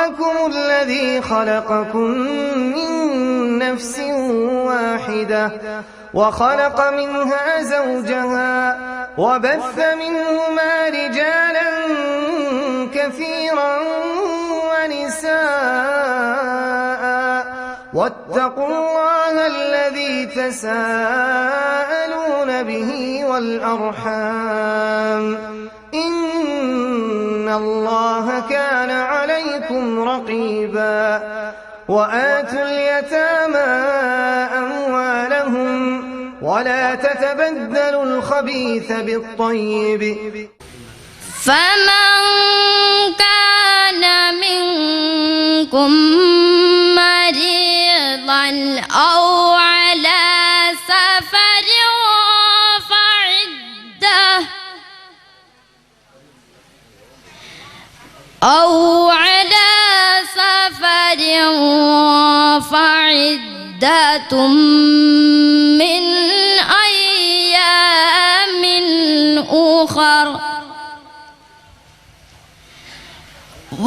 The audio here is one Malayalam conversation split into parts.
ربكم الذي خلقكم من نفس واحدة وخلق منها زوجها وبث منهما رجالا كثيرا ونساء واتقوا الله الذي تساءلون به والأرحام إن الله كان عليكم رقيبا وآتوا اليتامى أموالهم ولا تتبدلوا الخبيث بالطيب فمن كان منكم مريضا أو على سفر فعدة من أيام أخر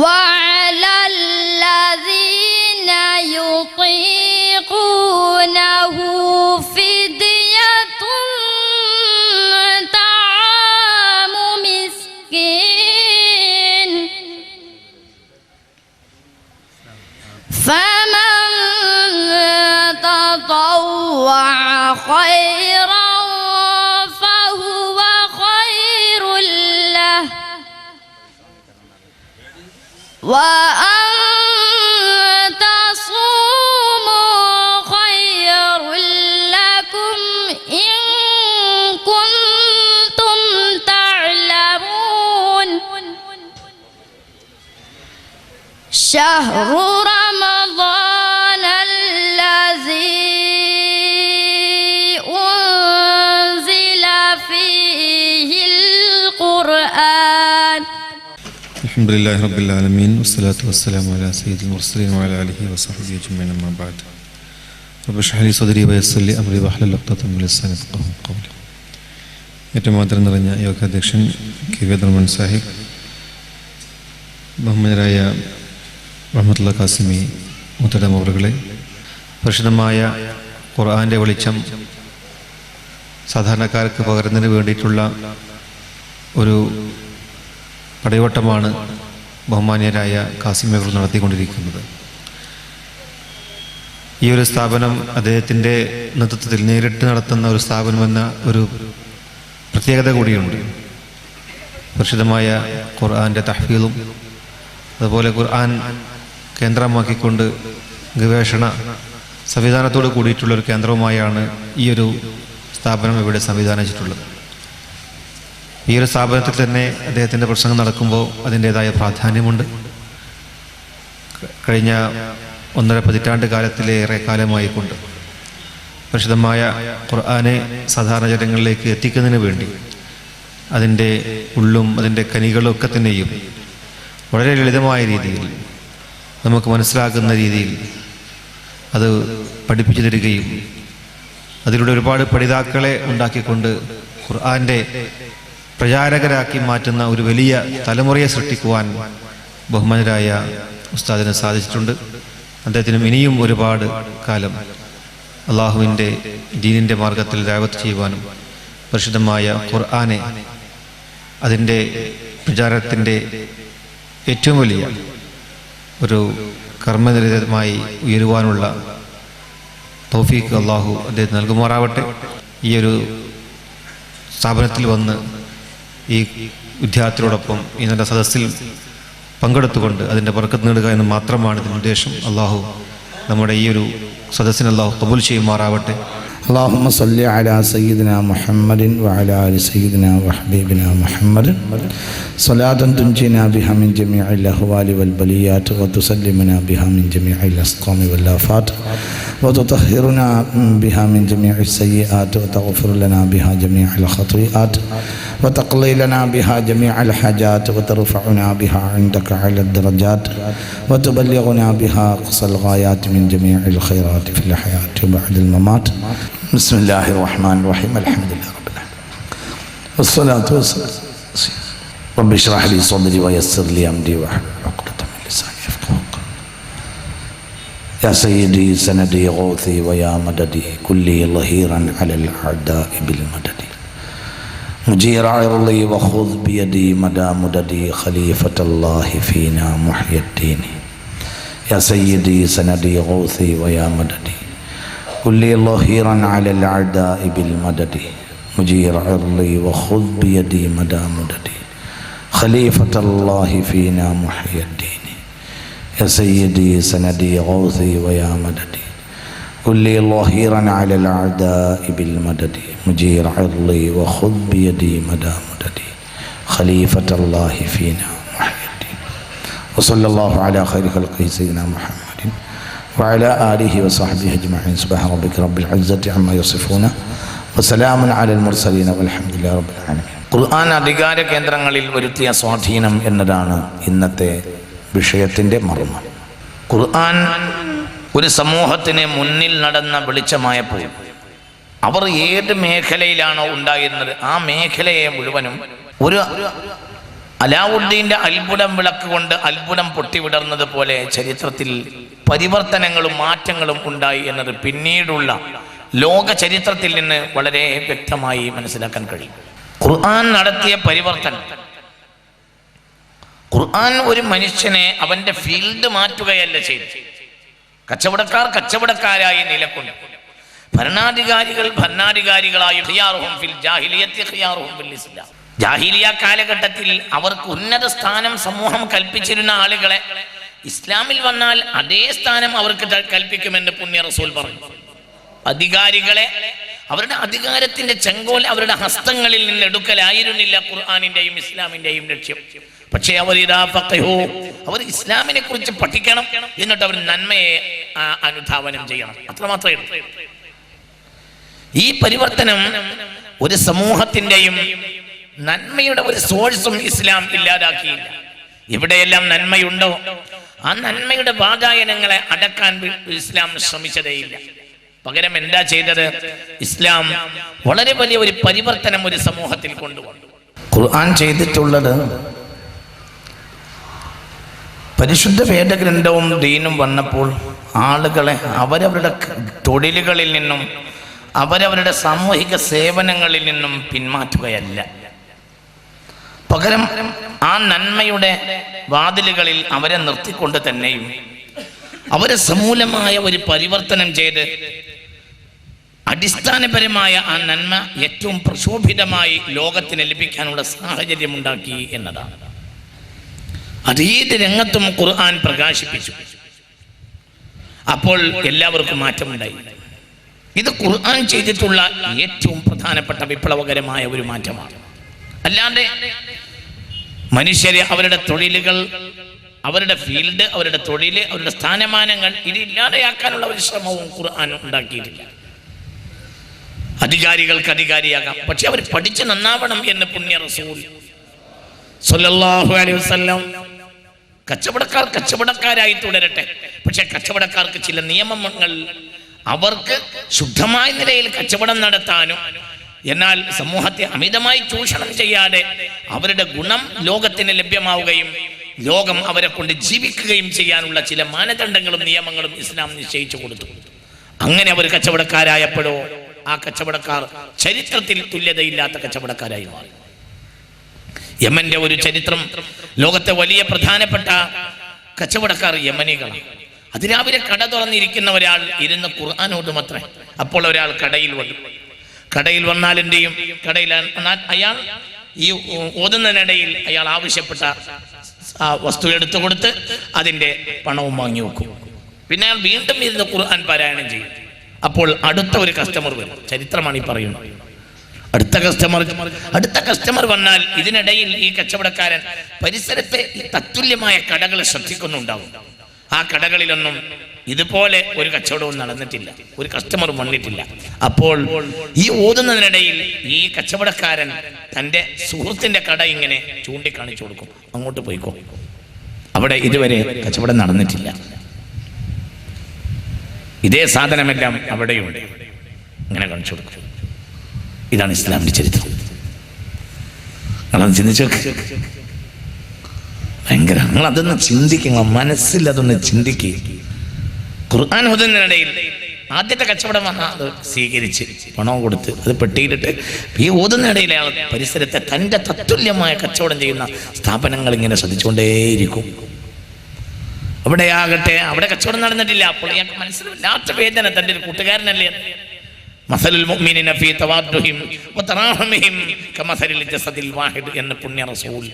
وعلى الذين يطيقونه فدية طعام مسكين فمن تطوع خيرا فهو خير له وأن تصوموا خير لكم إن كنتم تعلمون شهر رمضان الذي أنزل فيه القرآن. الحمد لله رب العالمين والصلاة والسلام على سيد المرسلين وعلى آله وصحبه أجمعين أما بعد. رب اشرح لي صدري ويسر لي أمري واحلل عقدة من لساني يفقهوا قولي. ഏറ്റവും ആദരം നിറഞ്ഞ യോഗാധ്യക്ഷൻ കെ വേദർമൻ സാഹിബ്, ബഹുമാനരായ റഹ്മത്തുള്ള ഖാസിമി മുത്തടം അവറുകളെ, പരിശുദ്ധമായ ഖുർആൻ്റെ വെളിച്ചം സാധാരണക്കാർക്ക് പകരുന്നതിന് വേണ്ടിയിട്ടുള്ള ഒരു പടയോട്ടമാണ് ബഹുമാന്യരായ ഖാസിമി അവർ നടത്തിക്കൊണ്ടിരിക്കുന്നത്. ഈ ഒരു സ്ഥാപനം അദ്ദേഹത്തിൻ്റെ നേതൃത്വത്തിൽ നേരിട്ട് നടത്തുന്ന ഒരു സ്ഥാപനമെന്ന ഒരു പ്രത്യേകത കൂടിയുണ്ട്. പരിശുദ്ധമായ ഖുർആൻ്റെ തഹ്ഫീദും അതുപോലെ ഖുർആൻ കേന്ദ്രമാക്കിക്കൊണ്ട് ഗവേഷണ സംവിധാനത്തോട് കൂടിയിട്ടുള്ളൊരു കേന്ദ്രവുമായാണ് ഈ ഒരു സ്ഥാപനം ഇവിടെ സംവിധാനിച്ചിട്ടുള്ളത്. ഈ ഒരു സ്ഥാപനത്തിൽ തന്നെ അദ്ദേഹത്തിൻ്റെ പ്രസംഗം നടക്കുമ്പോൾ അതിൻ്റേതായ പ്രാധാന്യമുണ്ട്. കഴിഞ്ഞ 1.5 പതിറ്റാണ്ട് കാലത്തിലേറെ കാലമായിക്കൊണ്ട് പരിശുദ്ധമായ ഖുർആനെ സാധാരണ ജനങ്ങളിലേക്ക് എത്തിക്കുന്നതിന് വേണ്ടി അതിൻ്റെ ഉള്ളും അതിൻ്റെ കനികളും ഒക്കെ തന്നെയും വളരെ ലളിതമായ രീതിയിൽ നമുക്ക് മനസ്സിലാക്കുന്ന രീതിയിൽ അത് പഠിപ്പിച്ചു തരികയും അതിലൂടെ ഒരുപാട് പഠിതാക്കളെ ഉണ്ടാക്കിക്കൊണ്ട് ഖുർആൻ്റെ പ്രചാരകരാക്കി മാറ്റുന്ന ഒരു വലിയ തലമുറയെ സൃഷ്ടിക്കുവാൻ ബഹുമാനരായ ഉസ്താദിന് സാധിച്ചിട്ടുണ്ട്. അദ്ദേഹത്തിനും ഇനിയും ഒരുപാട് കാലം അള്ളാഹുവിൻ്റെ ദീനിൻ്റെ മാർഗത്തിൽ ദഅവത്ത് ചെയ്യുവാനും പരിശുദ്ധമായ ഖുർആനെ അതിൻ്റെ പ്രചാരത്തിൻ്റെ ഏറ്റവും വലിയ ഒരു കർമ്മനിരതമായി ഉയരുവാനുള്ള തൗഫീഖ് അള്ളാഹു അദ്ദേഹത്തിന് നൽകുമാറാവട്ടെ. ഈ ഒരു സ്ഥാപനത്തിൽ വന്ന് ഈ വിദ്യാർത്ഥിയോടൊപ്പം ഈ നല്ല സദസ്സിൽ പങ്കെടുത്തുകൊണ്ട് അതിൻ്റെ ബർക്കത്ത് നേടുക എന്ന് മാത്രമാണ് ഇതിൻ്റെ ഉദ്ദേശം. അള്ളാഹു നമ്മുടെ ഈ ഒരു സദസ്സിന് അള്ളാഹു ഖബൂൽ ചെയ്യുമാറാവട്ടെ. اللهم صل على سيدنا محمد وعلى آل سيدنا وحبيبنا محمد صلاة تنجينا بها من جميع الأهوال والبليات وتسلمنا بها من جميع الأسقام والآفات وتطهرنا بها من جميع السيئات وتغفر لنا بها جميع الخطيئات وتقضي لنا بها جميع الحاجات وترفعنا بها عندك على الدرجات وتبلغنا بها أقصى الغايات من جميع الخيرات في الحياة وبعد الممات. بسم الله الرحمن الرحيم الحمد لله رب العالمين والصلاة والسلام رب اشرح لي صدري ويسر لي أمري واحلل عقدة من لساني يفقهوا قولي. يا سيدي سندي غوثي ويا مددي كلي ظهيرا على الأعداء بالمدد مجير عرضي وخذ بيدي مدى مددي خليفة الله فينا محيي الدين يا سيدي سندي غوثي ويا مددي كلي ظهيرا على الأعداء بالمدد مجير عرضي وخذ بيدي مدى مددي خليفة الله فينا محيي الدين يا سيدي سندي غوثي ويا مددي كلي ظهيرا على الأعداء بالمدد مجير عرضي وخذ بيدي مدى مددي خليفة الله فينا محيي الدين وصلى الله على خير خلقه سيدنا محمد وعلى آله وصحبه أجمعين سبحان ربك رب العزة عما يصفون وسلام على المرسلين والحمد لله رب العالمين. ഖുർആൻ അധികാര കേന്ദ്രങ്ങളിൽ വരുത്തിയ സ്വാധീനം എന്നതാണ് ഇന്നത്തെ വിഷയത്തിൻ്റെ മർമ്മം. ഖുർആൻ ഒരു സമൂഹത്തിന് മുന്നിൽ നടന്ന വെളിച്ചമായപ്പോൾ അവർ ഏത് മേഖലയിലാണോ ഉണ്ടായിരുന്നത് ആ മേഖലയെ മുഴുവനും ഒരു അലാവുദ്ദീൻ്റെ അത്ഭുതം വിളക്ക് കൊണ്ട് അത്ഭുതം പൊട്ടിവിടർന്നത് പോലെ ചരിത്രത്തിൽ പരിവർത്തനങ്ങളും മാറ്റങ്ങളും ഉണ്ടായി എന്നത് പിന്നീടുള്ള ലോക ചരിത്രത്തിൽ നിന്ന് വളരെ വ്യക്തമായി മനസ്സിലാക്കാൻ കഴിയും. ഖുർആൻ നടത്തിയ പരിവർത്തനം, ഖുർആൻ ഒരു മനുഷ്യനെ അവന്റെ ഫീൽഡ് മാറ്റുകയല്ല ചെയ്തത്. കച്ചവടക്കാർ കച്ചവടക്കാരായി നിലകൊണ്ടു, ഭരണാധികാരികൾ ഭരണാധികാരികളായി ജാഹിലിയ കാലഘട്ടത്തിൽ അവർക്ക് ഉന്നത സ്ഥാനം സമൂഹം കൽപ്പിച്ചിരുന്ന ആളുകളെ ഇസ്ലാമിൽ വന്നാൽ അതേ സ്ഥാനം അവർക്ക് കൽപ്പിക്കുമെന്ന് പുണ്യ റസൂൽ പറഞ്ഞു. അധികാരികളെ അവരുടെ അധികാരത്തിന്റെ ചെങ്കോൽ അവരുടെ ഹസ്തങ്ങളിൽ നിന്ന് എടുക്കലായിരുന്നില്ല ഖുർആനിന്റെയും ഇസ്ലാമിന്റെയും ലക്ഷ്യം. പക്ഷേ അവർ ഇസ്ലാമിനെ കുറിച്ച് പഠിക്കണം, എന്നിട്ട് അവർ നന്മയെ അനുധാവനം ചെയ്യണം. അത്രമാത്രമേ. ഈ പരിവർത്തനം ഒരു സമൂഹത്തിന്റെയും നന്മയുടെ ഒരു സോഴ്സും ഇസ്ലാം ഇല്ലാതാക്കിയില്ല. എവിടെയെല്ലാം നന്മയുണ്ടോ ആ നന്മയുടെ വാതായനങ്ങളെ അടക്കാൻ ഇസ്ലാം ശ്രമിച്ചതേയില്ല. പകരം എന്താ ചെയ്തത്? ഇസ്ലാം വളരെ വലിയ ഒരു പരിവർത്തനം ഒരു സമൂഹത്തിൽ കൊണ്ടുവന്നു. ഖുർആൻ ചെയ്തിട്ടുള്ളത് പരിശുദ്ധ വേദഗ്രന്ഥവും ദീനും വന്നപ്പോൾ ആളുകളെ അവരവരുടെ തൊഴിലുകളിൽ നിന്നും അവരവരുടെ സാമൂഹിക സേവനങ്ങളിൽ നിന്നും പിന്മാറ്റുകയല്ല. പകരം ആ നന്മയുടെ വാതിലുകളിൽ അവരെ നിർത്തിക്കൊണ്ട് തന്നെയും അവരെ സമൂലമായ ഒരു പരിവർത്തനം ചെയ്ത് അടിസ്ഥാനപരമായ ആ നന്മ ഏറ്റവും പ്രശോഭിതമായി ലോകത്തിന് ലഭിക്കാനുള്ള സാഹചര്യം ഉണ്ടാക്കി എന്നതാണ്. അതേത് രംഗത്തും ഖുർആൻ പ്രകാശിപ്പിച്ചു. അപ്പോൾ എല്ലാവർക്കും മാറ്റമുണ്ടായി. ഇത് ഖുർആൻ ചെയ്തിട്ടുള്ള ഏറ്റവും പ്രധാനപ്പെട്ട വിപ്ലവകരമായ ഒരു മാറ്റമാണ്. അല്ലാതെ മനുഷ്യരെ അവരുടെ തൊഴിലുകൾ, അവരുടെ ഫീൽഡ്, അവരുടെ തൊഴില്, അവരുടെ സ്ഥാനമാനങ്ങൾ ഇതില്ലാതെയാക്കാനുള്ള ഒരു ശ്രമവും ഖുർആൻ ഉണ്ടാക്കിയിട്ടില്ല. അധികാരികൾക്ക് അധികാരിയാകാം, പക്ഷെ അവർ പഠിച്ച് നന്നാവണം എന്ന് പുണ്യ റസൂൽ സ്വല്ലല്ലാഹു അലൈഹി വസല്ലം. കച്ചവടക്കാർ കച്ചവടക്കാരായി തുടരട്ടെ, പക്ഷെ കച്ചവടക്കാർക്ക് ചില നിയമങ്ങൾ, അവർക്ക് ശുദ്ധമായ നിലയിൽ കച്ചവടം നടത്താനും എന്നാൽ സമൂഹത്തെ അമിതമായി ചൂഷണം ചെയ്യാതെ അവരുടെ ഗുണം ലോകത്തിന് ലഭ്യമാവുകയും ലോകം അവരെ കൊണ്ട് ജീവിക്കുകയും ചെയ്യാനുള്ള ചില മാനദണ്ഡങ്ങളും നിയമങ്ങളും ഇസ്ലാം നിശ്ചയിച്ചു കൊടുത്തു. അങ്ങനെ അവർ കച്ചവടക്കാരായപ്പോഴോ ആ കച്ചവടക്കാർ ചരിത്രത്തിൽ തുല്യതയില്ലാത്ത കച്ചവടക്കാരായി മാറി. യമന്റെ ഒരു ചരിത്രം, ലോകത്തെ വലിയ പ്രധാനപ്പെട്ട കച്ചവടക്കാർ യമനികളാണ്. അതിരാവിലെ കട തുറന്നിരിക്കുന്ന ഒരാൾ ഇരുന്ന് ഖുർആനോടും അത്രേ. അപ്പോൾ ഒരാൾ കടയിൽ വന്നു. കടയിൽ വന്നാൽ എന്ത് ചെയ്യും? കടയിൽ അയാൾ ഈ ഓതുന്നതിനിടയിൽ അയാൾ ആവശ്യപ്പെട്ട ആ വസ്തു എടുത്തു കൊടുത്ത് അതിൻ്റെ പണവും വാങ്ങി വെക്കും. പിന്നെ അയാൾ വീണ്ടും ഇരുന്ന് ഖുർആൻ പാരായണം ചെയ്യും. അപ്പോൾ അടുത്ത ഒരു കസ്റ്റമർ വരും. ചരിത്രമാണ് ഈ പറയുന്നത്. അടുത്ത കസ്റ്റമർ വന്നാൽ ഇതിനിടയിൽ ഈ കച്ചവടക്കാരൻ പരിസരത്തെ ഈ തത്തുല്യമായ കടകൾ ശ്രദ്ധിക്കുന്നുണ്ടാവും. ആ കടകളിലൊന്നും ഇതുപോലെ ഒരു കച്ചവടവും നടന്നിട്ടില്ല, ഒരു കസ്റ്റമർ വന്നിട്ടില്ല. അപ്പോൾ ഈ ഓതുന്നതിനിടയിൽ ഈ കച്ചവടക്കാരൻ തൻ്റെ സുഹൃത്തിന്റെ കട ഇങ്ങനെ ചൂണ്ടിക്കാണിച്ചു കൊടുക്കും, അങ്ങോട്ട് പോയിക്കോ, അവിടെ ഇതുവരെ കച്ചവടം നടന്നിട്ടില്ല. ഇതേ സാധനമെല്ലാം അവിടെയുണ്ട്, ഇങ്ങനെ കാണിച്ചു കൊടുക്കും. ഇതാണ് ഇസ്ലാമിന്റെ ചരിത്രം. നിങ്ങളത് ചിന്തിച്ചു, ഭയങ്കര. നിങ്ങൾ അതൊന്ന് ചിന്തിക്കുക, മനസ്സിൽ അതൊന്ന് ചിന്തിക്കുക. ഖുർആൻ ഓതുന്നതിനിടയിൽ ആദ്യത്തെ കച്ചവടം വന്നാൽ അത് സ്വീകരിച്ച് പണവും കൊടുത്ത് അത് പെട്ടിയിലിട്ട് ഈ ഓതുന്നതിനിടയിൽ അയാൾ പരിസരത്തെ തൻ്റെ തത്തുല്യമായ കച്ചവടം ചെയ്യുന്ന സ്ഥാപനങ്ങൾ ഇങ്ങനെ ശ്രദ്ധിച്ചുകൊണ്ടേയിരിക്കും. അവിടെയാകട്ടെ അവിടെ കച്ചവടം നടന്നിട്ടില്ല. അപ്പോൾ അയാൾക്ക് മനസ്സിലാത്ത വേദന തൻ്റെ ഒരു കൂട്ടുകാരനല്ലേ. മസലുൽ മുഅ്മിനീന ഫീ തവാദ്ദുഹിം വതറാഹുമിഹിം കമസലിൽ ജസദിൽ വാഹിദ് എന്ന പുണ്യ റസൂൽ.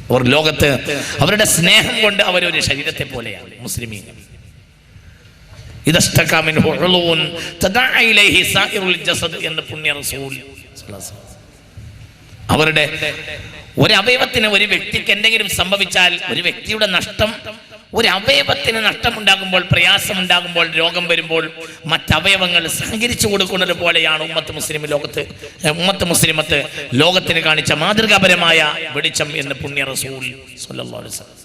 അവർ ലോകത്ത് അവരുടെ സ്നേഹം കൊണ്ട് അവരൊരു ശരീരത്തെ പോലെയാണ് മുസ്ലിമീൻ. ഇദസ്തക മിൻഹു ഉളൂൻ തദഅ ഇലൈഹി സായിറുൽ ജസദ് എന്ന പുണ്യ റസൂൽ. അവരുടെ ഒരു അവയവത്തിന് ഒരു വ്യക്തിക്ക് എന്തെങ്കിലും സംഭവിച്ചാൽ, ഒരു വ്യക്തിയുടെ നഷ്ടം, ഒരു അവയവത്തിന് നഷ്ടമുണ്ടാകുമ്പോൾ, പ്രയാസമുണ്ടാകുമ്പോൾ, രോഗം വരുമ്പോൾ മറ്റവയവങ്ങൾ സഹകരിച്ചു കൊടുക്കുന്നത് പോലെയാണ് ഉമ്മത്ത് മുസ്ലിമത്ത് ലോകത്തിന് കാണിച്ച മാതൃകാപരമായ വെളിച്ചം എന്ന് പുണ്യ റസൂൽ സ്വല്ലല്ലാഹു അലൈഹി വസല്ലം.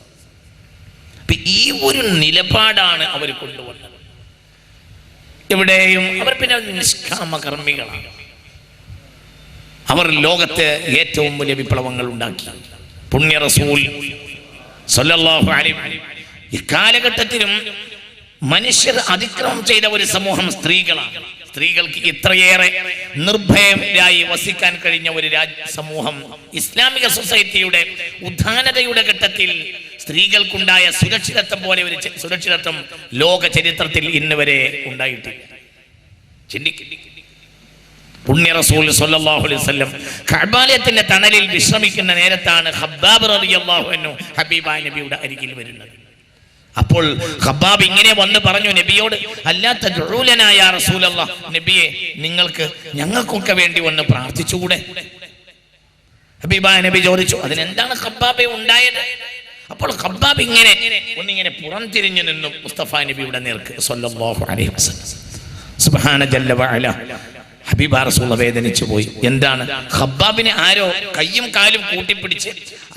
ഈ ഒരു നിലപാടാണ് അവർ കൊണ്ടുവന്നത്. എവിടെയും അവർ പിന്നെ നിഷ്കാമ കർമ്മികളാണ്. അവർ ലോകത്ത് ഏറ്റവും വലിയ വിപ്ലവങ്ങൾ ഉണ്ടാക്കി. പുണ്യ റസൂൽ സ്വല്ലല്ലാഹു അലൈഹി വസല്ലം ഇക്കാലഘട്ടത്തിലും മനുഷ്യർ അതിക്രമം ചെയ്ത ഒരു സമൂഹം സ്ത്രീകളാണ്. സ്ത്രീകൾക്ക് ഇത്രയേറെ നിർഭയരായി വസിക്കാൻ കഴിഞ്ഞ ഒരു സമൂഹം ഇസ്ലാമിക സൊസൈറ്റിയുടെ ഉദ്ധാനതയുടെ ഘട്ടത്തിൽ സ്ത്രീകൾക്കുണ്ടായ സുരക്ഷിതത്വം പോലെ ഒരു സുരക്ഷിതത്വം ലോക ചരിത്രത്തിൽ ഇന്ന് വരെ ഉണ്ടായിട്ടില്ല. പുണ്യ റസൂൽ സ്വല്ലല്ലാഹു അലൈഹി വസല്ലം കഅബാലയത്തിന്റെ തണലിൽ വിശ്രമിക്കുന്ന നേരത്താണ് ഖബ്ബാബ് റളിയല്ലാഹു അൻഹു ഹബീബായ നബിയുടെ അരികിൽ വരുന്നത്. അപ്പോൾ ഖബ്ബാബ് ഇങ്ങനെ വന്ന് പറഞ്ഞു നബിയോട്, അല്ലാ തദ്ഉലനാ യാ റസൂലല്ലാഹ്, നബിയെ ഞങ്ങൾക്കൊക്കെ വേണ്ടി ഒന്ന് പ്രാർത്ഥിച്ചുകൂടെ? ഹബീബായ നബി ചോദിച്ചു, അതിനെന്താണ് ഖബ്ബാബെ ഉണ്ടായത്? അപ്പോൾ ഖബ്ബാബ് ഒന്നിങ്ങനെ പുറംതിരിഞ്ഞു നിന്നു മുസ്തഫ നബിയുടെ നേർക്ക് സ്വല്ലല്ലാഹു അലൈഹി വസല്ലം. സുബ്ഹാന ജല്ല വഅല. ഹബീബ റസൂൽ വേദനിച്ചു പോയി. എന്താണ്? ഖബ്ബാബിനെ ആരോ കയ്യും കാലും കൂട്ടിപ്പിടിച്ച്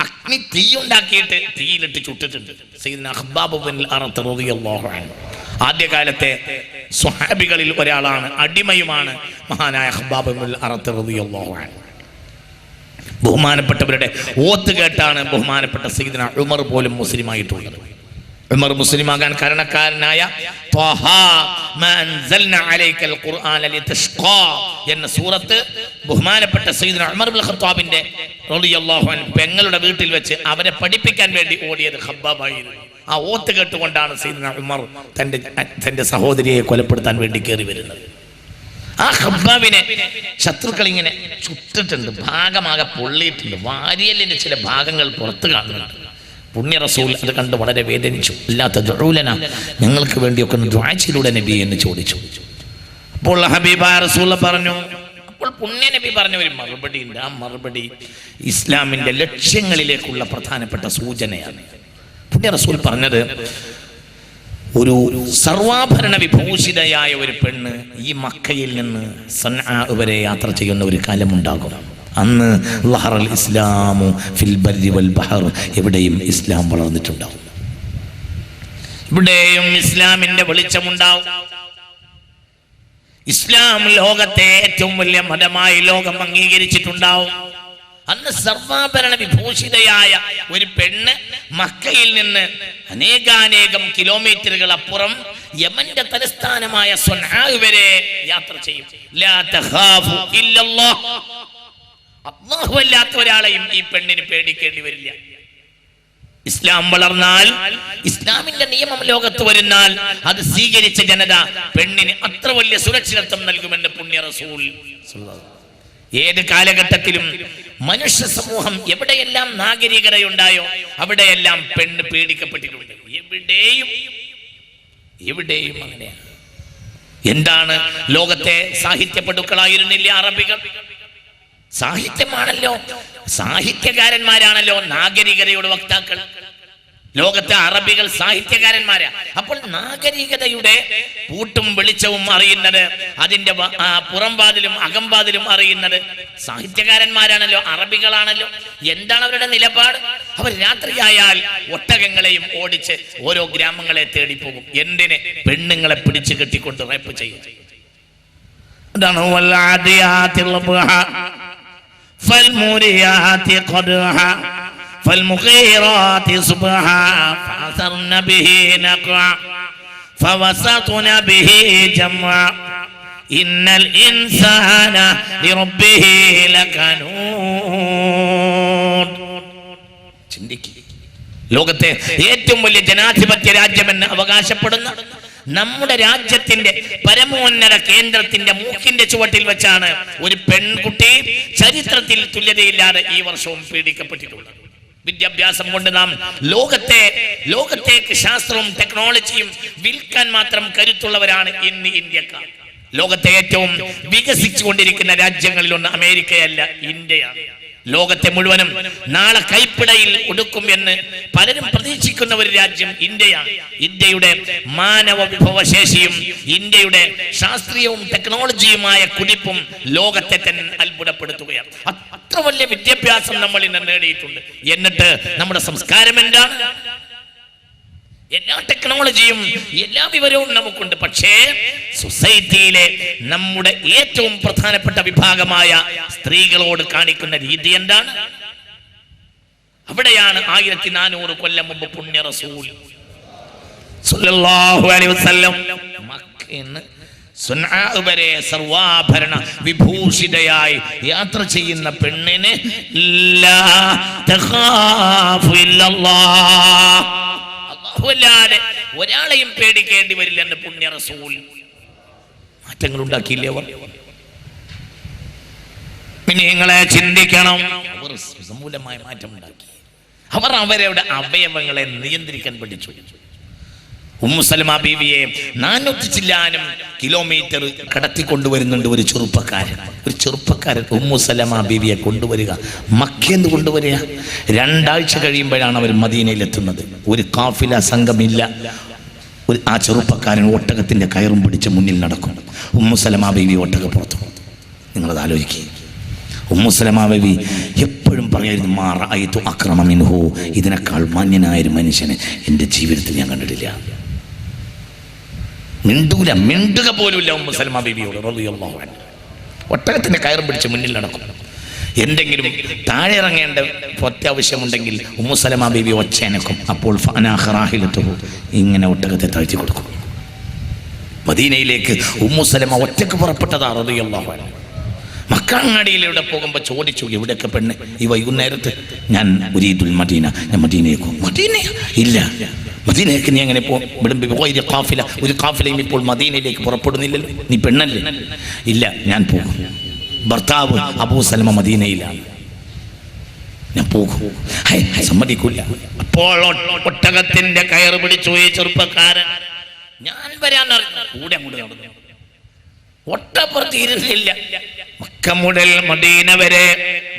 അഗ്നി തീയുണ്ടാക്കിയിട്ട് തീയിലിട്ട് ചുട്ടിട്ടുണ്ട്. സയ്യിദ്നാ ഖബ്ബാബ് ബിൻ അറത്ത് റളിയല്ലാഹു അൻഹു ആദ്യകാലത്തെ സ്വഹാബികളിൽ ഒരാളാണ്, അടിമയുമാണ് മഹാനായ ഖബ്ബാബ് ബിൻ അറത്ത് റളിയല്ലാഹു അൻഹു. ബഹുമാനപ്പെട്ടവരുടെ ഓത്ത് കേട്ടാണ് ബഹുമാനപ്പെട്ട സയ്യിദ്നാ ഉമർ പോലും മുസ്ലിമായിട്ടുള്ളത്. ഉമർ മുസ്ലിമാകാൻ കാരണക്കാരനായ എന്ന സൂറത്ത് ബഹുമാനപ്പെട്ട സയ്യിദ്നാ ഉമർ ഇബ്നുൽ ഖത്താബിന്റെ റളിയല്ലാഹു അൻഹു പെങ്ങളുടെ വീട്ടിൽ വെച്ച് അവരെ പഠിപ്പിക്കാൻ വേണ്ടി ഓടിയത് ഖബ്ബാബായിരുന്നു. ആ ഓത്ത് കേട്ടുകൊണ്ടാണ് സയ്യിദ്നാ ഉമർ തന്റെ സഹോദരിയെ കൊലപ്പെടുത്താൻ വേണ്ടി കയറി വരുന്നത്. ആ ഖബ്ബാബിനെ ശത്രുക്കൾ ഇങ്ങനെ ചുട്ടിട്ടുണ്ട്, ഭാഗമാകെ പൊള്ളിയിട്ടുണ്ട്, വാരിയലിന്റെ ചില ഭാഗങ്ങൾ പുറത്ത് കാണുന്നുണ്ട്. പുണ്യ റസൂൽ അത് കണ്ട് വളരെ വേദനിച്ചു. അല്ലാത്ത ദുഊലന, ഞങ്ങൾക്ക് വേണ്ടിയൊക്കെ ഒന്ന് ദുആ ചെയ്യൂടെ നബി എന്ന് ചോദിച്ചു. അപ്പോൾ ഹബീബായ റസൂൽ പറഞ്ഞു, അപ്പോൾ പുണ്യ നബി പറഞ്ഞ ഒരു മറുപടി ഉണ്ട്. ആ മറുപടി ഇസ്ലാമിന്റെ ലക്ഷ്യങ്ങളിലേക്കുള്ള പ്രധാനപ്പെട്ട സൂചനയാണ്. പുണ്യ റസൂൽ പറഞ്ഞത്, ഒരു സർവാഭരണ വിഭൂഷിതയായ ഒരു പെണ്ണ് ഈ മക്കയിൽ നിന്ന് സൻആ വരെ യാത്ര ചെയ്യുന്ന ഒരു കാലമുണ്ടാകും. അന്ന് ലഹറൽ ഇസ്ലാമു ഫിൽ ബർരി വൽ ബഹർ, എവിടെയും ഇസ്ലാം വളർന്നിട്ടുണ്ടാവും, ഇവിടെയും ഇസ്ലാമിന്റെ വെളിച്ചമുണ്ടാവും. ഇസ്ലാം ലോകത്തെ ഏറ്റവും വലിയ മതമായി ലോകം അംഗീകരിച്ചിട്ടുണ്ടാവും. അന്ന് സർവാഭരണ വിഭൂഷിതയായ ഒരു പെണ്ണ് മക്കയിൽ നിന്ന് അനേകാനേകം കിലോമീറ്ററുകൾ അപ്പുറം യമന്റെ തലസ്ഥാനമായ സൻആ വരെ യാത്ര ചെയ്യും. ലാ തഖാഫു ഇല്ലല്ലാഹ്, അല്ലാഹു അല്ലാത്ത ഒരാളെയും ഈ പെണ്ണിന് പേടിക്കേണ്ടി വരില്ല. ഇസ്ലാം വളർന്നാൽ, ഇസ്ലാമിന്റെ നിയമം ലോകത്ത് വരുന്നാൽ അത് സ്വീകരിച്ച ജനത പെണ്ണിന് അത്ര വലിയ സുരക്ഷിതത്വം നൽകുമെന്ന് പുണ്യ റസൂൽ. ഏത് കാലഘട്ടത്തിലും മനുഷ്യ സമൂഹം എവിടെയെല്ലാം നാഗരികതയുണ്ടായോ അവിടെയെല്ലാം പെണ്ണ് പേടിക്കപ്പെട്ടിട്ടുണ്ട്. എവിടെയും അങ്ങനെയാണ്. എന്താണ്? ലോകത്തെ സാഹിത്യപടുക്കളായിരുന്നില്ല അറബികൾ? സാഹിത്യമാണല്ലോ, സാഹിത്യകാരന്മാരാണല്ലോ നാഗരികതയുടെ വക്താക്കൾ. ലോകത്തെ അറബികൾ സാഹിത്യകാരന്മാരാ. അപ്പോൾ നാഗരികതയുടെ പൂട്ടും വെളിച്ചവും അറിയുന്നത്, അതിന്റെ പുറംവാതിലും അകംവാതിലും അറിയുന്നത് സാഹിത്യകാരന്മാരാണല്ലോ, അറബികളാണല്ലോ. എന്താണ് അവരുടെ നിലപാട്? അവർ രാത്രിയായാൽ ഒട്ടകങ്ങളെയും ഓടിച്ച് ഓരോ ഗ്രാമങ്ങളെ തേടിപ്പോകും. എന്തിന്? പെണ്ണുങ്ങളെ പിടിച്ചു കെട്ടിക്കൊണ്ട് റേപ്പ് ചെയ്യും. അതാണ് فالموريات قدحا فالمغيرات صبحا فأثرن به نقعا فوسطن به جمعا إن الإنسان لربه لكنود. ചിന്തിക്കുക, ലോകത്തെ ഏറ്റവും വലിയ ജനാധിപത്യ രാജ്യമെന്ന് അവകാശപ്പെടുന്ന നമ്മുടെ രാജ്യത്തിന്റെ പരമോന്നത കേന്ദ്രത്തിന്റെ മൂക്കിന്റെ ചുവട്ടിൽ വെച്ചാണ് ഒരു പെൺകുട്ടി ചരിത്രത്തിൽ തുല്യതയില്ലാതെ ഈ വർഷവും പീഡിക്കപ്പെട്ടിട്ടുള്ളത്. വിദ്യാഭ്യാസം കൊണ്ട് നാം ലോകത്തേക്ക് ശാസ്ത്രവും ടെക്നോളജിയും വിൽക്കാൻ മാത്രം കരുത്തുള്ളവരാണ് ഇന്ന് ഇന്ത്യക്കാർ. ലോകത്തെ ഏറ്റവും വികസിച്ചുകൊണ്ടിരിക്കുന്ന രാജ്യങ്ങളിലൊന്ന് അമേരിക്കയല്ല, ഇന്ത്യയാണ്. ലോകത്തെ മുഴുവനും നാളെ കൈപ്പിടയിൽ ഒടുക്കും എന്ന് പലരും പ്രതീക്ഷിക്കുന്ന ഒരു രാജ്യം ഇന്ത്യയാണ്. ഇന്ത്യയുടെ മാനവ വിഭവശേഷിയും ഇന്ത്യയുടെ ശാസ്ത്രീയവും ടെക്നോളജിയുമായ കുതിപ്പും ലോകത്തെ തന്നെ അത്ഭുതപ്പെടുത്തുകയാണ്. അത്ര വലിയ വിദ്യാഭ്യാസം നമ്മൾ ഇന്ന് നേടിയിട്ടുണ്ട്. എന്നിട്ട് നമ്മുടെ സംസ്കാരം എന്താണ്? എല്ലാ ടെക്നോളജിയും എല്ലാ വിവരവും നമുക്കുണ്ട്. പക്ഷേ സൊസൈറ്റിയിലെ നമ്മുടെ ഏറ്റവും പ്രധാനപ്പെട്ട വിഭാഗമായ സ്ത്രീകളോട് കാണിക്കുന്ന രീതി എന്താണ്? അവിടെയാണ് 1400 കൊല്ലം മുമ്പ് പുണ്യ റസൂൽ സ്വല്ലല്ലാഹു അലൈഹി വസല്ലം മക്കയിൽ സുൻആ വരെ സർവാഭരണ വിഭൂഷിതയായി യാത്ര ചെയ്യുന്ന പെണ്ണിനെ ലാ തഖാഫു ഇല്ലല്ലാഹ്, അല്ലാഹുവല്ലാതെ ഒരാളെയും പേടിക്കേണ്ടി വരില്ലെന്ന് പുണ്യ റസൂൽ മാറ്റങ്ങൾ ഉണ്ടാക്കിയില്ലേ അവർ? പിന്നെ നിങ്ങളെ ചിന്തിക്കണം, അവർ സമൂലമായ മാറ്റം ഉണ്ടാക്കി. അവർ അവരുടെ അവയവങ്ങളെ നിയന്ത്രിക്കാൻ പഠിച്ചു. ഉമ്മു സലമ ബീവിയെ 400 ചില്ലാനും കിലോമീറ്റർ കടത്തിക്കൊണ്ടുവരുന്നുണ്ട് ഒരു ചെറുപ്പക്കാരൻ ഉമ്മു സലമ ബീവിയെ കൊണ്ടുവരിക, മക്കയെന്ന് കൊണ്ടുവരിക. 2 ആഴ്ച കഴിയുമ്പോഴാണ് അവർ മദീനയിലെത്തുന്നത്. ഒരു കാഫില സംഘമില്ല. ആ ചെറുപ്പക്കാരൻ ഒട്ടകത്തിന്റെ കയറും പിടിച്ച് മുന്നിൽ നടക്കും. ഉമ്മു സലമ ബീവി ഒട്ടകപ്പുറത്തു. നിങ്ങളത് ആലോചിക്കുക. ഉമ്മു സലമ ബീവി എപ്പോഴും പറയായിരുന്നു, മാ റഅയ്തു അക്രമ മിൻഹു, ഇതിനേക്കാൾ മാന്യനായൊരു മനുഷ്യനെ എൻ്റെ ജീവിതത്തിൽ ഞാൻ കണ്ടിട്ടില്ല. മിണ്ടുക പോലുമില്ല ഉമ്മു സലമ ബീവിയോട് റളിയല്ലാഹു അൻഹ. ഒട്ടകത്തിന്റെ കയറും പിടിച്ച് മുന്നിൽ നടക്കും. എന്തെങ്കിലും താഴെ ഇറങ്ങേണ്ട അത്യാവശ്യമുണ്ടെങ്കിൽ ഉമ്മു സലമ ബീവി ഒച്ചയനക്കും. അപ്പോൾ ഇങ്ങനെ ഒട്ടകത്തെ താഴ്ത്തി കൊടുക്കും. മദീനയിലേക്ക് ഉമ്മു സലമ ഒറ്റക്ക് പുറപ്പെട്ടതാ റളിയല്ലാഹു അൻഹ. മക്കാങ്ങാടിയിലൂടെ പോകുമ്പോൾ ചോദിച്ചു, എവിടെയൊക്കെ പെണ്ണ് ഈ വൈകുന്നേരത്ത്? ഞാൻ ഉരീദുൽ മദീന, ഞാൻ മദീനയേക്കോ? മദീന ഇല്ല, മദീനയ്ക്ക് നീ എങ്ങനെ പോകും? ഒരു കാഫിലയും ഇപ്പോൾ മദീനയിലേക്ക് പുറപ്പെടുന്നില്ലല്ലോ, നീ പെണ്ണല്ലേ? ഇല്ല, ഞാൻ പോകും. ഭർത്താവ് അബൂ സലമ മദീനയിലാണ്, ഞാൻ പോകും. സമ്മതിക്കൂല. അപ്പോൾ ഒട്ടകത്തിന്റെ കയറ് പിടിച്ചു ഈ ചെറുപ്പക്കാരൻ. ഞാൻ വരാൻ കൂടെ അങ്ങോട്ട് നടന്നു. ഒട്ടപ്പുറത്ത് ഇരുന്നില്ല. മക്ക മുതൽ മദീന വരെ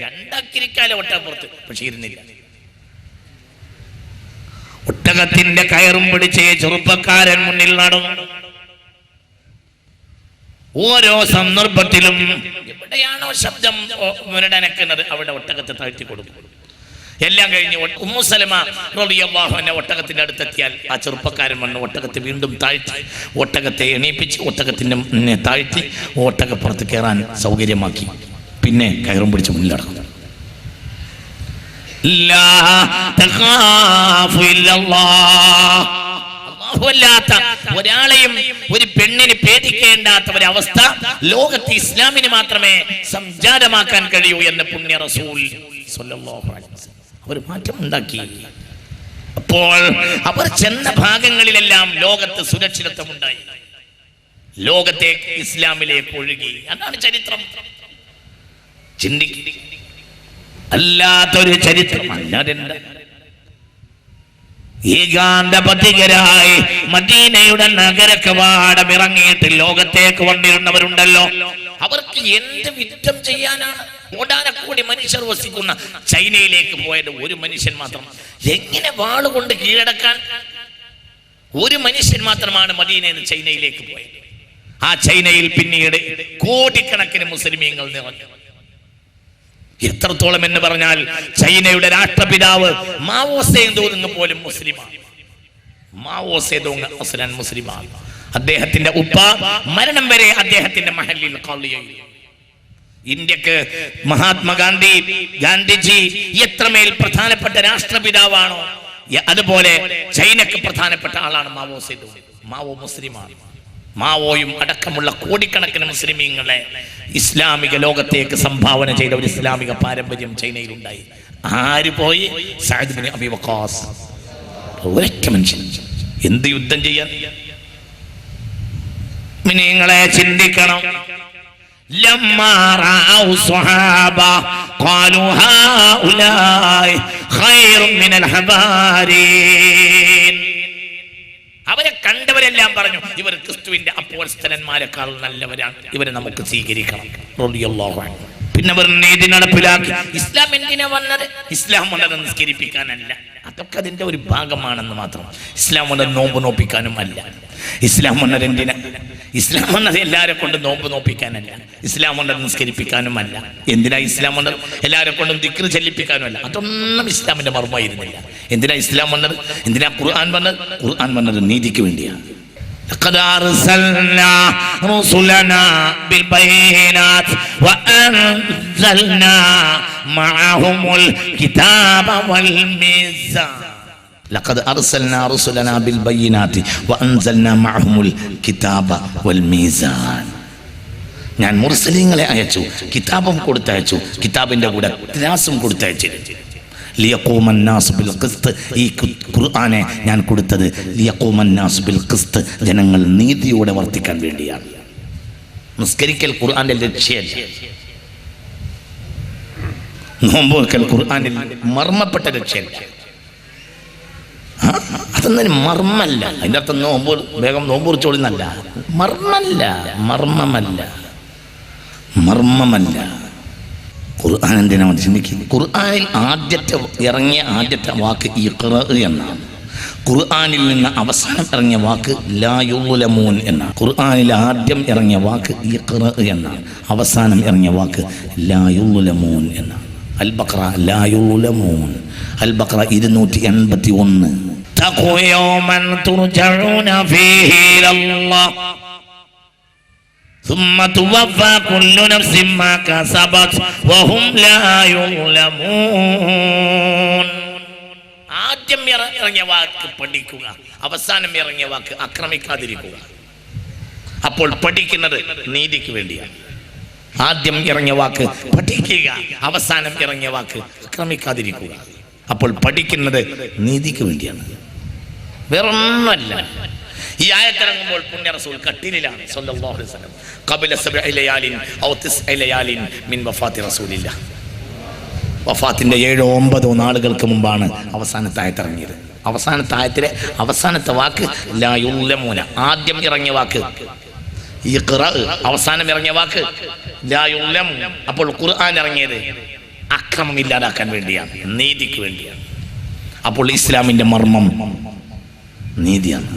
2 അക്കിരിക്കാലം ഒട്ടപ്പുറത്ത്, പക്ഷെ ഇരുന്നില്ല. ഒട്ടകത്തിന്റെ കയറും പിടിച്ച് ചെറുപ്പക്കാരൻ മുന്നിൽ നടന്നു. ഓരോ സന്ദർഭത്തിലും എവിടെയാണോ ശബ്ദം മുരടനക്കുന്നത് അവിടെ ഒട്ടകത്തെ താഴ്ത്തി കൊടുക്കും. എല്ലാം കഴിഞ്ഞ് ഉമ്മു സലമ റളിയല്ലാഹു അൻഹ ഒട്ടകത്തിന്റെ അടുത്തെത്തിയാൽ ആ ചെറുപ്പക്കാരൻ വന്ന് ഒട്ടകത്തെ വീണ്ടും താഴ്ത്തി, ഒട്ടകത്തെ എണീപ്പിച്ച് ഒട്ടകത്തിന്റെ താഴ്ത്തി ഒട്ടകപ്പുറത്ത് കയറാൻ സൗകര്യമാക്കി. പിന്നെ കയറും പിടിച്ച് മുന്നിൽ നടക്കും. ലാ തഖാഫു ഇല്ലല്ലാഹ്, അല്ലാഹുവല്ലാത്ത ഒരാളെയും ഒരു പെണ്ണിന് പേടിക്കേണ്ടാത്ത ഒരവസ്ഥ ലോകത്ത് ഇസ്ലാമിന് മാത്രമേ സംജാതമാക്കാൻ കഴിയൂ എന്ന് പുണ്യ റസൂൽ സ്വല്ലല്ലാഹു അലൈഹി വസല്ലം അവർ മാറ്റം ഉണ്ടാക്കി. അപ്പോൾ അവർ ചെന്ന ഭാഗങ്ങളിലെല്ലാം ലോകത്ത് സുരക്ഷിതത്വം ഉണ്ടായി. ലോകത്തേക്ക് ഇസ്ലാമിലേക്ക് ഒഴുകി. അതാണ് ചരിത്രം. ചിന്തിക്കുക, അല്ലാത്തൊരു ചരിത്രം അല്ലാതെന്താ? ഏകാന്തപതികരായി മദീനയുടെ നഗര കവാടം ഇറങ്ങിയിട്ട് ലോകത്തേക്ക് വന്നിരുന്നവരുണ്ടല്ലോ, അവർക്ക് എന്ത് വിധം ചെയ്യാനാണ്? കോടാനക്കോടി മനുഷ്യർ വസിക്കുന്ന ചൈനയിലേക്ക് പോയത് ഒരു മനുഷ്യൻ മാത്രം. എങ്ങനെ വാളുകൊണ്ട് കീഴടക്കാൻ? ഒരു മനുഷ്യൻ മാത്രമാണ് മദീനയിൽ നിന്ന് ചൈനയിലേക്ക് പോയത്. ആ ചൈനയിൽ പിന്നീട് കോടിക്കണക്കിന് മുസ്ലിമീങ്ങൾ നിറഞ്ഞു. എത്രത്തോളം എന്ന് പറഞ്ഞാൽ ചൈനയുടെ രാഷ്ട്രപിതാവ് മാവോ സേതൂങ് പോലും മുസ്ലിമാണ്. മാവോ സേതൂങ് അസ്ലൻ മുസ്ലിമാണ്. അദ്ദേഹത്തിന്റെ ഉപ്പ മരണം വരെ അദ്ദേഹത്തിന്റെ മഹല്ലിൽ ഖാളിയായി. ഇന്ത്യക്ക് മഹാത്മാഗാന്ധി, ഗാന്ധിജി എത്രമേൽ പ്രധാനപ്പെട്ട രാഷ്ട്രപിതാവാണോ അതുപോലെ ചൈനക്ക് പ്രധാനപ്പെട്ട ആളാണ് മാവോ സേതുങ്. മാവോ മുസ്ലിമാണ്. മാവോയും അടക്കമുള്ള കോടിക്കണക്കിന് മുസ്ലിമീങ്ങളെ ഇസ്ലാമിക ലോകത്തേക്ക് സംഭാവന ചെയ്ത ഒരു ഇസ്ലാമിക പാരമ്പര്യം ചൈനയിലുണ്ടായി. ആര് പോയി? Saad bin Abi Waqqas. ഒരൊറ്റ മനുഷ്യൻ എന്ത് യുദ്ധം ചെയ്യാൻ? നിങ്ങളെ ചിന്തിക്കണം. ലമ്മാ റഅൗ സ്വഹാബ ഖാലു ഹൗലായി ഖൈറും മിനൽ ഹബാരീൻ. അവരെ കണ്ടവരെല്ലാം പറഞ്ഞു, ഇവർ ക്രിസ്തുവിന്റെ അപ്പോസ്തലന്മാരെക്കാൾ നല്ലവരാണ്, ഇവരെ നമുക്ക് സ്വീകരിക്കണം. റളിയല്ലാഹു അൻഹു. പിന്നെ അവർ നീതി നടപ്പിലാക്കി. ഇസ്ലാം എന്തിനാ വന്നത്? ഇസ്ലാം വന്നത് നിസ്കരിപ്പിക്കാനല്ല, അതൊക്കെ അതിന്റെ ഒരു ഭാഗമാണെന്ന് മാത്രം. ഇസ്ലാം വന്നത് നോമ്പ് നോപ്പിക്കാനും അല്ല. ഇസ്ലാം വന്നത് എന്തിനാ? ഇസ്ലാം വന്നത് എല്ലാവരെ കൊണ്ട് നോമ്പ് നോപ്പിക്കാനല്ല. ഇസ്ലാം വന്നത് നിസ്കരിപ്പിക്കാനും അല്ല. എന്തിനാ ഇസ്ലാം വന്നത്? എല്ലാവരെ കൊണ്ടും ദിക്ർ ചെല്ലിപ്പിക്കാനും അല്ല. അതൊന്നും ഇസ്ലാമിന്റെ മർമ്മമായിരുന്നില്ല. എന്തിനാ ഇസ്ലാം വന്നത്? എന്തിനാ ഖുർആൻ വന്നത്? ഖുർആൻ വന്നത് നീതിക്ക് വേണ്ടിയാണ്. لقد أرسلنا رسلنا بالبينات وأنزلنا معهم الكتاب والميزان. لقد أرسلنا رسلنا بالبينات وأنزلنا معهم الكتاب والميزان. ഞാൻ മുർസലീങ്ങളെ അയച്ചു, കിതാബും കൊടുത്തയച്ചു, കിതാബിന്റെ കൂടെ ത്രാസും കൊടുത്തയച്ചു. ലിയഖൂമൻ നാസ് ബിൽ ഖിസ്ത്. ഈ ഖുർആനെ ഞാൻ കൊടുത്തത് ലിയഖൂമൻ നാസ് ബിൽ ഖിസ്ത്, ജനങ്ങൾ നീതിയോടെ വർത്തിക്കാൻ വേണ്ടിയാണ്. നിസ്കരിക്കൽ ഖുർആന്റെ ലക്ഷ്യമല്ല. നോമ്പ് വെക്കൽ ഖുർആനിൽ മർമ്മപ്പെട്ട ലക്ഷ്യമല്ല. അതൊന്നും മർമ്മല്ല. അതിൻ്റെ അർത്ഥം നോമ്പ് വേഗം നോമ്പ് കുറിച്ചോളിന്നല്ല. മർമ്മമല്ല. ഖുർആൻ എന്തിനാ ചിന്തിക്കുക? ഖുർആനിൽ ഇറങ്ങിയ ആദ്യത്തെ വാക്ക് ഇഖ്റ എന്നാണ്. ഖുർആനിൽ നിന്ന് അവസാനം ഇറങ്ങിയ വാക്ക് ലാ യുളമൂൻ എന്നാണ്. ഖുർആനിൽ ആദ്യം ഇറങ്ങിയ വാക്ക് ഇഖ്റ എന്നാണ്, അവസാനം ഇറങ്ങിയ വാക്ക് ലാ യുളമൂൻ എന്നാണ്. അൽ ബഖറ ലാ യുളമൂൻ. അൽ ബഖറ 281. തഖൂ യൗമൻ തുർജഊന ഫീഹി ഇലല്ലാഹ് ثم توفى كل نفس ما كسبت وهم لا يظلمون. ആദ്യം ഇറങ്ങിയ വാക്ക് പഠിക്കുക, അവസാനം ഇറങ്ങിയ വാക്ക് ആക്രമിക്കാതിരിക്കുക. അപ്പോൾ പഠിക്കുന്നത് നീതിക്ക് വേണ്ടിയാണ്. ആദ്യം ഇറങ്ങിയ വാക്ക് പഠിക്കുക, അവസാനം ഇറങ്ങിയ വാക്ക് ആക്രമിക്കാതിരിക്കുക. അപ്പോൾ പഠിക്കുന്നത് നീതിക്ക് വേണ്ടിയാണ്, വേറൊന്നുമല്ല. ഈ ആയത്തിറങ്ങുമ്പോൾ പുണ്യ റസൂൽ കട്ടിലിലാണ് സല്ലല്ലാഹു അലൈഹി വസല്ലം. ഖബല 7 ലയാലിൻ ഔ 9 ലയാലിൻ മിൻ വഫാത്തി റസൂലില്ലാഹ്. വഫാത്തിന്റെ 7-9 നാളുകൾക്ക് മുമ്പാണ് അവസാനത്തെ ആയത്തിറങ്ങിയത്. അവസാനത്തെ ആയത്തിലെ അവസാനത്തെ വാക്ക് ലാ യുളമൂന. ആദ്യം ഇറങ്ങിയ വാക്ക് ഇഖ്റ, അവസാനം ഇറങ്ങിയ വാക്ക് ലാ യുളമു. അപ്പോൾ ഖുർആൻ ഇറങ്ങിയത് അക്രമം ഇല്ലാതാക്കാൻ വേണ്ടിയാണ്, നീതിക്ക് വേണ്ടിയാണ്. അപ്പോൾ ഇസ്ലാമിന്റെ മർമ്മം നീതിയാണ്.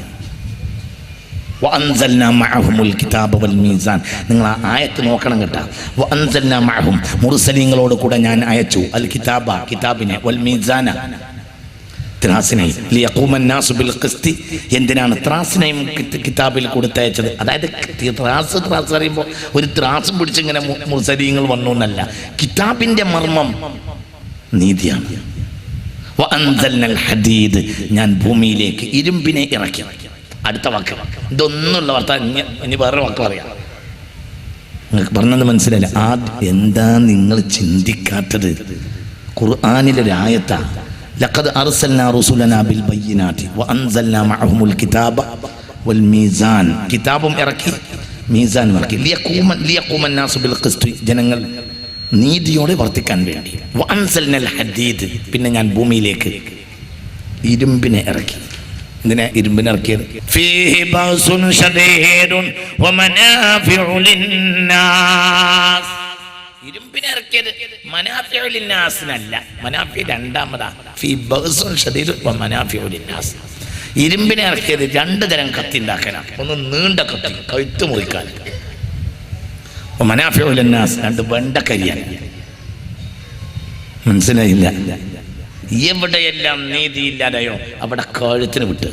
വഅൻസൽനാ മഅഹുൽ കിതാബ വൽ മീസാൻ. നിങ്ങൾ ആ ആയത്ത് നോക്കണം കേട്ടോ. വഅൻസൽനാ മഅഹും, മുർസലീങ്ങളോട് കൂടെ ഞാൻ അയച്ചു, അൽ കിതാബ കിതാബിനെ, വൽ മീസാന ത്രാസിനെ, ലിയഖൂമൻ നാസു ബിൽ ഖിസ്തി. എന്തിനാണ് ത്രാസിനെയും കിതാബിൽ കൊടുത്തയച്ചത്? അതായത് ത്രാസ് പറയുമ്പോൾ ഒരു ത്രാസും പിടിച്ചിങ്ങനെ മുർസലീങ്ങൾ വന്നു എന്നല്ല. കിതാബിന്റെ മർമ്മം നീതിയാണ്. വഅൻസൽനൽ ഹദീദ്, ഞാൻ ഭൂമിയിലേക്ക് ഇരുമ്പിനെ ഇറക്കി. അടുത്ത വാക്ക് ഇതൊന്നുള്ള വാർത്ത. ഇനി വേറെ വാക്ക് പറയാം. നിങ്ങൾക്ക് പറഞ്ഞത് മനസ്സിലായില്ല. എന്താ നിങ്ങൾ ചിന്തിക്കാത്തത്? ഖുർആനിലൊരായത്താ. ലഖദ് അർസൽനാ റസൂലനാ ബിൽ ബയ്യിനാതി വഅൻസൽനാ മഅഹുൽ കിതാബ വൽ മീസാൻ. കിതാബും ഇറക്കി, മീസാനും ഇറക്കി. ലിയഖൂമൻ നാസു ബിൽ ഖിസ്തി, ജനങ്ങൾ നീതിയോടെ വർത്തിക്കാൻ വേണ്ടി. വഅൻസൽനൽ ഹദീദ്, പിന്നെ ഞാൻ ഭൂമിയിലേക്ക് ഇരുമ്പിനെ ഇറക്കി. എന്തിനാ ഇരുമ്പിനെ ഇറക്കിയത്? ഫീഹി ബഅസുൻ ശദീദുൻ വമനാഫിഉ ലിന്നാസ്. ഇരുമ്പിനെ ഇറക്കിയത് മനാഫിഉ ലിന്നാസിനല്ല. മനാഫി രണ്ടാമതാ. ഫീ ബഅസുൻ ശദീദുൻ വമനാഫിഉ ലിന്നാസ്. ഇരുമ്പിനെ ഇറക്കിയത് 2 തരം കത്തി ഉണ്ടാക്കാനാണ്. ഒന്ന് നീണ്ട കത്തി, കഴുത്ത് മുറിക്കാൻ. മനാഫിഉ ലിന്നാസ് 2 വെണ്ടക്കരിയാണ്. മനസ്സിലായില്ല? എവിടെയെല്ലാം നീതിയില്ലാതെയോ അവിടെ കഴുത്തിന് വിട്ട്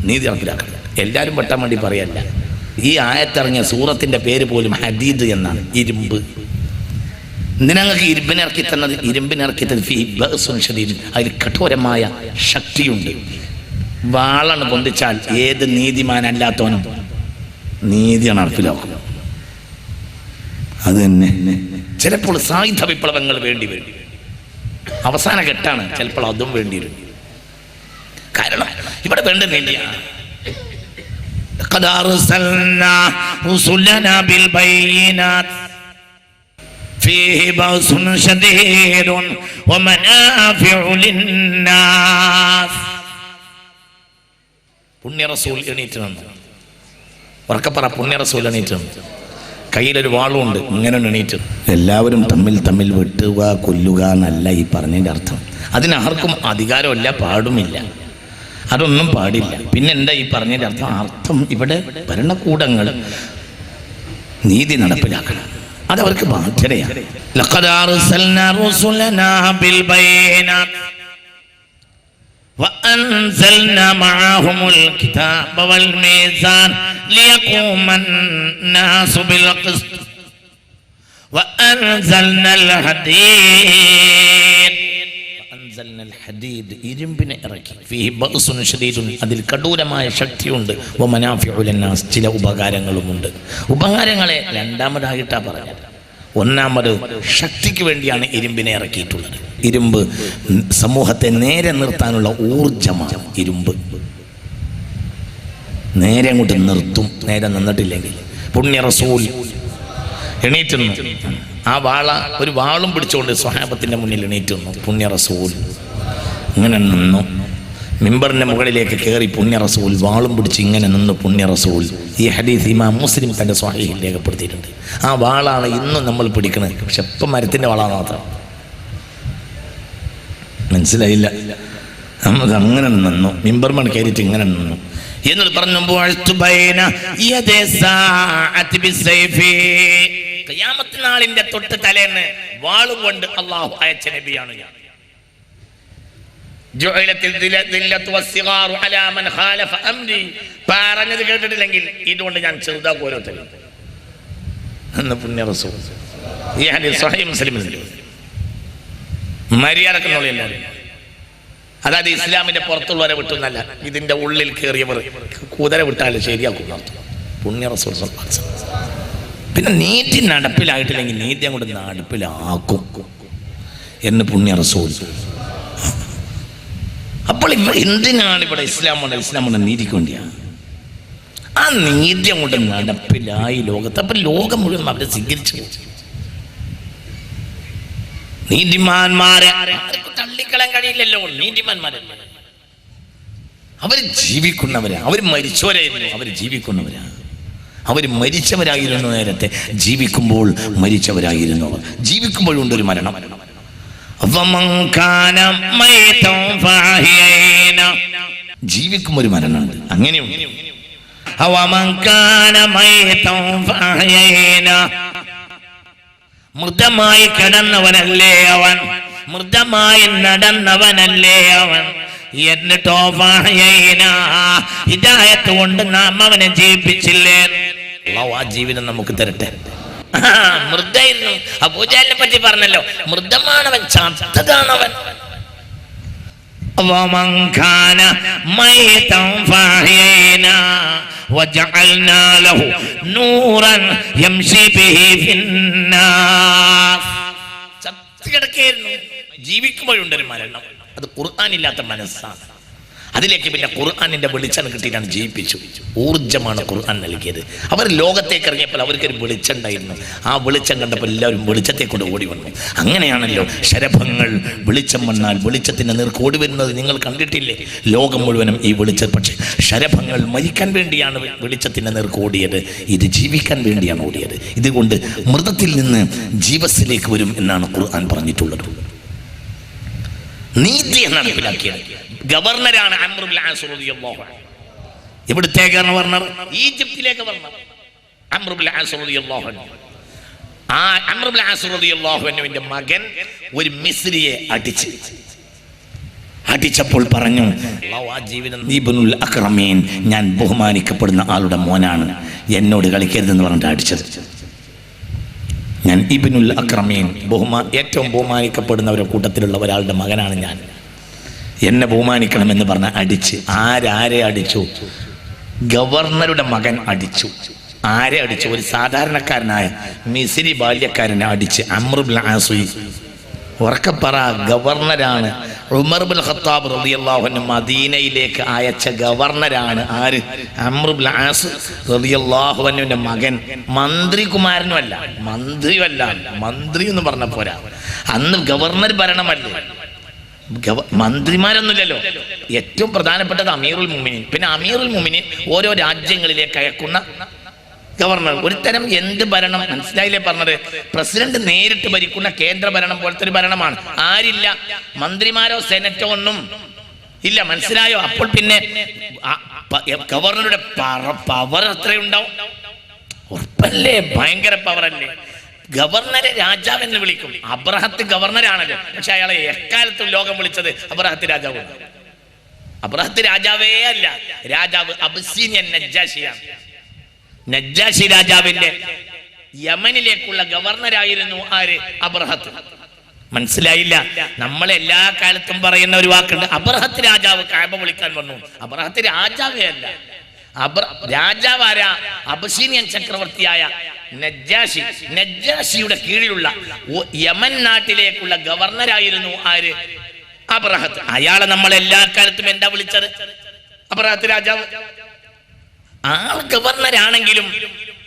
നീതി നടപ്പിലാക്കണം. എല്ലാവരും വെട്ടാൻ വേണ്ടി പറയല്ല. ഈ ആയത്തിറങ്ങിയ സൂറത്തിന്റെ പേര് പോലും ഹദീദ് എന്നാണ്, ഇരുമ്പ്. എന്തിനങ്ങൾക്ക് ഇരുമ്പിനിറക്കി തന്നത്? ഇരുമ്പിനിറക്കി തന്നത് ഫീ ബഅ്സുൻ ശദീദ്, അതിൽ കഠോരമായ ശക്തിയുണ്ട്. വാളാണ് പൊന്തിച്ചാൽ ഏത് നീതിമാനല്ലാത്തവനും നീതിയാണ് നടപ്പിലാക്കും. അത് തന്നെ ചിലപ്പോൾ സായുധ വിപ്ലവങ്ങൾ വേണ്ടി വരും. അവസാന ഘട്ടാണ്, ചിലപ്പോൾ അതും വേണ്ടി വരും. കാരണം ഇവിടെ വേണ്ട നീതിയാണ്. لقد أرسلنا رسلنا بالبينات فيه بأس شديد ومنافع للناس. പുണ്യ റസൂൽ എണീറ്റ് നിന്നു. ഉറക്കപ്പറ, പുണ്യ റസൂൽ എണീറ്റ് നിന്നു. കയ്യിലൊരു വാളുണ്ട്, ഇങ്ങനെ എണീറ്റ്. എല്ലാവരും തമ്മിൽ വെട്ടുക കൊല്ലുക എന്നല്ല ഈ പറഞ്ഞതിൻ്റെ അർത്ഥം. അതിനാർക്കും അധികാരമില്ല, പാടുമില്ല, അതൊന്നും പാടില്ല. പിന്നെ എന്താ ഈ പറഞ്ഞതിൻ്റെ അർത്ഥം? ഇവിടെ ഭരണകൂടങ്ങൾ നീതി നടപ്പിലാക്കണം, അതവർക്ക് ബാധ്യതയാണ്. ലഖദ് അർസൽനാ റുസുലനാ ബിൽ ബൈനാത് وأنزلنا معهم الكتاب والميزان ليقوم الناس بالقسط وأنزلنا الحديد ഇരുമ്പിനെ ഇറക്കി. ഫീഹി ബഅ്സുൻ ശദീദുൻ, അതിൽ കഠോരമായ ശക്തിയുണ്ട്. വമനാഫിഉ ലിന്നാസ്, ചില ഉപകാരങ്ങളുമുണ്ട്. ഉപകാരങ്ങളെ രണ്ടാമതായിട്ടാണ് പറഞ്ഞത്. ഒന്നാമത് ശക്തിക്ക് വേണ്ടിയാണ് ഇരുമ്പിനെ ഇറക്കിയിട്ടുള്ളത്. ഇരുമ്പ് സമൂഹത്തെ നേരെ നിർത്താനുള്ള ഊർജമാണ്. ഇരുമ്പ് നേരെ അങ്ങോട്ട് നിർത്തും. നേരെ നിന്നിട്ടില്ലെങ്കിൽ പുണ്യ റസൂൽ എണീറ്റുന്നു. ആ ഒരു വാളും പിടിച്ചുകൊണ്ട് സ്വഹാബത്തിന്റെ മുന്നിൽ എണീറ്റുന്നു. പുണ്യ റസൂൽ ഇങ്ങനെ നിന്നു. മിമ്പറിന്റെ മുകളിലേക്ക് കയറി പുണ്യ റസൂൽ വാളും പിടിച്ച് ഇങ്ങനെ നിന്ന് പുണ്യ റസൂൽ. ഈ ഹദീസ് ഇമാം മുസ്ലിം തന്റെ സ്വഹീഹിൽ രേഖപ്പെടുത്തിയിട്ടുണ്ട്. ആ വാളാണ് ഇന്നും നമ്മൾ പിടിക്കുന്നത്. പക്ഷെ ഇപ്പം മരത്തിന്റെ വാളാണ് മാത്രം. മനസ്സിലായില്ല? നമുക്ക് അങ്ങനെ നിന്നു. മിമ്പർമൺ കയറിയിട്ട് ഇങ്ങനെ നിന്നു. എന്നിട്ട് പറഞ്ഞു, ഖിയാമത്ത് നാളിന്റെ തൊട്ട് തലേന്ന് വാളും കൊണ്ട് അള്ളാഹു അയച്ച നബിയാണ് ഞാൻ. പറഞ്ഞത് കേട്ടിട്ടില്ലെങ്കിൽ ഇതുകൊണ്ട് ഞാൻ ചെറുതാക്കും ഓരോരുത്തരും എന്ന് പുണ്യ റസൂൽ. ഈ ഹദീസ് സ്വഹീഹ് മുസ്ലിമിൽ. മര്യാദക്കുള്ള എല്ലാവരും, അതായത് ഇസ്ലാമിന്റെ പുറത്തുള്ളവരെ വിട്ടുന്നല്ല, ഇതിന്റെ ഉള്ളിൽ കയറിയവർ കുതിര വിട്ടാൽ ശരിയാക്കും പുണ്യ റസൂൽ. പിന്നെ നീതി നടപ്പിലായിട്ടില്ലെങ്കിൽ നീതി അങ്ങോട്ട് നടപ്പിലാക്കും എന്ന് പുണ്യ റസൂൽ. അപ്പോൾ എന്തിനാണ് ഇവിടെ ഇസ്ലാമാണ് നീതിക്ക് വേണ്ടിയാണ്. ആ നീതി അങ്ങോട്ട് നടപ്പിലായി ലോകത്ത്. അപ്പൊ ലോകം മുഴുവൻ അവരെ സ്വീകരിച്ചു. നീതിമാന്മാരെ തള്ളിക്കളയാൻ കഴിയില്ലല്ലോ. നീതിമാന്മാരല്ല, അവർ ജീവിക്കുന്നവരാ. അവർ മരിച്ചവരായിരുന്നു, അവർ ജീവിക്കുന്നവരാ. അവർ മരിച്ചവരായിരുന്നു. നേരത്തെ ജീവിക്കുമ്പോൾ മരിച്ചവരായിരുന്നു. ജീവിക്കുമ്പോഴുണ്ടൊരു മരണം. ജീവിക്കുമ്പോൾ ഒരു മരണമുണ്ട്. അങ്ങനെയുണ്ട്. മൃതമായി കിടന്നവനല്ലേ അവൻ, മൃതമായി നടന്നവനല്ലേ അവൻ. എന്നിട്ടോ ഹിദായത്ത് കൊണ്ട് നാം അവനെ ജീവിപ്പിച്ചില്ലേ. ആ ജീവിതം നമുക്ക് തരട്ടെ. മൃദായിരുന്നു. അബൂജഹലിനെ പറ്റി പറഞ്ഞല്ലോ, മൃദമാണവൻ, ചത്തതാണവൻ. ജീവിക്കുമ്പോഴുണ്ടൊരു മരണം. അത് ഖുർആനില്ലാത്ത മനസ്സാണ്. അതിലേക്ക് പിന്നെ ഖുർആനിന്റെ വെളിച്ചം കിട്ടിയിട്ടാണ് ജീവിപ്പിച്ചു. ഊർജ്ജമാണ് ഖുർആൻ നൽകിയത്. അവർ ലോകത്തേക്ക് ഇറങ്ങിയപ്പോൾ അവർക്കൊരു വെളിച്ചം ഉണ്ടായിരുന്നു. ആ വെളിച്ചം കണ്ടപ്പോൾ എല്ലാവരും വെളിച്ചത്തേക്കൂടെ ഓടി വന്നു. അങ്ങനെയാണല്ലോ ശരഭങ്ങൾ വെളിച്ചം വന്നാൽ വെളിച്ചത്തിന് നേർക്ക് ഓടി വരുന്നത് നിങ്ങൾ കണ്ടിട്ടില്ലേ? ലോകം മുഴുവനും ഈ വെളിച്ചം. പക്ഷേ ശരഭങ്ങൾ മരിക്കാൻ വേണ്ടിയാണ് വെളിച്ചത്തിന് നേർക്ക് ഓടിയത്. ഇത് ജീവിക്കാൻ വേണ്ടിയാണ് ഓടിയത്. ഇതുകൊണ്ട് മൃതത്തിൽ നിന്ന് ജീവസിലേക്ക് വരും എന്നാണ് ഖുർആൻ പറഞ്ഞിട്ടുള്ളത്. നീതിയാണ് നടപ്പിലാക്കിയത്. ഗവർണറാണ് അംർ ഇബ്നുൽ ആസ് റളിയല്ലാഹു അൻഹു. എവിടത്തേക്കാണ് ഗവർണർ? ഈജിപ്തിലേക്ക് ഗവർണർ അംർ ഇബ്നുൽ ആസ് റളിയല്ലാഹു അൻഹു. ആ അംർ ഇബ്നുൽ ആസ് റളിയല്ലാഹു അൻഹുവിന്റെ മകൻ ഒരു മിസ്രിയെ അടിച്ചപ്പോൾ പറഞ്ഞു, ഇബ്നുൽ അക്രമീൻ, ഞാൻ ബഹുമാനിക്കപ്പെടുന്ന ആളുടെ മോനാണ്, എന്നോട് കളിക്കരുതെന്ന് പറഞ്ഞിട്ട് അടിച്ചത്. ഞാൻ ഇബ്നുൽ അക്രമീൻ ഏറ്റവും ബഹുമാനിക്കപ്പെടുന്നവരുടെ കൂട്ടത്തിലുള്ള ഒരാളുടെ മകനാണ് ഞാൻ. എന്നെ ബഹുമാനിക്കണമെന്ന് പറഞ്ഞ അടിച്ച് ആരെ അടിച്ചു? ഗവർണറുടെ മകൻ അടിച്ചു. ആരെ അടിച്ചു? ഒരു സാധാരണക്കാരനായ മിസ്രി ബാല്യക്കാരനെ അടിച്ച്. അംർ ഇബ്നുൽ ആസ്. ഉറക്കപ്പറ, ഗവർണറാണ്. ഉമർ ഇബ്നുൽ ഖത്താബ് റളിയല്ലാഹു അൻഹു മദീനയിലേക്ക് അയച്ച ഗവർണറാണ്. ആര്? അംർ ഇബ്നുൽ ആസ് റളിയല്ലാഹു അൻഹുവിന്റെ മകൻ. മന്ത്രികുമാരനുമല്ല, മന്ത്രി എന്ന് പറഞ്ഞ പോരാ, അന്ന് ഗവർണർ ഭരണമല്ലേ, മന്ത്രിമാരൊന്നുമില്ലല്ലോ. ഏറ്റവും പ്രധാനപ്പെട്ടത് അമീറുൽ മുഅ്മിനീൻ. പിന്നെ അമീറുൽ മുഅ്മിനീൻ ഓരോ രാജ്യങ്ങളിലേക്ക് അയക്കുന്ന ഗവർണർ. ഒരു തരം എന്ത് ഭരണം? മനസ്സിലായില്ലേ പറഞ്ഞത്? പ്രസിഡന്റ് നേരിട്ട് ഭരിക്കുന്ന കേന്ദ്ര ഭരണം പോലത്തെ ഒരു ഭരണമാണ്. ആരില്ല, മന്ത്രിമാരോ സെനറ്റോ ഒന്നും ഇല്ല. മനസ്സിലായോ? അപ്പോൾ പിന്നെ ഗവർണറുടെ പവർ എത്രയുണ്ടാവും? ഉറപ്പല്ലേ? ഭയങ്കര പവറല്ലേ. ഗവർണറെ രാജാവെന്ന് വിളിക്കും. അബ്രഹത്ത് ഗവർണറാണല്ലോ, പക്ഷെ അയാളെ എക്കാലത്തും ലോകം വിളിച്ചത് അബ്രഹത്ത് രാജാവ്. അബ്രഹത്ത് രാജാവേ അല്ല, രാജാവ് അബിസീനിയൻ നജ്ജാശിയാണ്. നജ്ജാശി രാജാവിന്റെ യമനിലേക്കുള്ള ഗവർണറായിരുന്നു ആര്? അബ്രഹത്ത്. മനസ്സിലായില്ല? നമ്മൾ എല്ലാ കാലത്തും പറയുന്ന ഒരു വാക്കുണ്ട്, അബ്രഹത്ത് രാജാവ് കഅബ വിളിക്കാൻ വന്നു. അബ്രഹത്ത് രാജാവേ അല്ല. രാജാവ് ആരാ? അബിസീനിയൻ ചക്രവർത്തിയായ നജ്ജാശി. നജ്ജാശിയുടെ കീഴിലുള്ള യമൻ നാട്ടിലേക്കുള്ള ഗവർണറായിരുന്നു ആര്? അബ്രഹത്ത്. അയാളെ നമ്മൾ എല്ലാ കാലത്തും എന്താ വിളിച്ചത്? അബ്രഹത്ത് രാജാവ്. ആൾ ഗവർണറാണെങ്കിലും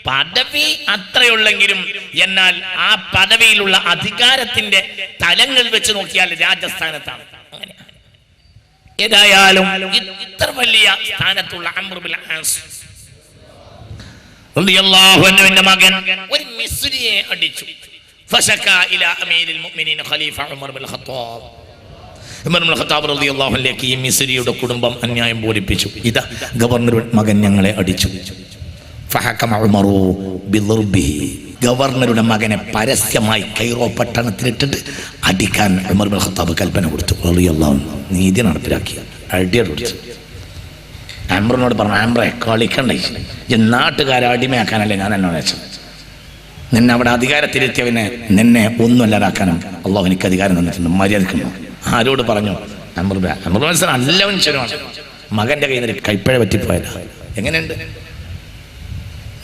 പദവി അത്രയുള്ളെങ്കിലും, എന്നാൽ ആ പദവിയിലുള്ള അധികാരത്തിന്റെ തലങ്ങൾ വെച്ച് നോക്കിയാൽ രാജസ്ഥാനത്താണ്. അങ്ങനെ ഏതായാലും ഇത്ര വലിയ സ്ഥാനത്തുള്ള അംർ ഇബ്നുൽ ആസ് റളിയല്ലാഹു അൻഹുവിന്റെ മകൻ ഒരു മിസ്രിയെ അടിച്ചു. ഫശകാ ഇലാ അമീരിൽ മുഅ്മിനീൻ ഖലീഫ ഉമർ ഇബ്നുൽ ഖത്താബ്. ഉമർ ഇബ്നുൽ ഖത്താബ് റളിയല്ലാഹു അൻഹുവിലേക്ക് ഈ മിസ്രിയുടെ കുടുംബം അന്യായം ബോധിപ്പിച്ചു. ഇതാ ഗവർണറുടെ മകൻ ഞങ്ങളെ അടിച്ചു. ഫഹകമ ഉമറു ബിളർബിഹി. ഗവർണറുടെ മകനെ പരസ്യമായി കൈറോ പട്ടണത്തിലിട്ടിട്ട് അടിക്കാൻ ഉമർ ഇബ്നുൽ ഖത്താബ് കൽപ്പന കൊടുത്തു. റളിയല്ലാഹു അൻഹു നീതി നടപ്പിലാക്കി അടിയടുത്തു. അംറിനോട് പറഞ്ഞു, അംറെ കളിക്കണ്ടേ, നാട്ടുകാരെ അടിമയാക്കാനല്ലേ ഞാൻ എന്നോട് വെച്ചത്. നിന്നെ അവിടെ അധികാരത്തിലെത്തിയവനെ നിന്നെ ഒന്നുമല്ലാതാക്കാനും അള്ളാഹു എനിക്ക് അധികാരം തന്നിട്ടുണ്ട്, മര്യാദക്കുന്നു. ആരോട് പറഞ്ഞു? അംർ മനസ്സിലാണ്, നല്ല മനുഷ്യനുമാണ്. മകന്റെ കയ്യിൽ നിന്ന് കൈപ്പഴ പറ്റിപ്പോയല്ല. എങ്ങനെയുണ്ട്?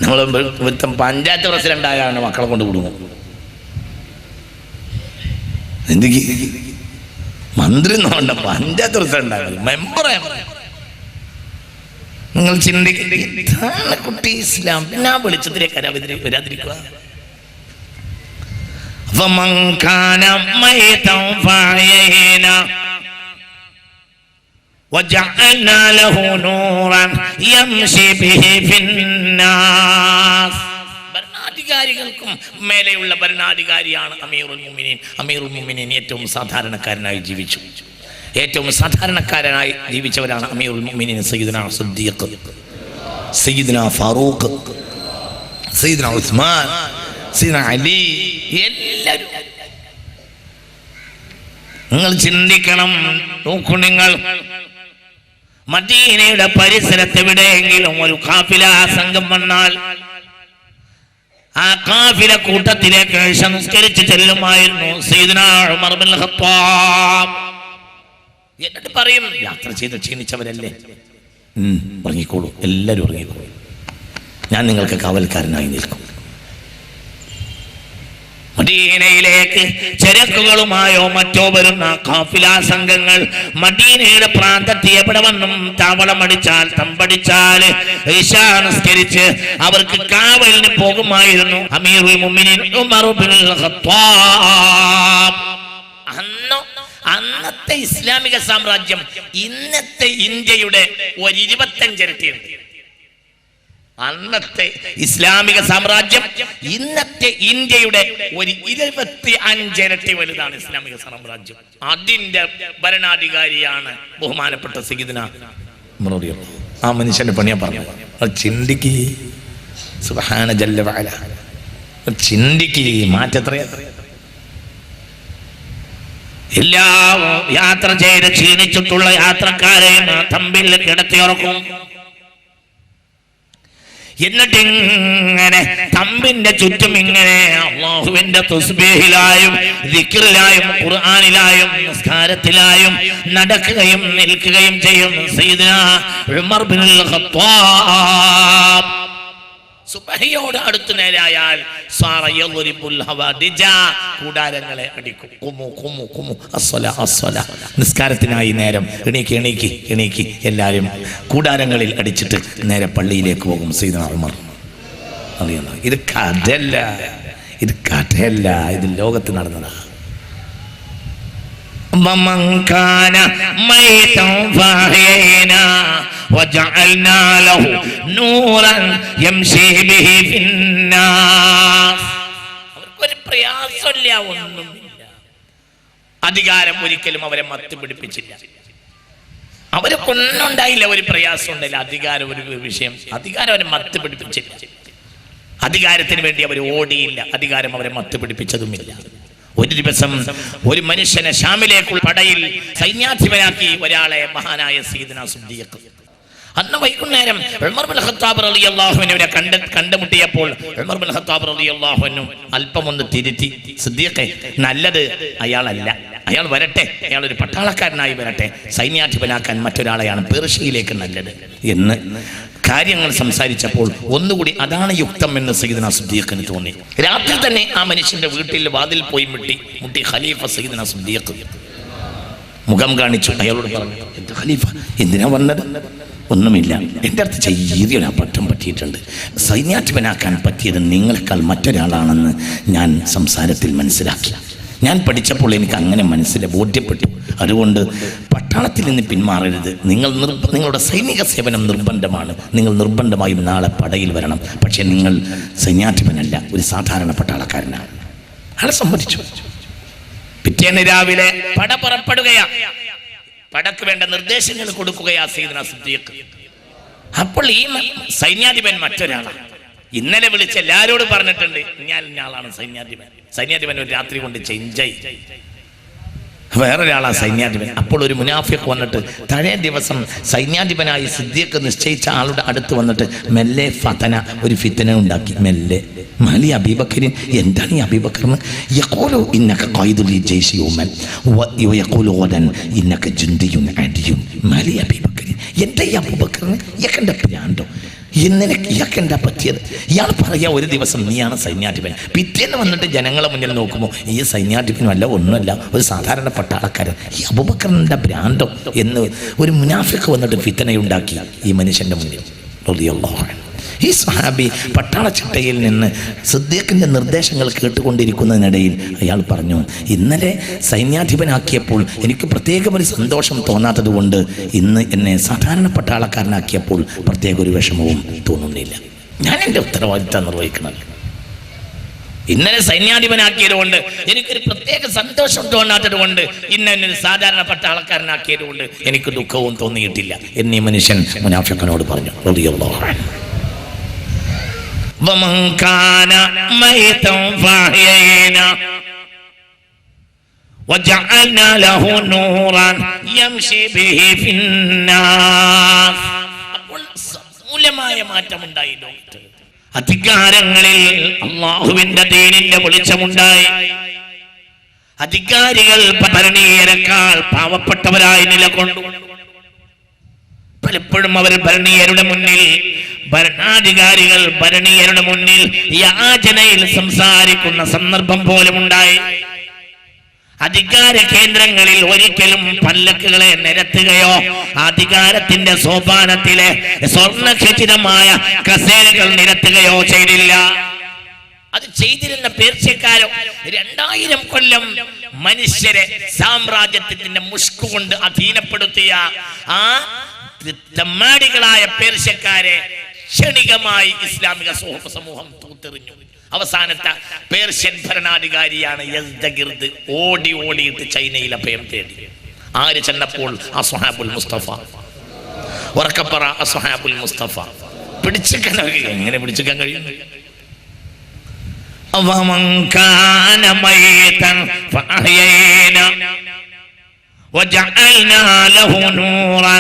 നമ്മൾ പഞ്ചായത്ത് പ്രസിഡന്റായാണ് മക്കളെ കൊണ്ട് വിടുന്നത്. എന്തൊക്കെ മന്ത്രി നോണ്ട പഞ്ചായത്ത് പ്രസിഡന്റാണ്, മെമ്പറെ. നിങ്ങൾ ചിന്തിക്കുന്ന കുട്ടി ഇസ്ലാം പിന്നെ ആ വെളിച്ചത്തിലേക്ക് വരാതിരിക്കുക. ഭരണാധികാരികൾക്കും മേലെയുള്ള ഭരണാധികാരിയാണ് അമീറുൽ മുഅ്മിനീൻ. അമീറുൽ മുഅ്മിനീൻ ഏറ്റവും സാധാരണക്കാരനായി ജീവിച്ചു. ഏറ്റവും സാധാരണക്കാരനായി ജീവിച്ചവരാണ് അമീറുൽ മുഅ്മിനീൻ സയ്യിദുനാ സിദ്ദീഖ്, സയ്യിദുനാ ഫാറൂഖ്, സയ്യിദുനാ ഉസ്മാൻ, സയ്യിദുനാ അലി. എല്ലാവരും നിങ്ങൾ ചിന്തിക്കണം. നോക്കൂ, നിങ്ങൾ മദീനയുടെ പരിസരത്ത് എവിടെയെങ്കിലും ഒരു ഖാഫില സംഘം വന്നാൽ ആ ഖാഫില കൂട്ടത്തിലേക്ക് സംസ്കരിച്ച് ചെല്ലുമായിരുന്നു സയ്യിദുനാ ഉമർ ഇബ്നുൽ ഖത്താബ്. എന്നിട്ട് പറയും, യാത്ര ചെയ്ത് ക്ഷീണിച്ചവരല്ലേ, ഉറങ്ങിക്കോളൂ, എല്ലാവരും ഉറങ്ങിക്കോളൂ, ഞാൻ നിങ്ങൾക്ക് കാവൽക്കാരനായി നിൽക്കും. മദീനയിലേക്ക് ചരക്കുകളുമായോ മറ്റോ വരുന്ന ഖാഫില സംഘങ്ങൾ മദീനയുടെ പ്രാന്തത്തിൽ എവിടെ വന്നും താവളമടിച്ചാൽ തമ്പടിച്ചാൽ ഇശാ നിസ്കരിച്ച് അവർക്ക് കാവലിന് പോകുമായിരുന്നു അമീറുൽ മുഅ്മിനീൻ ഉമർ ഇബ്നുൽ ഖത്താബ്. അന്നത്തെ ഇസ്ലാമിക സാമ്രാജ്യം ഇന്നത്തെ ഇന്ത്യയുടെ ഒരു 25 ഇരട്ടിയുണ്ട്. അന്നത്തെ ഇസ്ലാമിക സാമ്രാജ്യം ഇന്നത്തെ ഇന്ത്യയുടെ ഒരു 25 ഇരട്ടി വലുതാണ് ഇസ്ലാമിക സാമ്രാജ്യം. അതിന്റെ ഭരണാധികാരിയാണ് ബഹുമാനപ്പെട്ട സയ്യിദുനാ ഉമർ. ആ മനുഷ്യന്റെ പണിയാ പറഞ്ഞു. ചിന്തിക്ക്, സുബ്ഹാന ജല്ല വഅല, ചിന്തിക്ക്. മാറ്റത്രയാ. എല്ലാ യാത്ര ചെയ്ത് ക്ഷീണിച്ചിട്ടുള്ള യാത്രക്കാരെയും തമ്പിൽ കിടത്തിയുറക്കും. എന്നിട്ട് ഇങ്ങനെ തമ്പിന്റെ ചുറ്റും ഇങ്ങനെ അല്ലാഹുവിന്റെ തസ്ബീഹിലായും ദിക്റിലായും ഖുർആനിലായും നിസ്കാരത്തിലായും നടക്കുകയും നിൽക്കുകയും ചെയ്യും സയ്യിദുനാ ഉമർ ബിനുൽ ഖത്താബ്. സുബഹിയോട് അടുത്ത് നേരായാൽ കൂടാരങ്ങളെ അടിക്കും. കുമു കുമു കുമു അസ്സലാ അസ്സലാ. നിസ്കാരത്തിനായി നേരം എണീക്ക് എണീക്ക് എണീക്ക് എല്ലാവരും കൂടാരങ്ങളിൽ അടിച്ചിട്ട് നേരെ പള്ളിയിലേക്ക് പോകും സയ്യിദുനാ ഉമർ. അറിയുന്നു, ഇത് കഥയല്ല, ഇത് കഥയല്ല, ഇത് ലോകത്ത് നടന്നതാ. ومن كان ميتا فأحيينا وجعلنا له نورا يمشي به في الناس. അവർക്കൊരു പ്രയാസമില്ല, ഒന്നുമില്ല. അധികാരം ഒരിക്കലും അവരെ മത്ത് പിടിപ്പിച്ചില്ല. അവർക്കൊന്നും ഉണ്ടായില്ല, ഒരു പ്രയാസം ഉണ്ടായില്ല. അധികാരം ഒരു വിഷയം, അധികാരം അവരെ മത്ത് പിടിപ്പിച്ചില്ല. അധികാരത്തിന് വേണ്ടി അവർ ഓടിയില്ല, അധികാരം അവരെ മത്ത് പിടിപ്പിച്ചതുമില്ല. ഒരു ദിവസം ഒരു മനുഷ്യനെ ഷാമിലേക്കുള്ള പടയിൽ സൈന്യാധിപനാക്കി ഒരാളെ മഹാനായ സയ്യിദുനാ സിദ്ദീഖ്. അന്ന് വൈകുന്നേരം ഉമർ ബിൻ ഖത്താബ് റളിയല്ലാഹു അൻഹുവിനെ കണ്ടുമുട്ടിയപ്പോൾ ഉമർ ബിൻ ഖത്താബ് റളിയല്ലാഹു അൻഹു അല്പം ഒന്ന് തിരുത്തി, സിദ്ദീഖേ, നല്ലത് അയാളല്ല, അയാൾ വരട്ടെ, അയാൾ ഒരു പട്ടാളക്കാരനായി വരട്ടെ, സൈന്യാധിപനാക്കാൻ മറ്റൊരാളെയാണ് പേർഷ്യയിലേക്ക് നല്ലത് എന്ന് കാര്യങ്ങൾ സംസാരിച്ചപ്പോൾ ഒന്നുകൂടി അതാണ് യുക്തം എന്ന് സയ്യിദുനാ സിദ്ദീഖിന് തോന്നി. രാത്രി തന്നെ ആ മനുഷ്യന്റെ വീട്ടിൽ വാതിൽ പോയി മുട്ടി ഖലീഫ സയ്യിദുനാ സിദ്ദീഖ് മുഖം കാണിച്ചു. അയാളോട് പറഞ്ഞു, എന്താ ഖലീഫ, എന്തിനാ വന്നത്? ഒന്നുമില്ല, എൻ്റെ അടുത്ത് ചെറിയൊരു അബദ്ധം പറ്റിയിട്ടുണ്ട്. സൈന്യാധിപനാക്കാൻ പറ്റിയത് നിങ്ങളെക്കാൾ മറ്റൊരാളാണെന്ന് ഞാൻ സംസാരത്തിൽ മനസ്സിലാക്കി. ഞാൻ പഠിച്ചപ്പോൾ എനിക്ക് അങ്ങനെ ബോധ്യപ്പെട്ടു. അതുകൊണ്ട് പട്ടാളത്തിൽ നിന്ന് പിന്മാറരുത്. നിങ്ങളുടെ സൈനിക സേവനം നിർബന്ധമാണ്. നിങ്ങൾ നിർബന്ധമായും നാളെ പടയിൽ വരണം. പക്ഷേ നിങ്ങൾ സൈന്യാധിപനല്ല, ഒരു സാധാരണ പട്ടാളക്കാരനാണ്. അയാൾ സമ്മതിച്ചു. പിറ്റേന്ന് രാവിലെ പട പുറപ്പെടുകയാ. പടക്ക് വേണ്ട നിർദ്ദേശങ്ങൾ കൊടുക്കുകയാ സയ്യിദുനാ സിദ്ദീഖ്. അപ്പോൾ ഈ സൈന്യാധിപൻ മറ്റൊരാളാണ്. ഇന്നലെ വിളിച്ച് എല്ലാവരോടും പറഞ്ഞിട്ടുണ്ട്, ഞാൻ ഇന്നയാളാണ് സൈന്യാധിപൻ. സൈന്യാധിപൻ ഒരു രാത്രി കൊണ്ട് ചേഞ്ചായി, വേറൊരാളാ സൈന്യാധിപൻ. അപ്പോൾ ഒരു മുനാഫിഖ് വന്നിട്ട് തലേ ദിവസം സൈന്യാധിപനായി സിദ്ദീഖ് നിശ്ചയിച്ച ആളുടെ അടുത്ത് വന്നിട്ട് മെല്ലെ ഒരു ഫിത്തന ഉണ്ടാക്കി. മെല്ലെ മാലി അബീബക്കറിൻ, എന്താണ് ഈ അബീബക്കറിന്? യഖൂലു ഇന്നക ഖൈദുൽ ജയ്ശി യൗമൻ വയഖൂലു ഗദൻ ഇന്നക ജുന്ദിയുൻ അദിയുൻ. മാലി അബീബക്കറിൻ, എന്താ ഈ അബൂബക്കറിന്? ഇയാൾക്കെന്താ പ്രാന്തോ? ഇയാൾക്ക് എന്താ പറ്റിയത്? ഇയാൾ പറയാ ഒരു ദിവസം നീയാണ് സൈന്യാധിപൻ, പിറ്റേന്ന് വന്നിട്ട് ജനങ്ങളെ മുന്നിൽ നോക്കുമ്പോൾ ഈ സൈന്യാധിപനുമല്ല, ഒന്നുമല്ല, ഒരു സാധാരണ പട്ടാളക്കാരൻ. ഈ അബൂബക്കറിന്റെ ഭ്രാന്തോ എന്ന് ഒരു മുനാഫിഖ് വന്നിട്ട് ഫിത്തനയുണ്ടാക്കി ഈ മനുഷ്യന്റെ മുന്നിൽ. റളിയല്ലാഹു അൻഹു. ഈ സ്വഹാബി പട്ടാളച്ചിട്ടയിൽ നിന്ന് സിദ്ദീഖിന്റെ നിർദ്ദേശങ്ങൾ കേട്ടുകൊണ്ടിരിക്കുന്നതിനിടയിൽ അയാൾ പറഞ്ഞു, ഇന്നലെ സൈന്യാധിപനാക്കിയപ്പോൾ എനിക്ക് പ്രത്യേകം ഒരു സന്തോഷം തോന്നാത്തത് കൊണ്ട് ഇന്ന് എന്നെ സാധാരണ പട്ടാളക്കാരനാക്കിയപ്പോൾ പ്രത്യേക ഒരു വിഷമവും തോന്നുന്നില്ല. ഞാൻ എൻ്റെ ഉത്തരവാദിത്തം നിർവഹിക്കണം. ഇന്നലെ സൈന്യാധിപനാക്കിയത് കൊണ്ട് എനിക്കൊരു പ്രത്യേക സന്തോഷം തോന്നാത്തത് കൊണ്ട് ഇന്നൊരു സാധാരണ പട്ടാളക്കാരനാക്കിയത് കൊണ്ട് എനിക്ക് ദുഃഖവും തോന്നിയിട്ടില്ല എന്നീ മനുഷ്യൻ മുനാഫിഖിനോട് പറഞ്ഞു. റളിയല്ലാഹു അൻഹു. ومن كان ميتا فأحيينا وجعلنا له نورا يمشي به في الناس. അപ്പോൾ സമൂലമായ മാറ്റമുണ്ടായി. അധികാരങ്ങളിൽ അല്ലാഹുവിന്റെ ദീനിന്റെ വെളിച്ചമുണ്ടായി. അധികാരികൾ ഭരണീയരെക്കാൾ പാവപ്പെട്ടവരായി നിലകൊണ്ടു. പലപ്പോഴും അവർ ഭരണീയരുടെ മുന്നിൽ, ഭരണാധികാരികൾ ഭരണീയരുടെ മുന്നിൽ യാചനയിൽ സംസാരിക്കുന്ന സന്ദർഭം പോലും ഉണ്ടായി. അധികാര കേന്ദ്രങ്ങളിൽ ഒരിക്കലും പല്ലക്കുകളെ നിരത്തുകയോ അധികാരത്തിന്റെ സോപാനത്തിലെ സ്വർണ്ണഖചിതമായ കസേരകൾ നിരത്തുകയോ ചെയ്തില്ല. അത് ചെയ്തിരുന്ന പേർഷ്യക്കാരോ 2000 കൊല്ലം മനുഷ്യരെ സാമ്രാജ്യത്തിന്റെ മുഷ്കു കൊണ്ട് അധീനപ്പെടുത്തിയ ആ തെമ്മാടികളായ പേർഷ്യക്കാരെ ക്ഷണികമായി ഇസ്ലാമിക സമൂഹം തൂത്തെറിഞ്ഞു. അവസാനത്തെ പേർഷ്യൻ ഭരണാധികാരിയാണ് യസ്ദഗിർദ്. ഓടിയിട്ട് ചൈനയിൽ അഭയം തേടി. ആര് ചെന്നപ്പോൾ? അസ്ഹാബുൽ മുസ്തഫ. ഉറക്കപ്പറ, അസ്ഹാബുൽ മുസ്തഫ. പിടിച്ചെക്കാൻ എങ്ങനെ പിടിച്ചെക്കാൻ കഴിയും? വമൻ കാന മൈതൻ ഫഅഹ്യൈനാ وجعلنا له نورا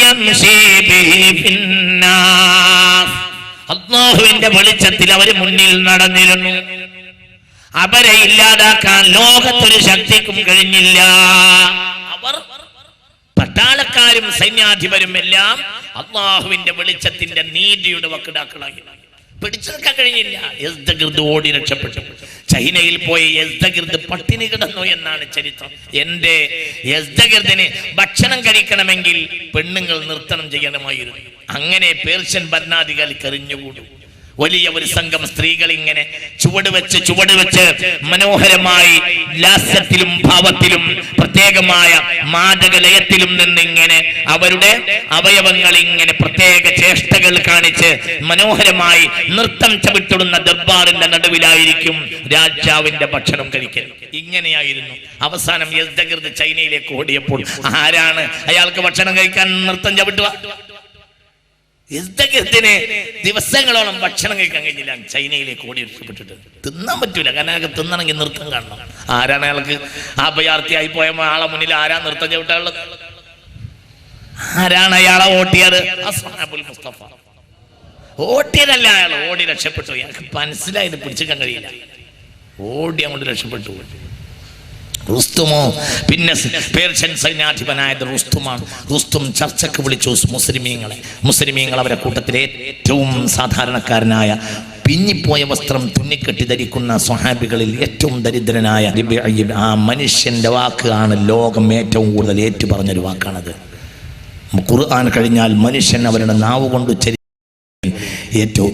يمشي به في الناس. അല്ലാഹുവിന്റെ വെളിച്ചത്തിൽ അവർ മുന്നിൽ നടന്നിരുന്നു. അവരെ ഇല്ലാതാക്കാൻ ലോകത്തൊരു ശക്തിക്കും കഴിഞ്ഞില്ല. അവർ പട്ടാളക്കാരും സൈന്യാധിപരും എല്ലാം അല്ലാഹുവിന്റെ വെളിച്ചത്തിന്റെ നീതിയുടെ വക്കിടാക്കളായി. പിടിച്ചെടുക്കാൻ കഴിഞ്ഞില്ല. യസ്ദഗിർദ് ഓടി രക്ഷപ്പെട്ടു. ചൈനയിൽ പോയി യസ്ദഗിർദ് പട്ടിണി കിടന്നു എന്നാണ് ചരിത്രം. എന്റെ യസ്ദഗിർദിന് ഭക്ഷണം കഴിക്കണമെങ്കിൽ പെണ്ണുങ്ങൾ നൃത്തം ചെയ്യണമായിരുന്നു. അങ്ങനെ പേർഷ്യൻ ഭരണാധികാരി കറിഞ്ഞുകൂടും. വലിയ ഒരു സംഘം സ്ത്രീകൾ ഇങ്ങനെ ചുവട് വെച്ച് മനോഹരമായി ലാസ്യത്തിലും ഭാവത്തിലും പ്രത്യേകമായ മാദകലയത്തിലും നിന്നിങ്ങനെ അവരുടെ അവയവങ്ങൾ ഇങ്ങനെ പ്രത്യേക ചേഷ്ടകൾ കാണിച്ച് മനോഹരമായി നൃത്തം ചവിട്ടിടുന്ന ദർബാറിന്റെ നടുവിലായിരിക്കും രാജാവിന്റെ ഭക്ഷണം കഴിക്കൽ. ഇങ്ങനെയായിരുന്നു. അവസാനം യസ്ദഗിർദ് ചൈനയിലേക്ക് ഓടിയപ്പോൾ ആരാണ് അയാൾക്ക് ഭക്ഷണം കഴിക്കാൻ നൃത്തം ചവിട്ടുക? യസ്ദഗിർദിന് ദിവസങ്ങളോളം ഭക്ഷണം കഴിക്കാൻ കഴിഞ്ഞില്ല. ചൈനയിലേക്ക് ഓടി രക്ഷപ്പെട്ടിട്ട്. തിന്നാൻ പറ്റൂല, കാരണം അയാൾക്ക് തിന്നണമെങ്കിൽ നൃത്തം കാണണം. ആരാണ് അയാൾക്ക് അഭയാർത്ഥിയായി പോയ ആളെ മുന്നിൽ ആരാ നൃത്തം ചവിട്ടാനുള്ളത്? ആരാണ് അയാളെ ഓട്ടിയത്? അസ്ഹാബുൽ മുസ്തഫ. ഓട്ടിയതല്ല, അയാൾ ഓടി രക്ഷപ്പെട്ടു. അയാൾക്ക് മനസ്സിലായത് പിടിച്ചെടുക്കാൻ കഴിയില്ല. ഓടി അങ്ങോട്ട് രക്ഷപ്പെട്ടു. റുസ്തുമോ പിന്നെ പേർഷ്യൻ സൈന്യാധിപനായത് റുസ്തുമാണ്. റുസ്തും ചർച്ചക്ക് വിളിച്ചു മുസ്ലിമീങ്ങൾ അവരെ കൂട്ടത്തിലെ ഏറ്റവും സാധാരണക്കാരനായ പിന്നിപ്പോയ വസ്ത്രം തുന്നിക്കെട്ടി ധരിക്കുന്ന സ്വഹാബികളിൽ ഏറ്റവും ദരിദ്രനായ ആ മനുഷ്യന്റെ വാക്ക് ആണ് ലോകം ഏറ്റവും കൂടുതൽ ഏറ്റു പറഞ്ഞൊരു വാക്കാണത്. ഖുർആൻ കഴിഞ്ഞാൽ മനുഷ്യൻ അവരുടെ നാവ് കൊണ്ട് ഏറ്റവും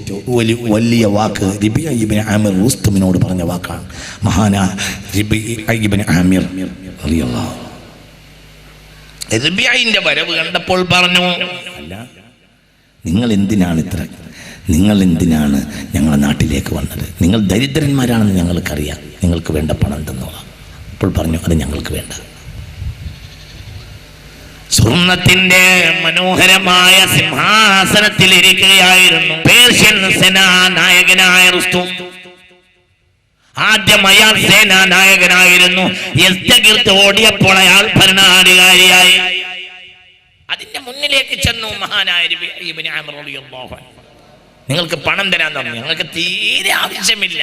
വലിയ വാക്ക് റബീഅ ഇബ്നു ആമിർ റുസ്തുമിനോട് പറഞ്ഞ വാക്കാണ്. മഹാനായ റബീഅ ഇബ്നു ആമിർ റളിയല്ലാഹു റബീഅയുടെ വരവ് കണ്ടപ്പോൾ പറഞ്ഞു, അല്ല, നിങ്ങൾ എന്തിനാണ് ഞങ്ങളുടെ നാട്ടിലേക്ക് വന്നത്? നിങ്ങൾ ദരിദ്രന്മാരാണെന്ന് ഞങ്ങൾക്കറിയാം, നിങ്ങൾക്ക് വേണ്ട പണം തന്നോളാം. അപ്പോൾ പറഞ്ഞു, അത് ഞങ്ങൾക്ക് വേണ്ട. സ്വർണത്തിന്റെ മനോഹരമായ സിംഹാസനത്തിൽ ഇരിക്കുകയായിരുന്നു പേർഷ്യൻ സേനാനായകനായ റുസ്തും. ആദ്യം അയാൾ സേനാനായകനായിരുന്നു. യസ്ദഗിർദ് ഓടിയപ്പോൾ അയാൾ ഭരണാധികാരിയായി. അതിന്റെ മുന്നിലേക്ക് ചെന്നു മഹാനായ റബീഅ ഇബ്നു ആമിർ റളിയല്ലാഹു അൻഹു. നിങ്ങൾക്ക് പണം തരാൻ പറഞ്ഞു, ഞങ്ങൾക്ക് തീരെ ആവശ്യമില്ല.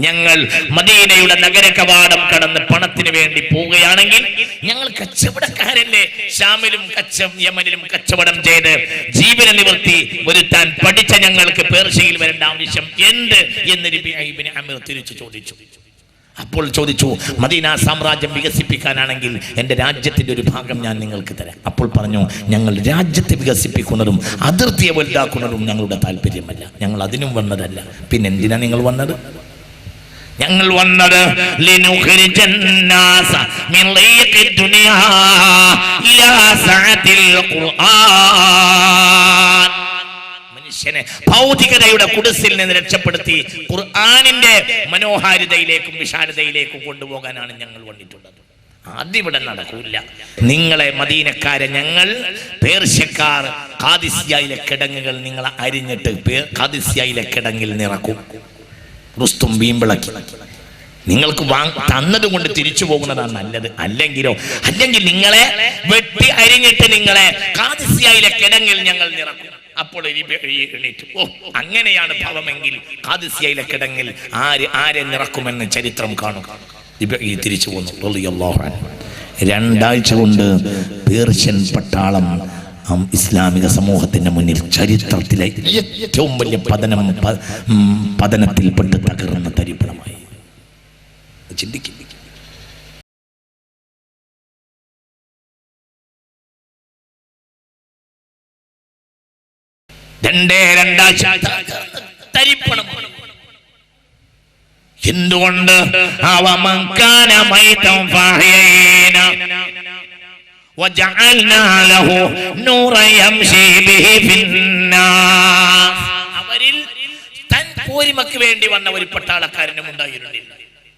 ഞങ്ങൾ മദീനയുടെ നഗര കവാടം കടന്ന് പണത്തിന് വേണ്ടി പോവുകയാണെങ്കിൽ ഞങ്ങൾ കച്ചവടക്കാരല്ലേ, ഷാമിലും യമനിലും കച്ചവടം ചെയ്ത് ജീവന നിവൃത്തി വരുത്താൻ പഠിച്ച ഞങ്ങൾക്ക് പേർഷ്യയിൽ വരേണ്ട ആവശ്യം എന്ത് എന്ന് റബീഅ ഇബ്നു ആമിർ തിരിച്ചു ചോദിച്ചു. അപ്പോൾ ചോദിച്ചു, മദീന സാമ്രാജ്യം വികസിപ്പിക്കാനാണെങ്കിൽ എൻ്റെ രാജ്യത്തിൻ്റെ ഒരു ഭാഗം ഞാൻ നിങ്ങൾക്ക് തരാം. അപ്പോൾ പറഞ്ഞു, ഞങ്ങൾ രാജ്യത്തെ വികസിപ്പിക്കുന്നതും അതിർത്തിയെ വലുതാക്കുന്നതും ഞങ്ങളുടെ താല്പര്യമല്ല, ഞങ്ങൾ അതിനും വന്നതല്ല. പിന്നെ എന്തിനാ നിങ്ങൾ വന്നത്? ഞങ്ങൾ വന്നത് ലിനുഖ്രിജന്നാസ മിൻ ലൈഖി ദുനിയാ ഇലാ സഅത്തിൽ ഖുർആൻ. മനുഷ്യനെ ഭൗതികതയുടെ കുടിസിൽ നിന്ന് രക്ഷപ്പെടുത്തി ഖുർആനിന്റെ മനോഹാരിതയിലേക്കും വിശാലതയിലേക്കും കൊണ്ടുപോകാനാണ് ഞങ്ങൾ വന്നിട്ടുള്ളത്. അതിവിടെ നടക്കൂല. നിങ്ങളെ മദീനക്കാരെ ഞങ്ങൾ പേർഷ്യക്കാർ ഖാദിസിയയിലെ കിടങ്ങുകൾ നിങ്ങൾ അരിഞ്ഞിട്ട് ഖാദിസിയയിലെ കിടങ്ങിൽ നിറക്കും. റുസ്തും വീമ്പിളക്കി. നിങ്ങൾക്ക് തന്നത് കൊണ്ട് തിരിച്ചു പോകുന്നതാണ് നല്ലത്. അല്ലെങ്കിൽ നിങ്ങളെ വെട്ടി അരിഞ്ഞിട്ട് നിങ്ങളെ ഖാദിസിയയിലെ കിടങ്ങിൽ ഞങ്ങൾ നിറക്കും. അപ്പോൾ എണീറ്റു. അങ്ങനെയാണ് ഭാവമെങ്കിൽ ഖാദിസിയയിലെ കിടങ്ങിൽ ആരെ നിറക്കുമെന്ന് ചരിത്രം കാണുക. തിരിച്ചു പോന്നു റളിയല്ലാഹു അൻഹു. 2 ആഴ്ച കൊണ്ട് പേർഷ്യൻ പട്ടാളം ഇസ്ലാമിക സമൂഹത്തിന്റെ മുന്നിൽ ചരിത്രത്തിലെ ഏറ്റവും വലിയ പതനത്തിൽപ്പെട്ട് തകർന്ന തരിപ്പണമായി. ചിന്തിക്കില്ല. രണ്ടാഴ്ച തരിപ്പണം. എന്തുകൊണ്ട്? അവരിൽ തൻ പോരിമക്ക് വേണ്ടി വന്ന ഒരു പട്ടാളക്കാരനും ഉണ്ടായിരുന്നില്ല.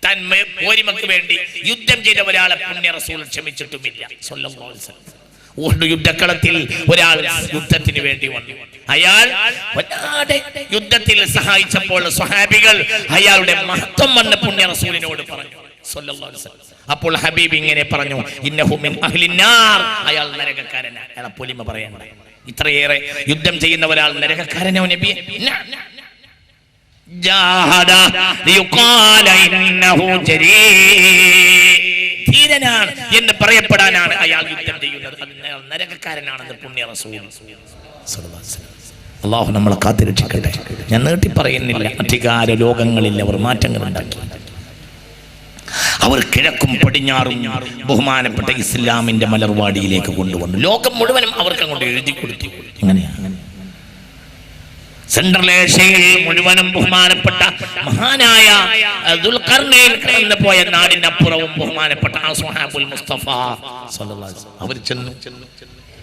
തൻ പോരിമക്ക് വേണ്ടി യുദ്ധം ചെയ്ത ഒരാളെ പുണ്യ റസൂൽ ക്ഷമിച്ചിട്ടുമില്ല സ്വല്ലല്ലാഹു അലൈഹി വസല്ലം. യുദ്ധക്കളത്തിൽ ഒരാൾ യുദ്ധത്തിന് വേണ്ടി വന്നു. അയാൾ വല്ലാതെ യുദ്ധത്തിൽ സഹായിച്ചപ്പോൾ സ്വഹാബികൾ അയാളുടെ മഹത്വം വന്ന പുണ്യ റസൂലിനോട് പറഞ്ഞു സ്വല്ലല്ലാഹു അലൈഹി വസല്ലം. അപ്പോൾ ഹബീബ് ഇങ്ങനെ പറഞ്ഞു, ഇന്നഹു മിൻ അഹ്ലിന്നാർ, അയാൾ നരകക്കാരനാണ്. അയാളെ പൊലിമ പറയാൻ. ഇത്രയേറെ യുദ്ധം ചെയ്യുന്ന ഒരാൾ നരകക്കാരനോ നബിയെ? ജാഹദ ലിയുഖാല ഇന്നഹു ജരീ. ധീരനാണ് എന്ന് പറയപ്പെടാനാണ് അയാൾ യുദ്ധം ചെയ്യുന്നത്. അയാൾ നരകക്കാരനാണെന്ന് പുണ്യ റസൂൽ സല്ലല്ലാഹു അലൈഹി വസല്ലം. അല്ലാഹു നമ്മളെ കാത്തിരക്ഷിക്കട്ടെ. ഞാൻ നീട്ടി പറയുന്നില്ല. അധികാര ലോകങ്ങളിൽ അവർ മാറ്റങ്ങൾ ഉണ്ടാക്കി. അവർ കിഴക്കും പടിഞ്ഞാറും ബഹുമാനപ്പെട്ട ഇസ്ലാമിന്റെ മലർവാടിയിലേക്ക് കൊണ്ടുവന്നു. ലോകം മുഴുവനും അവർക്ക് അങ്ങോട്ട് എഴുതി കൊടുത്തു. അങ്ങനെയാണ് സെൻട്രൽ ഏഷ്യയിൽ മുഴുവനും ബഹുമാനപ്പെട്ട മഹാനായ ദുൽഖർനൈൻ കടന്നു പോയ നാടിനപ്പുറവും ബഹുമാനപ്പെട്ട അസ്ഹാബുൽ മുസ്തഫ സല്ലല്ലാഹു അലൈഹി വസല്ലം അവർ ചെന്നു.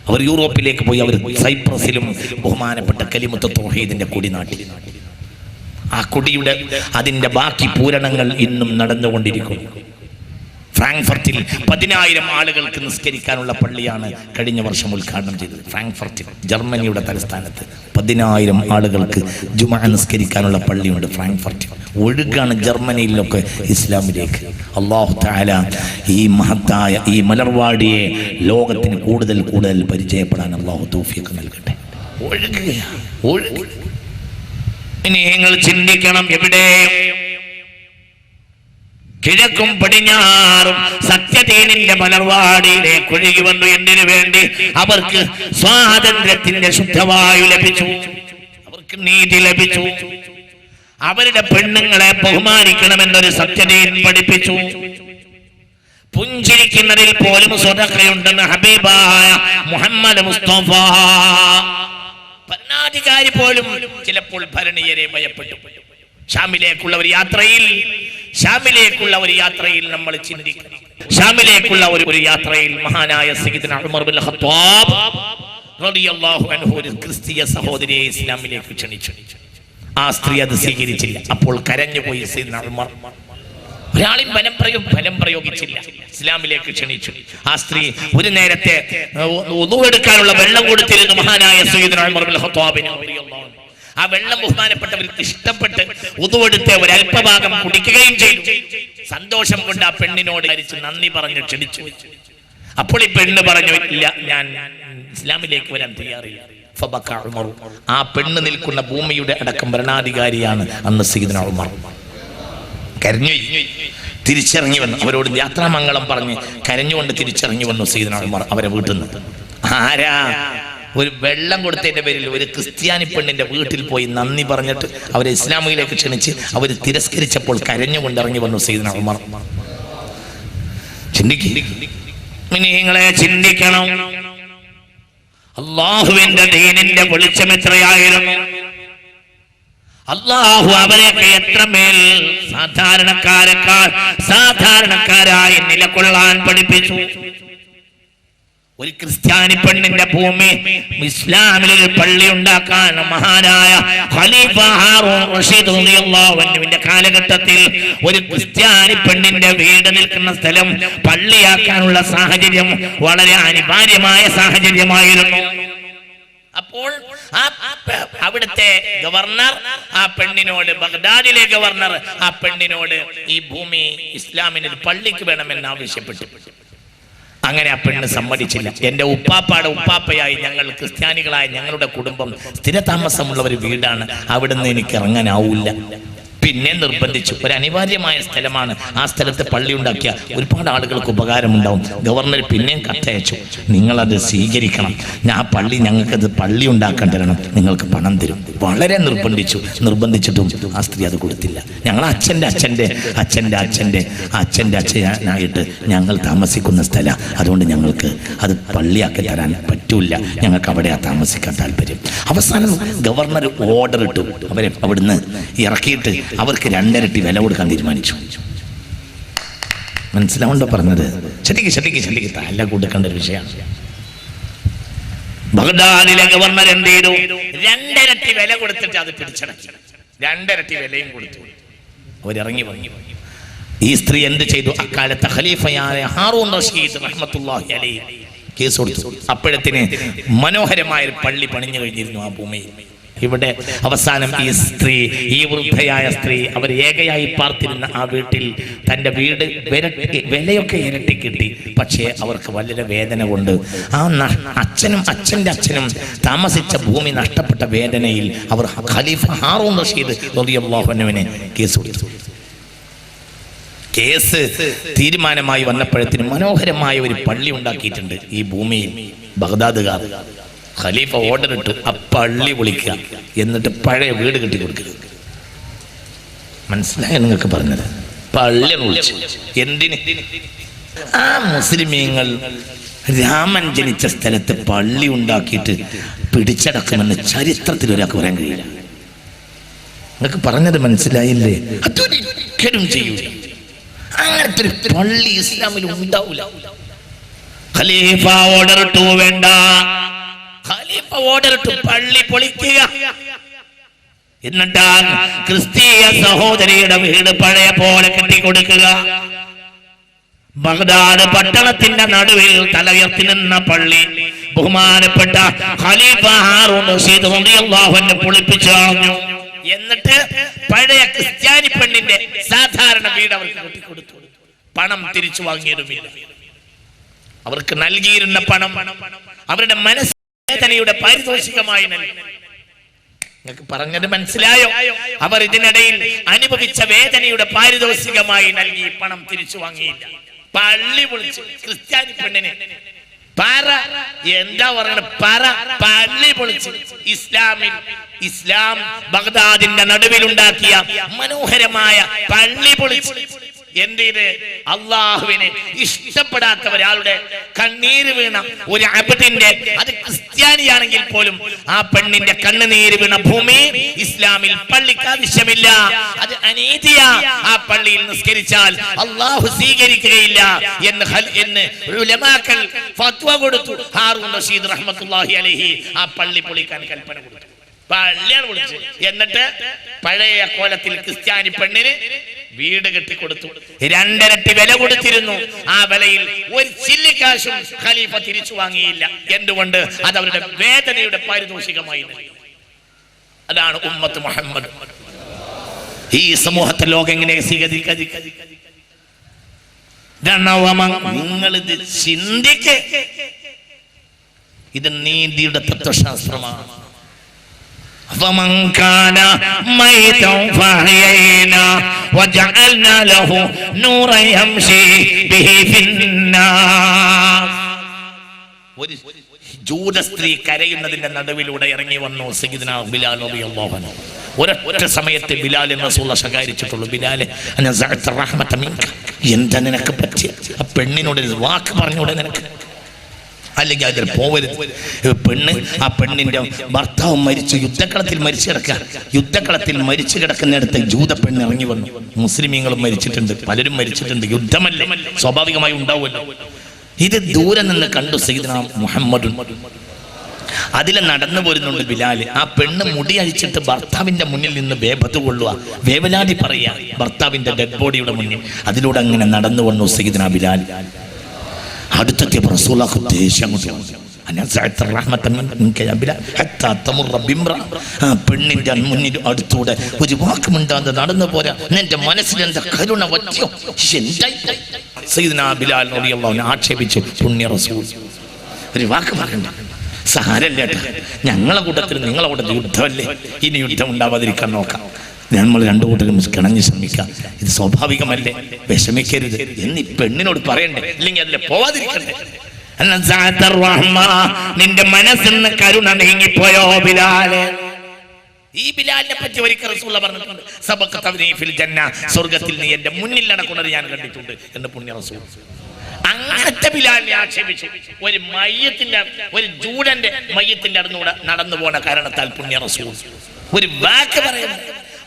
അവർ യൂറോപ്പിലേക്ക് പോയി. അവർ സൈപ്രസിലും ബഹുമാനപ്പെട്ട കലിമത്ത് തൗഹീദിന്റെ കൊടി നാട്ടി. ആ കൊടിയുടെ അതിന്റെ ബാക്കി പൂരണങ്ങൾ ഇന്നും നടന്നുകൊണ്ടിരിക്കുന്നു. ഫ്രാങ്ക്ഫർട്ടിൽ 10,000 ആളുകൾക്ക് നിസ്കരിക്കാനുള്ള പള്ളിയാണ് കഴിഞ്ഞ വർഷം ഉദ്ഘാടനം ചെയ്തത്. ഫ്രാങ്ക്ഫർട്ടിൽ, ജർമ്മനിയുടെ തലസ്ഥാനത്ത് 10,000 ആളുകൾക്ക് ജുമഅ നിസ്കരിക്കാനുള്ള പള്ളിയുണ്ട് ഫ്രാങ്ക്ഫർട്ടിൽ. ഒഴുകാണ് ജർമ്മനിയിലൊക്കെ ഇസ്ലാമിലേക്ക്. അല്ലാഹു തആല ഈ മഹത്തായ ഈ മലർവാടിയെ ലോകത്തിന് കൂടുതൽ കൂടുതൽ പരിചയപ്പെടാൻ അല്ലാഹു തൗഫീഖ് നൽകട്ടെ. ഒഴുകുക. ഇനി നിങ്ങൾ ചിന്തിക്കണം, എവിടെ കിഴക്കും പടിഞ്ഞാറും സത്യദീനിന്റെ മലർവാടിയിലേക്ക് ഒഴുകി വന്നു. എന്തിനു വേണ്ടി? അവർക്ക് സ്വാതന്ത്ര്യത്തിന്റെ ശുദ്ധവായു ലഭിച്ചു, അവർക്ക് നീതി ലഭിച്ചു, അവരുടെ പെണ്ണുങ്ങളെ ബഹുമാനിക്കണമെന്നൊരു സത്യദീൻ പഠിപ്പിച്ചു. പുഞ്ചിരിക്കുന്നതിൽ പോലും സ്വതക്കയുണ്ടെന്ന് ഹബീബായ മുഹമ്മദ് മുസ്തഫ. ഭരണാധികാരി പോലും ചിലപ്പോൾ ഭരണീയരെ ഭയപ്പെട്ടു. ഷാമിലേക്കുള്ള ഒരു യാത്രയിൽ നമ്മൾ ചിന്തിക്കണം. ഷാമിലേക്കുള്ള ഒരു യാത്രയിൽ മഹാനായ സയ്യിദ്ന ഉമർ ബിൻ ഖത്താബ് റളിയല്ലാഹു അൻഹു ഒരു ക്രിസ്തീയ സഹോദരിയെ ഇസ്ലാമിലേക്ക് ക്ഷണിച്ചു. ആ സ്ത്രീ അത് സ്വീകരിച്ചില്ല. അപ്പോൾ കരഞ്ഞുപോയി സയ്യിദ്ന ഉമർ. ഒരാളും ഫലം പ്രയോഗിച്ചില്ല. ഇസ്ലാമിലേക്ക് ക്ഷണിച്ചു. ആ സ്ത്രീ ഒരു നേരത്തെ വുദു എടുക്കാനുള്ള വെള്ളം കൊടുത്തിരുന്നു മഹാനായ സയ്യിദ്ന ഉമർ ബിൻ ഖത്താബിന് റളിയല്ലാഹു അൻഹു. ആ വെള്ളം ബഹുമാനപ്പെട്ടവർക്ക് ഇഷ്ടപ്പെട്ട് ഉദുവെടുത്ത് ഒരല്പഭാഗം കുടിക്കുകയും ചെയ്തു. സന്തോഷം കൊണ്ട് ആ പെണ്ണിനോട് നന്ദി പറഞ്ഞു ക്ഷണിച്ചു. അപ്പോൾ ഈ പെണ്ണ് പറഞ്ഞു, ഇല്ല, ഞാൻ ഇസ്ലാമിലേക്ക് വരാൻ തയ്യാറില്ല. ആ പെണ്ണ് നിൽക്കുന്ന ഭൂമിയുടെ അടക്കം ഭരണാധികാരിയാണ് അന്ന് സയ്യിദ്ന ഉമർ. കരഞ്ഞു തിരിച്ചിറങ്ങി വന്നു. അവരോട് യാത്രാമംഗളം പറഞ്ഞ് കരഞ്ഞുകൊണ്ട് തിരിച്ചിറങ്ങി വന്നു സയ്യിദ്ന ഉമർ അവരെ വീട്ടിൽ നിന്ന്. ആരാ? ഒരു വെള്ളം കൊടുത്തതിന്റെ പേരിൽ ഒരു ക്രിസ്ത്യാനി പെണ്ണിന്റെ വീട്ടിൽ പോയി നന്ദി പറഞ്ഞിട്ട് അവരെ ഇസ്ലാമിലേക്ക് ക്ഷണിച്ച് അവർ തിരസ്കരിച്ചപ്പോൾ കരഞ്ഞുകൊണ്ട് ഇറങ്ങി വന്നു സയ്യിദ്ന ഉമർ. നിങ്ങളെ ചിന്തിക്കണം, അല്ലാഹുവിന്റെ ദീനിന്റെ വെളിച്ചം എത്രയായിരുന്നു. അല്ലാഹു അവരെയൊക്കെ എത്രമേൽ സാധാരണക്കാരായി നിലകൊള്ളാൻ പഠിപ്പിച്ചു. ഒരു ക്രിസ്ത്യാനി പെണ്ണിന്റെ ഭൂമി ഇസ്ലാമിൽ ഒരു പള്ളി ഉണ്ടാക്കാൻ മഹാനായ ഖലീഫ ഹാറൂൻ റഷീദ് റളിയല്ലാഹു അൻഹുവിന്റെ കാലഘട്ടത്തിൽ ഒരു ക്രിസ്ത്യാനി പെണ്ണിന്റെ വീട് നിൽക്കുന്ന സ്ഥലം പള്ളിയാക്കാനുള്ള സാഹചര്യം വളരെ അനിവാര്യമായ സാഹചര്യമായിരുന്നു. അപ്പോൾ അവിടുത്തെ ഗവർണർ ആ പെണ്ണിനോട്, ബഗ്ദാദിലെ ഗവർണർ ആ പെണ്ണിനോട് ഈ ഭൂമി ഇസ്ലാമിന് ഒരു പള്ളിക്ക് വേണമെന്ന് ആവശ്യപ്പെട്ടു. അങ്ങനെ ആ പെണ്ണ് സമ്മതിച്ചില്ല. എന്റെ ഉപ്പാപ്പയുടെ ഉപ്പാപ്പയായി ഞങ്ങൾ ക്രിസ്ത്യാനികളായ ഞങ്ങളുടെ കുടുംബം സ്ഥിരതാമസമുള്ള ഒരു വീടാണ്, അവിടുന്ന് എനിക്ക് ഇറങ്ങാനാവൂല്ല. പിന്നെ നിർബന്ധിച്ചു. ഒരു അനിവാര്യമായ സ്ഥലമാണ്, ആ സ്ഥലത്ത് പള്ളി ഉണ്ടാക്കിയ ഒരുപാട് ആളുകൾക്ക് ഉപകാരമുണ്ടാവും. ഗവർണർ പിന്നെയും കത്തയച്ചു, നിങ്ങളത് സ്വീകരിക്കണം, ആ പള്ളി ഞങ്ങൾക്കത് പള്ളി ഉണ്ടാക്കാൻ തരണം, നിങ്ങൾക്ക് പണം തരും. വളരെ നിർബന്ധിച്ചിട്ടും ആ സ്ത്രീ അത് കൊടുത്തില്ല. ഞങ്ങൾ അച്ഛൻ്റെ അച്ഛനായിട്ട് ഞങ്ങൾ താമസിക്കുന്ന സ്ഥലം, അതുകൊണ്ട് ഞങ്ങൾക്ക് അത് പള്ളിയാക്കി തരാൻ പറ്റൂല, ഞങ്ങൾക്ക് അവിടെയാ താമസിക്കാൻ താല്പര്യം. അവസാനം ഗവർണർ ഓർഡർ ഇട്ടു, അവരെ അവിടുന്ന് ഇറക്കിയിട്ട് അവർക്ക് 2 ഇരട്ടി വില കൊടുക്കാൻ തീരുമാനിച്ചു. മനസ്സിലാവുണ്ടോ പറഞ്ഞത്? ശരിക്ക് തല കൊടുക്കേണ്ട ഒരു വിഷയമാണ്. ബഗ്ദാദിലെ ഗവർണർ എന്ത് ചെയ്തു? 2 ഇരട്ടി വില കൊടുത്തിട്ട് അത് പിടിച്ചടക്കി. 2 ഇരട്ടി വിലയും കൊടുത്തു. അവരിറങ്ങി വന്നു. ഈ സ്ത്രീ എന്ത് ചെയ്തു? അക്കാലത്തെ ഖലീഫയായ ഹാറൂൻ റഷീദ് റഹ്മത്തുള്ളാഹി അലൈഹി കേസ് കൊടുത്തു. അപ്പോഴത്തിന് മനോഹരമായ ഒരു പള്ളി പണിഞ്ഞു കഴിഞ്ഞിരുന്നു ആ ഭൂമിയിൽ. ഇവിടെ അവസാനം ഈ സ്ത്രീ, ഈ വൃദ്ധയായ സ്ത്രീ, അവർ ഏകയായി പാർത്തിരുന്ന ആ വീട്ടിൽ തൻ്റെ വീട് വിലയൊക്കെ ഇരട്ടി കിട്ടി. പക്ഷേ അവർക്ക് വളരെ വേദന കൊണ്ട് ആ അച്ഛൻ്റെ അച്ഛനും താമസിച്ച ഭൂമി നഷ്ടപ്പെട്ട വേദനയിൽ അവർ ഖലീഫ ഹാറൂൻ റഷീദ് റളിയല്ലാഹു അൻഹുവിനെ കേസ് കൊടുത്തു. കേസ് തീരുമാനമായി വന്നപ്പോഴത്തേനും മനോഹരമായ ഒരു പള്ളി ഉണ്ടാക്കിയിട്ടുണ്ട് ഈ ഭൂമിയിൽ. ബഗ്ദാദുകാർ ഖലീഫ ഓർഡർ ഇട്ടു, ആ പള്ളി പൊളിക്കുക, എന്നിട്ട് പഴയ വീട് കെട്ടി കൊടുക്കുക. മനസ്സിലായ നിങ്ങൾക്ക് പറഞ്ഞത്? പള്ളി വിളിച്ചു. എന്തിന്? ആ മുസ്ലിമീങ്ങൾ രാമൻ ജനിച്ച സ്ഥലത്ത് പള്ളി ഉണ്ടാക്കിയിട്ട് പിടിച്ചടക്കുമെന്ന് ചരിത്രത്തിൽ ഒരാൾക്ക് പറയാൻ കഴിയില്ല. നിങ്ങൾക്ക് പറഞ്ഞത് മനസ്സിലായില്ലേ? അതൊരിക്കലും ചെയ്യൂല. അങ്ങനത്തെ ഒരു പള്ളി ഇസ്ലാമിൽ ഉണ്ടാവില്ല. ഖലീഫ ഓർഡർ ഇട്ടു, വേണ്ട. ഖലീഫ ഓർഡർ ഇട്ടു, പള്ളി പൊളിക്കുക. എന്നിട്ട് ക്രിസ്തീയ സഹോദരിയുടെ വീട് പഴയ പോലെ കെട്ടിക്കൊടുക്കുക. ബഗ്ദാദ് പട്ടണത്തിന്റെ നടുവിൽ തലയുയർത്തി നിന്ന പള്ളി ബഹുമാനപ്പെട്ട ഖലീഫ ഹാറൂൻ റഷീദ് റളിയല്ലാഹു അൻഹു പൊളിപ്പിച്ചു കളഞ്ഞു. എന്നിട്ട് പഴയ ക്രിസ്ത്യാനി പെണ്ണിന്റെ സാധാരണ വീട് അവർക്ക് കെട്ടിക്കൊടുത്തു. പണം തിരിച്ചു വാങ്ങിയതുമില്ല. അവർക്ക് നൽകിയിരുന്ന പണം അവരുടെ മനസ്സുവേദനയുടെ പാരിതോഷികമായി നൽകി. നിങ്ങൾക്ക് പറഞ്ഞത് മനസ്സിലായോ? അവർ ഇതിനിടയിൽ അനുഭവിച്ച വേദനയുടെ പാരിതോഷികമായി നൽകി പണം തിരിച്ചു വാങ്ങിയില്ല. പള്ളി പൊളിച്ചു. ക്രിസ്ത്യാനി പെണ്ണിനെ പറ, എന്താ പറയണ? പറ, പള്ളി പൊളിച്ചു. ഇസ്ലാം ബഗ്ദാദിന്റെ നടുവിലുണ്ടാക്കിയ മനോഹരമായ പള്ളി പൊളിച്ചു. എന്തിന്? അള്ളാഹുവിനെ ഇഷ്ടപ്പെടാത്ത ഒരാളുടെ കണ്ണീര് വീണ ഒരു അബ്ദിന്റെ, അത് ക്രിസ്ത്യാനിയാണെങ്കിൽ പോലും ആ പെണ്ണിന്റെ കണ്ണുനീര് വീണ ഭൂമി ഇസ്ലാമിൽ പള്ളിക്ക് ആവശ്യമില്ല. അത് അനീതിയാ. ആ പള്ളിയിൽ നിസ്കരിച്ചാൽ അള്ളാഹു സ്വീകരിക്കുകയില്ല എന്ന് ഉലമാക്കൾ ഫത്വ കൊടുത്തു. ഹാറൂൻ റഷീദ് റഹ്മത്തുള്ളാഹി അലൈഹി ആ പള്ളി പൊളിക്കാൻ കൽപ്പന കൊടുത്തു. പള്ളിയാണ് വിളിച്ചു. എന്നിട്ട് പഴയ കോലത്തിൽ ക്രിസ്ത്യാനി പെണ്ണിന് വീട് കെട്ടിക്കൊടുത്തു. 2 ഇരട്ടി വില കൊടുത്തിരുന്നു. ആ വിലയിൽ ഒരു ചില്ലിക്കാശും ഖലീഫ തിരിച്ചു വാങ്ങിയില്ല. എന്തുകൊണ്ട്? അത് അവരുടെ വേദനയുടെ പാരിതോഷികമായി നൽകി. അതാണ് ഉമ്മത്ത് മുഹമ്മദ്. ഈ സമൂഹത്തെ ലോകം എങ്ങനെ സ്വീകരിക്കുക? നിങ്ങളിത് ചിന്തിക്ക. ഇത് നീതിയുടെ തത്വശാസ്ത്രമാണ്. فمن كان ميتا فأحيينا وجعلنا له نورا يمشي به في الناس. ഒരു ജൂത സ്ത്രീ കരയുന്നതിന്റെ നടുവിലൂടെ ഇറങ്ങി വന്നു സയ്യിദുന ബിലാൽ റളിയല്ലാഹു അൻഹു. ഒരൊറ്റ സമയത്ത് ബിലാലിനെ റസൂലുള്ളാഹി ശകാരിച്ചിട്ടുള്ളൂ. ബിലാലെ അനസഅത റഹ്മത മിൻക, എന്താ നിനക്ക് പറ്റിയ? ആ പെണ്ണിനോട് വാക്ക് പറഞ്ഞൂടെ നിനക്ക്? അല്ലെങ്കിൽ അതിൽ പോവരുത്. പെണ്ണ്, ആ പെണ്ണിന്റെ ഭർത്താവ് മരിച്ചു, യുദ്ധക്കളത്തിൽ മരിച്ചു കിടക്കുക. യുദ്ധക്കളത്തിൽ മരിച്ചു കിടക്കുന്നിടത്ത് ജൂത പെണ്ണ് ഇറങ്ങി വന്നു. മുസ്ലിമീങ്ങളും മരിച്ചിട്ടുണ്ട്, പലരും മരിച്ചിട്ടുണ്ട്. യുദ്ധമല്ലേ, സ്വാഭാവികമായി ഉണ്ടാവുമല്ലോ. ഇത് ദൂരെ നിന്ന് കണ്ടു സയ്യിദുനാ മുഹമ്മദ്. അതിൽ നടന്നു പോരുന്നുണ്ട് ബിലാല്. ആ പെണ്ണ് മുടി അഴിച്ചിട്ട് ഭർത്താവിന്റെ മുന്നിൽ നിന്ന് വേപത്ത് കൊള്ളുക, വേവലാതി പറയുക ഭർത്താവിന്റെ ഡെഡ് ബോഡിയുടെ മുന്നിൽ. അതിലൂടെ അങ്ങനെ നടന്നു വന്നു സയ്യിദുനാ ബിലാൽ. അടുത്തെത്തിയപ്പോൾ റസൂലുള്ളാഹി ദേഷ്യം കൊണ്ട് പെണ്ണിന്റെ മുന്നിൽ അടുത്തൂടെ ഒരു വാക്കുമിണ്ടാതെ നടന്നു പോരാ. നിന്റെ മനസ്സിൽ എന്താ കരുണ വറ്റോ? സയ്യിദുനാ ബിലാൽ റളിയല്ലാഹു അൻഹു ആക്ഷേപിച്ചു. പുണ്യ റസൂൽ ഒരു വാക്ക് പറയണ്ട, സാരല്ലേട്ടാ, ഞങ്ങളെ കൂട്ടത്തിൽ നിങ്ങളെ കൂട്ടത്തിൽ യുദ്ധമല്ലേ, ഇനി യുദ്ധം ഉണ്ടാവാതിരിക്കാൻ നോക്കാം. നമ്മൾ രണ്ടു കൂട്ടരും കിണഞ്ഞ് ശ്രമിക്കാം. ഇത് സ്വാഭാവികമല്ലേ, വിഷമിക്കരുത് എന്ന് ഈ പെണ്ണിനോട് പറയണ്ടേ, ഇല്ലെങ്കിൽ അതിലെ പോവാതിരിക്കണ്ടേ? നിന്റെ മനസ്സിൽ നിന്ന് കരുണ നീങ്ങിപ്പോയോ ബിലാലെ? ഈ ബിലാലിനെ പറ്റി ഒരിക്കൽ റസൂലുള്ളാഹി പറഞ്ഞിട്ടുണ്ട്, സബഖതനി ഫിൽ ജന്ന, സ്വർഗ്ഗത്തിൽ നീ എന്റെ മുന്നിൽ നടക്കുന്നത് ഞാൻ കണ്ടിട്ടുണ്ട് എന്ന് പുണ്യ റസൂൽ. അങ്ങനത്തെ ബിലാലിനെ ആക്ഷേപിച്ചു. ഒരു മയ്യത്തിന്റെ, ഒരു ജൂഡന്റെ മയ്യത്തിന്റെ അടുത്തൂടെ നടന്നു പോണ കാരണത്താൽ പുണ്യ റസൂൽ ഒരു വാക്ക് പറയുന്നത്.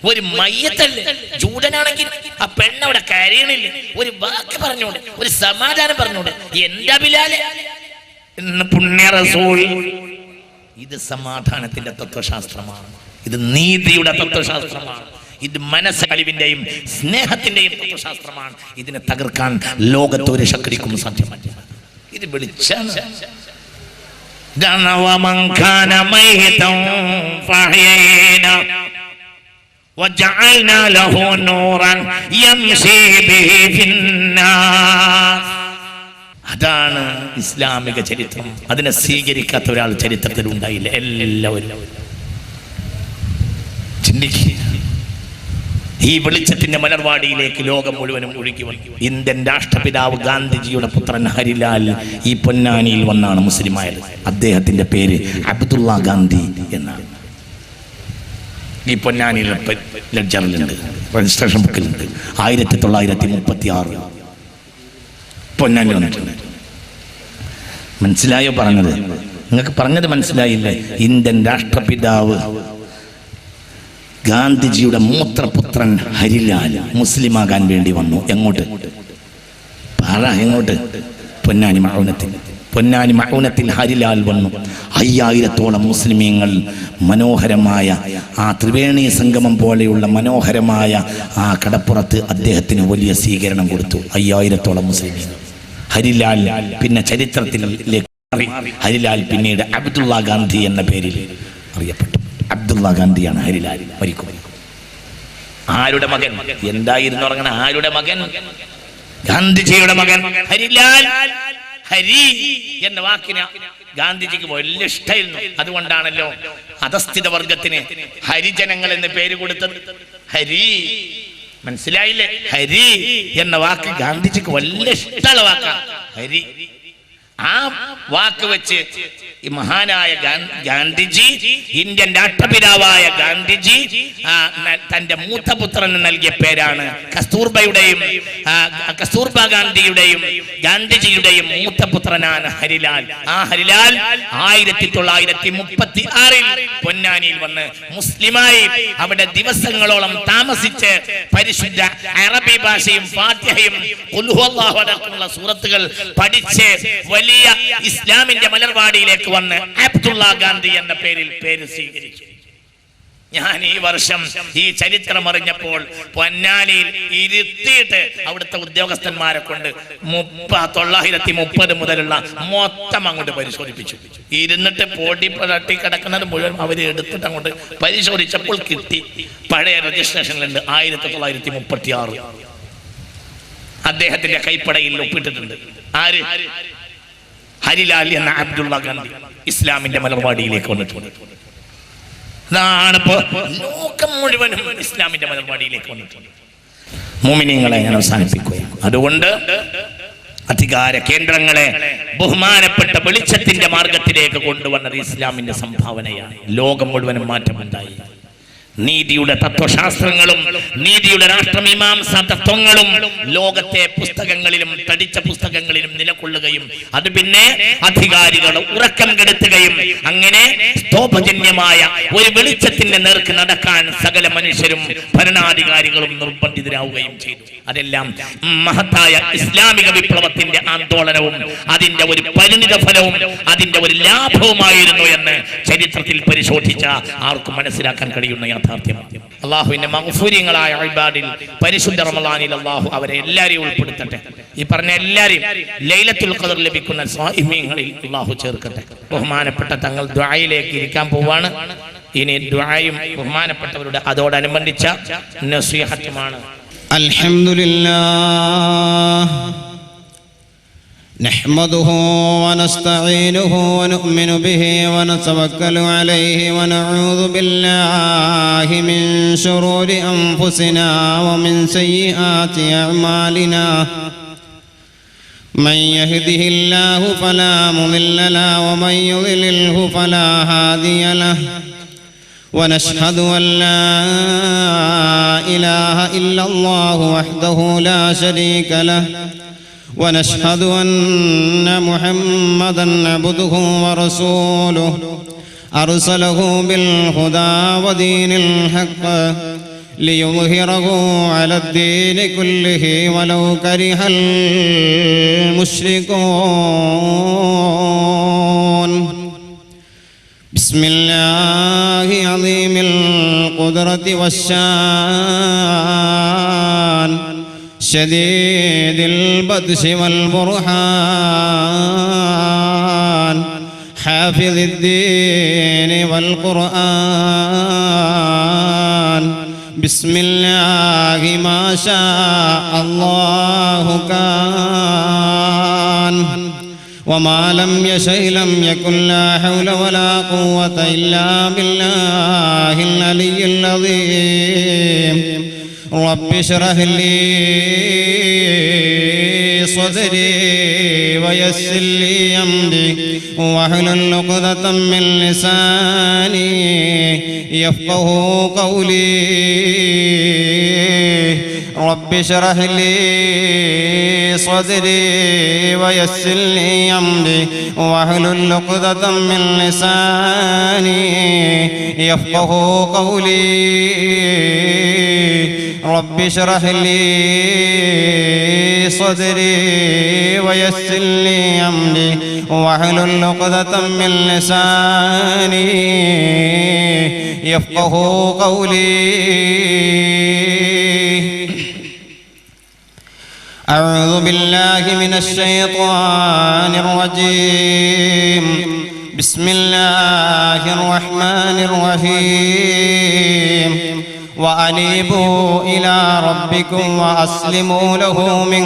ഒരു മയ്യത്തല്ലേ, ജൂഡനാണെങ്കിൽ ആ പെണ്ണവിടെ കരയണില്ലേ, ഒരു വാക്ക് പറഞ്ഞോണ്ട്, ഒരു സമാധാനം പറഞ്ഞോണ്ട്. എന്താ ബിലാലെ എന്ന് പുണ്യ റസൂൽ. ഇത് സമാധാനത്തിന്റെ തത്വശാസ്ത്രമാണ്, ഇത് നീതിയുടെ തത്വശാസ്ത്രമാണ്, ഇത് മനസ്സലിവിന്റെയും സ്നേഹത്തിന്റെയും തത്വശാസ്ത്രമാണ്. ഇതിനെ തകർക്കാൻ ലോകത്തൊരു ശക്തിക്കും സാധ്യമല്ല. ഇത് വിളിച്ചാണ് ومن كان ميتا فأحيينا وجعلنا له نورا يمشي به في الناس. അതാണ് ഇസ്ലാമിക ചരിത്രം. അതിനെ സ്വീകരിക്കാത്ത ഒരാൾ ചരിത്രത്തിൽ ഉണ്ടായില്ല. എല്ലാവരും ചിന്തിക്കുക. ഈ വെളിച്ചത്തിന്റെ മലർവാടിയിലേക്ക് ലോകം മുഴുവനും ഒഴുകി വന്നു. ഇന്ത്യൻ രാഷ്ട്രപിതാവ് ഗാന്ധിജിയുടെ പുത്രൻ ഹരിലാൽ ഈ പൊന്നാനിയിൽ വന്നാണ് മുസ്ലിമായത്. അദ്ദേഹത്തിന്റെ പേര് അബ്ദുള്ള ഗാന്ധി എന്നാണ്. ഈ പൊന്നാനിയിൽ ലെഡ്ജറിലുണ്ട്, രജിസ്ട്രേഷൻ ബുക്കിലുണ്ട്. 1936 പൊന്നാനി വന്നിട്ടുണ്ട്. മനസ്സിലായോ പറഞ്ഞത്? നിങ്ങൾക്ക് പറഞ്ഞത് മനസ്സിലായില്ലേ? ഇന്ത്യൻ രാഷ്ട്രപിതാവ് ഗാന്ധിജിയുടെ മൂത്രപുത്രൻ ഹരിലാൽ മുസ്ലിമാകാൻ വേണ്ടി വന്നു. എങ്ങോട്ട് പറ, എങ്ങോട്ട്? പൊന്നാനി മഅൂനത്തിൽ ഹരിലാൽ വന്നു. 5000-ഓളം മുസ്ലിമീങ്ങൾ മനോഹരമായ ആ ത്രിവേണി സംഗമം പോലെയുള്ള മനോഹരമായ ആ കടപ്പുറത്ത് അദ്ദേഹത്തിന് വലിയ സ്വീകരണം കൊടുത്തു. 5000-ഓളം മുസ്ലിമീങ്ങൾ. ഹരിലാൽ പിന്നെ ചരിത്രത്തിലേക്ക് മാറി. ഹരിലാൽ പിന്നീട് അബ്ദുള്ള ഗാന്ധി എന്ന പേരിൽ അറിയപ്പെട്ടു. അബ്ദുള്ള ഗാന്ധിയാണ് ഹരിലാൽ. മരിക്കും. ആരുടെ മകൻ? എന്തായിരുന്നു പറഞ്ഞ? ആരുടെ മകൻ? ഗാന്ധിജിയുടെ മകൻ ഹരിലാൽ. ഹരി എന്ന വാക്കിന് ഗാന്ധിജിക്ക് വലിയ ഇഷ്ടമായിരുന്നു. അതുകൊണ്ടാണല്ലോ അധസ്ഥിത വർഗത്തിന് ഹരിജനങ്ങൾ എന്ന് പേര് കൊടുത്തത്. ഹരി, മനസ്സിലായില്ലേ? ഹരി എന്ന വാക്ക് ഗാന്ധിജിക്ക് വലിയ ഇഷ്ടമുള്ള വാക്കാണ്. ഹരി. ആ വാക്ക് വെച്ച് ഈ മഹാനായ ഗാന്ധിജി, ഇന്ത്യൻ രാഷ്ട്രപിതാവായ ഗാന്ധിജി തന്റെ മൂത്തപുത്രന് നൽകിയ പേരാണ് കസ്തൂർബ ഗാന്ധിയുടെയും ഗാന്ധിജിയുടെയും മൂത്തപുത്രനാണ് ഹരിലാൽ. ആ ഹരിലാൽ 1936 പൊന്നാനിയിൽ വന്ന് മുസ്ലിമായി അവിടെ ദിവസങ്ങളോളം താമസിച്ച് പരിശുദ്ധ അറബി ഭാഷയും ഫാത്തിഹയും ഖുൽ ഹുവല്ലാഹു അടക്കമുള്ള സൂറത്തുകൾ പഠിച്ച് വലിയ ഇസ്ലാമിന്റെ മലർവാടിയിലേക്ക് വന്ന് അബ്ദുള്ള ഗാന്ധി എന്ന പേര് സ്വീകരിച്ചു. ഞാൻ ഈ വർഷം ഈ ചരിത്രം അറിഞ്ഞപ്പോൾ പൊന്നാനിയിൽ ഇരുത്തിയിട്ട് അവിടുത്തെ ഉദ്യോഗസ്ഥന്മാരെ കൊണ്ട് 1930 മുതലുള്ള മൊത്തം അങ്ങോട്ട് പരിശോധിപ്പിച്ചു. ഇരുന്നിട്ട് പൊടി തട്ടി കിടക്കുന്നത് മുഴുവൻ അവർ എടുത്തിട്ട് അങ്ങോട്ട് പരിശോധിച്ചപ്പോൾ കിട്ടി. പഴയ രജിസ്ട്രേഷനിലുണ്ട് 1936. അദ്ദേഹത്തിന്റെ കൈപ്പടയിൽ ഒപ്പിട്ടിട്ടുണ്ട്. ആര്? ഹരിലാൽ എന്ന അബ്ദുള്ള ഗാന്ധി ഇസ്ലാമിന്റെ മലർവാടിയിലേക്ക് വന്നിട്ടുണ്ട്. അതാണ് ഇപ്പോ ലോകം മുഴുവനും ഇസ്ലാമിന്റെ മലർവാടിയിലേക്ക് വന്നിട്ടുണ്ട്. മുഅ്മിനീങ്ങളെ ഞാൻ അവസാനിപ്പിക്കുകയാണ്. അതുകൊണ്ട് അധികാര കേന്ദ്രങ്ങളെ ബഹുമാനപ്പെട്ട വെളിച്ചത്തിന്റെ മാർഗത്തിലേക്ക് കൊണ്ടുവന്നത് ഇസ്ലാമിന്റെ സംഭാവനയാണ്. ലോകം മുഴുവനും മാറ്റമുണ്ടായി. നീതിയുടെ തത്വശാസ്ത്രങ്ങളും നീതിയുടെ രാഷ്ട്രമീമാംസാ തത്വങ്ങളും ലോകത്തെ പുസ്തകങ്ങളിലും തടിച്ച പുസ്തകങ്ങളിലും നിലകൊള്ളുകയും അത് പിന്നെ അധികാരികൾ ഉറക്കം കെടുത്തുകയും അങ്ങനെ സ്തോഭജന്യമായ ഒരു വെളിച്ചത്തിന്റെ നേർക്ക് നടക്കാൻ സകല മനുഷ്യരും ഭരണാധികാരികളും നിർബന്ധിതരാവുകയും ചെയ്തു. അതെല്ലാം മഹത്തായ ഇസ്ലാമിക വിപ്ലവത്തിന്റെ ആന്തോളനവും അതിന്റെ ഒരു പരിണിത ഫലവും അതിന്റെ ഒരു ലാഭവുമായിരുന്നു എന്ന് ചരിത്രത്തിൽ പരിശോധിച്ച ആർക്കും മനസ്സിലാക്കാൻ കഴിയുന്ന യാഥാർത്ഥ്യമാണ്. അള്ളാഹുവിന്റെ മഗ്ഫൂരിങ്ങളായ ഇബാദിൽ പരിശുദ്ധ റമളാനിൽ അള്ളാഹു അവരെ എല്ലാവരെയും ഉൾപ്പെടുത്തട്ടെ. ഈ പറഞ്ഞ എല്ലാവരെയും ലൈലത്തുൽ ഖദർ ലഭിക്കുന്ന സ്വാഹിമീങ്ങളിൽ അള്ളാഹു ചേർക്കട്ടെ. ബഹുമാനപ്പെട്ട തങ്ങൾ ദുആയിലേക്ക് ഇരിക്കാൻ പോവാണ്. ഇനി ദുആയും ബഹുമാനപ്പെട്ടവരുടെ അതോടനുബന്ധിച്ച നസീഹത്തുമാണ്. അൽഹംദുലില്ലാഹ് نحمده ونستعينه ونؤمن به ونتوكل عليه ونعوذ بالله من شرور أنفسنا ومن سيئات أعمالنا من يهده الله فلا مضل له ومن يضلله فلا هادي له ونشهد أن لا إله إلا الله وحده لا شريك له ونشهد أن محمدًا عبده ورسوله أرسله بالهدى ودين الحق ليظهره على الدين كله ولو كره المشركون. بسم الله عظيم القدرة والشان شديد البطش والبرهان حافظ الدين والقرآن بسم الله ما شاء الله كان وما لم يشأ لم يكن لا حول ولا قوة إلا بالله العلي العظيم رب اشرح لي صدري ويسر لي أمري واحلل عقدة من لساني يفقه قولي رب اشرح لي صدري ويسر لي أمري واحلل عقدة من لساني يفقه قولي رب اشرح لي صدري ويسر لي أمري واحلل عقدة من لساني يفقه قولي أعوذ بالله من الشيطان الرجيم بسم الله الرحمن الرحيم وأنيبوا إلى ربكم وأسلموا له من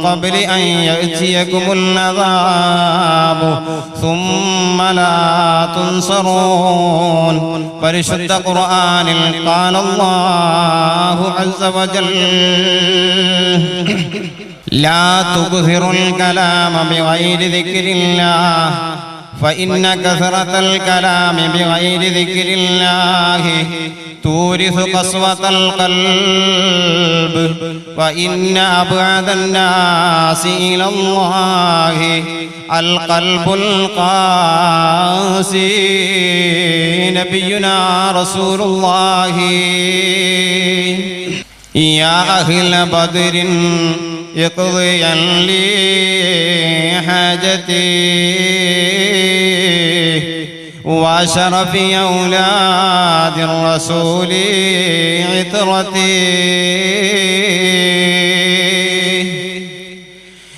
قبل أن يأتيكم العذاب ثم لا تنصرون പരിശുദ്ധ ഖുർആനിൽ قال الله عز وجل لا تكثروا الكلام بغير ذكر الله فإن كثرة الكلام بغير ذكر الله تورث قسوة القلب وإن أبعد الناس إلى الله القلب القاسي نبينا رسول الله يا أهل بدر اقضيا لي حاجتي وشرف أولاد الرسول عطرتي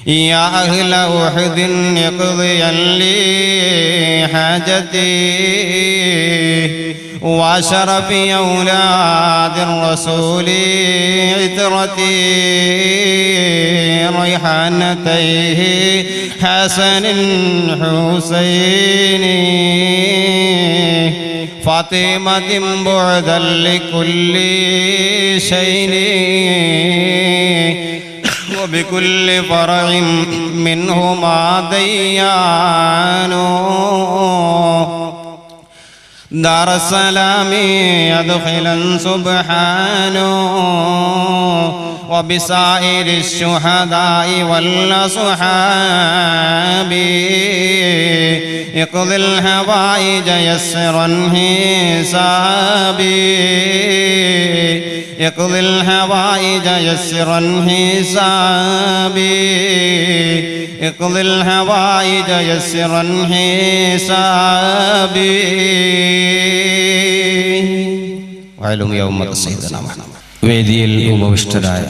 يا أهل أحد اقضيا لي حاجتي وشرف أولاد الرسول عطرتي ريحانتيه حسن حسين فاطمة بعدا لكل شيء وبكل فرع منهما ديان دار السلام يدخلا سبحانه وبسائر الشهداء والأصحاب اقض الحوائج يسرا حسابي اقض الحوائج يسرا حسابي اقض الحوائج يسرا حسابي وعلم يوم سيدنا محمد വേദിയിൽ ഉപവിഷ്ടരായ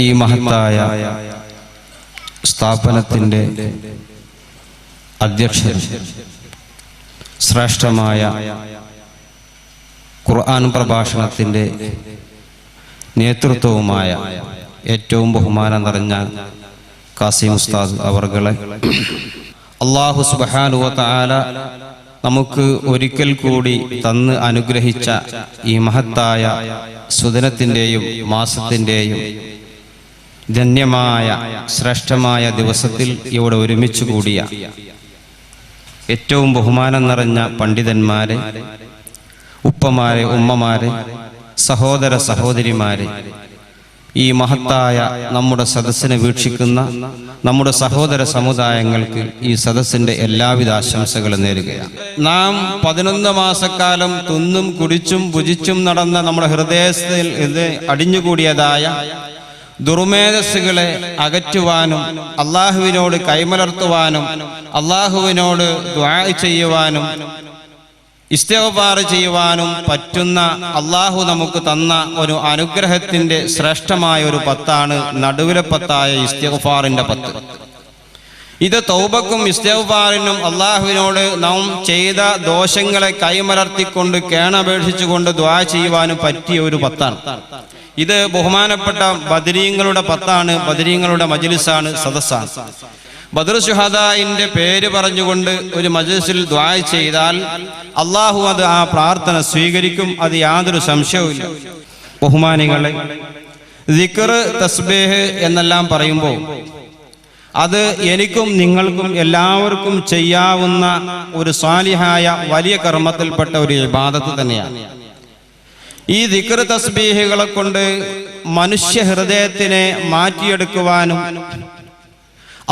ഈ മഹത്തായ സ്ഥാപനത്തിൻ്റെ അധ്യക്ഷൻ, ശ്രേഷ്ഠമായ ഖുർആൻ പ്രഭാഷണത്തിൻ്റെ നേതൃത്വവുമായ ഏറ്റവും ബഹുമാനം നിറഞ്ഞ കാസിം ഉസ്താദ് അവർകളെ അല്ലാഹു സുബ്ഹാനഹു വ തആല നമുക്ക് ഒരിക്കൽ കൂടി തന്ന് അനുഗ്രഹിച്ച ഈ മഹത്തായ സുദിനത്തിൻ്റെയും മാസത്തിൻ്റെയും ധന്യമായ ശ്രേഷ്ഠമായ ദിവസത്തിൽ ഇവിടെ ഒരുമിച്ച് കൂടിയ ഏറ്റവും ബഹുമാനം നിറഞ്ഞ പണ്ഡിതന്മാരെ, ഉപ്പമാരെ, ഉമ്മമാരെ, സഹോദര സഹോദരിമാരെ, ഈ മഹത്തായ നമ്മുടെ സദസ്സിനെ വീക്ഷിക്കുന്ന നമ്മുടെ സഹോദര സമുദായങ്ങൾക്ക് ഈ സദസ്സിന്റെ എല്ലാവിധ ആശംസകളും നേരുകയാണ്. നാം 11 മാസക്കാലം തിന്നും കുടിച്ചും ഭുജിച്ചും നടന്ന നമ്മുടെ ഹൃദയത്തിൽ അടിഞ്ഞുകൂടിയതായ ദുർമേധസ്സുകളെ അകറ്റുവാനും അള്ളാഹുവിനോട് കൈമലർത്തുവാനും അള്ളാഹുവിനോട് ദുആ ചെയ്യുവാനും ഇസ്തിഗ്ഫാർ ചെയ്യുവാനും പറ്റുന്ന അള്ളാഹു നമുക്ക് തന്ന ഒരു അനുഗ്രഹത്തിന്റെ ശ്രേഷ്ഠമായ ഒരു പത്താണ് നടുവിലെ പത്തായ ഇസ്തിഗ്ഫാറിന്റെ പത്ത്. ഇത് തൗബക്കും ഇസ്തിഗ്ഫാറിനും അള്ളാഹുവിനോട് നാം ചെയ്ത ദോഷങ്ങളെ കൈമലർത്തിക്കൊണ്ട് കേണപേക്ഷിച്ചുകൊണ്ട് ദുആ ചെയ്യുവാനും പറ്റിയ ഒരു പത്താണ്. ഇത് ബഹുമാനപ്പെട്ട ബദരീങ്ങളുടെ പത്താണ്, ബദരീങ്ങളുടെ മജ്ലിസാണ്, സദസ്സാണ്. ബദർ ശുഹദാഇന്റെ പേര് പറഞ്ഞുകൊണ്ട് ഒരു മജ്ലിസിൽ ദുആ ചെയ്താൽ അള്ളാഹു അത് ആ പ്രാർത്ഥന സ്വീകരിക്കും, അത് യാതൊരു സംശയവുമില്ല. ബഹുമാനികളെ, ദിക്ർ, തസ്ബീഹ് എന്നെല്ലാം പറയുമ്പോൾ അത് എനിക്കും നിങ്ങൾക്കും എല്ലാവർക്കും ചെയ്യാവുന്ന ഒരു സാലിഹായ വലിയ കർമ്മത്തിൽപ്പെട്ട ഒരു ഇബാദത്ത് തന്നെയാണ്. ഈ ദിക്ർ തസ്ബീഹുകളെ കൊണ്ട് മനുഷ്യ ഹൃദയത്തിനെ മാറ്റിയെടുക്കുവാനും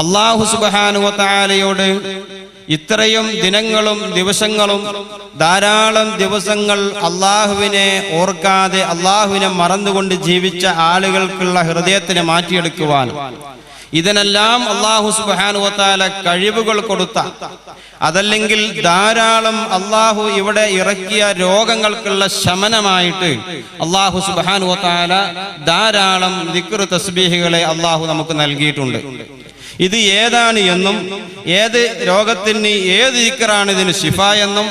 അല്ലാഹു സുബ്ഹാനഹു വ തആലയോട് ഇത്രയും ദിനങ്ങളും ദിവസങ്ങളും ധാരാളം ദിവസങ്ങൾ അള്ളാഹുവിനെ ഓർക്കാതെ അള്ളാഹുവിനെ മറന്നുകൊണ്ട് ജീവിച്ച ആളുകൾക്കുള്ള ഹൃദയത്തിനെ മാറ്റിയെടുക്കുവാനും ഇതിനെല്ലാം അല്ലാഹു സുബ്ഹാനഹു വ തആല കഴിവുകൾ കൊടുത്ത, അതല്ലെങ്കിൽ ധാരാളം അല്ലാഹു ഇവിടെ ഇറക്കിയ രോഗങ്ങൾക്കുള്ള ശമനമായിട്ട് അല്ലാഹു സുബ്ഹാനഹു വ തആല ധാരാളം ദിക്ർ തസ്ബീഹുകളെ അല്ലാഹു നമുക്ക് നൽകിയിട്ടുണ്ട്. ഇത് ഏതാണ് എന്നും ഏത് രോഗത്തിന് ഏത് ദിക്റാണ് ഇതിന് ശിഫ എന്നും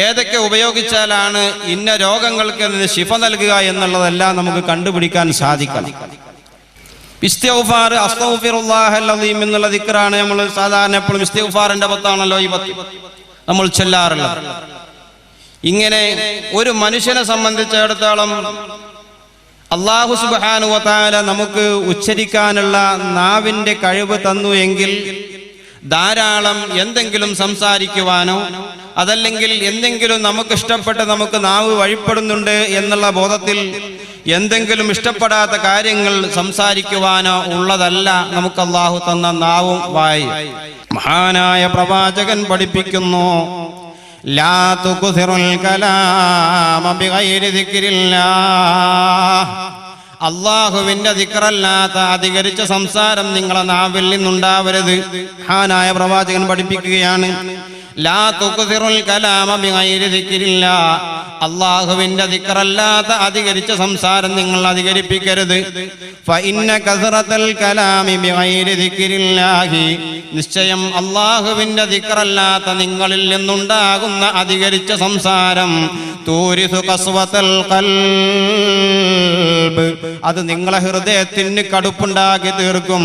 ഏതൊക്കെ ഉപയോഗിച്ചാലാണ് ഇന്ന രോഗങ്ങൾക്ക് ഇതിന് ശിഫ നൽകുക എന്നുള്ളതെല്ലാം നമുക്ക് കണ്ടുപിടിക്കാൻ സാധിക്കണം. ഇസ്തിഗ്ഫാർ, അസ്തഗ്ഫിറുല്ലാഹൽ അസീം എന്നുള്ള ദിക്റാണ് നമ്മൾ സാധാരണ എപ്പോഴും ഇസ്തിഗ്ഫാറിന്റെ പത്താണല്ലോ ഈ പത്ത് നമ്മൾ ചൊല്ലാറുള്ളത്. ഇങ്ങനെ ഒരു മനുഷ്യനെ സംബന്ധിച്ചിടത്തോളം അല്ലാഹു സുബ്ഹാനഹു വ തആല നമുക്ക് ഉച്ചരിക്കാനുള്ള നാവിന്റെ കഴിവ് തന്നു എങ്കിൽ ധാരാളം എന്തെങ്കിലും സംസാരിക്കുവാനോ അതല്ലെങ്കിൽ എന്തെങ്കിലും നമുക്ക് ഇഷ്ടപ്പെട്ട് നമുക്ക് നാവ് വഴിപ്പെടുന്നുണ്ട് എന്നുള്ള ബോധത്തിൽ എന്തെങ്കിലും ഇഷ്ടപ്പെടാത്ത കാര്യങ്ങൾ സംസാരിക്കുവാനോ ഉള്ളതല്ല നമുക്ക് അല്ലാഹു തന്ന നാവും വായും. മഹാനായ പ്രവാചകൻ പഠിപ്പിക്കുന്നു, ലാ തുക്സിറുൽ കലാമ ബിഗൈരി ദിക്രില്ലാഹ്, അല്ലാഹുവിന്റെ ദിക്റല്ലാത്ത അധികരിച്ച സംസാരം നിങ്ങളെ നാവിൽ നിന്നുണ്ടാവരുത്. മഹാനായ പ്രവാചകൻ പഠിപ്പിക്കുകയാണ്, ലാ തുക്സിറുൽ കലാമ ബിഗൈരി ദിക്രില്ലാഹ്, അല്ലാഹുവിന്റെ ദിക്റല്ലാത്ത അധികരിച്ച സംസാരം നിങ്ങൾ അധികരിപ്പിക്കരുത്. ഫഇന്ന കസറത്തൽ കലാമി ബിഗൈരി ദിക്രില്ലാഹി, നിശ്ചയം അല്ലാഹുവിന്റെ ദിക്റല്ലാത്ത നിങ്ങളിൽ നിന്നുണ്ടാകുന്ന അധികരിച്ച സംസാരം തൂരിസു ഖസ്വത്തൽ ഖൽബ്, അത് നിങ്ങളെ ഹൃദയത്തിന് കടുപ്പുണ്ടാക്കി തീർക്കും.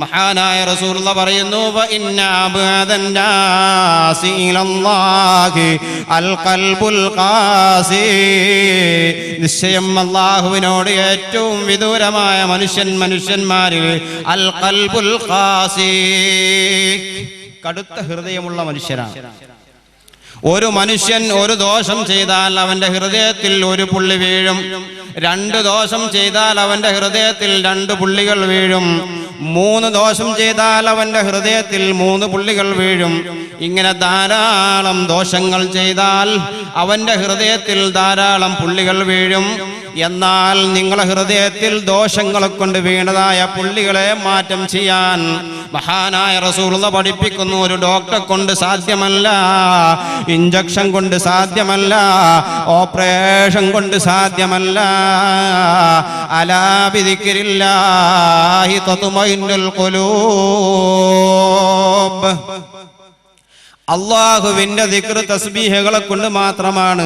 മഹാനായ റസൂലുള്ളാഹി പറയുന്നു, വഇന്ന അബഅദൻ നാസി ഇലല്ലാഹി അൽ ഖൽബുൽ ഖാസി, നിശ്ചയം അല്ലാഹുവിനോട് ഏറ്റവും വിദൂരമായ മനുഷ്യന്മാരിൽ അൽ ഖൽബുൽ ഖാസി, കടുത്ത ഹൃദയമുള്ള മനുഷ്യനാണ്. ഒരു മനുഷ്യൻ ഒരു ദോഷം ചെയ്താൽ അവന്റെ ഹൃദയത്തിൽ ഒരു പുള്ളി വീഴും, 2 ദോഷം ചെയ്താൽ അവന്റെ ഹൃദയത്തിൽ 2 പുള്ളികൾ വീഴും, 3 ദോഷം ചെയ്താൽ അവന്റെ ഹൃദയത്തിൽ 3 പുള്ളികൾ വീഴും. ഇങ്ങനെ ധാരാളം ദോഷങ്ങൾ ചെയ്താൽ അവന്റെ ഹൃദയത്തിൽ ധാരാളം പുള്ളികൾ വീഴും. എന്നാൽ നിങ്ങളെ ഹൃദയത്തിൽ ദോഷങ്ങളെ കൊണ്ട് വീണതായ പുള്ളികളെ മാറ്റം ചെയ്യാൻ മഹാനായ റസൂലുള്ളാഹി പഠിപ്പിക്കുന്നു, ഒരു ഡോക്ടറെ കൊണ്ട് സാധ്യമല്ല, ഇഞ്ചക്ഷൻ കൊണ്ട് സാധ്യമല്ല, ഓപ്പറേഷൻ കൊണ്ട് സാധ്യമല്ല. അലാ ബിദിക്രില്ലാഹി തത്മഇന്നുൽ ഖുലൂബ്, അല്ലാഹുവിന്റെ ദിക്ർ തസ്ബീഹുകളെ കൊണ്ട് മാത്രമാണ്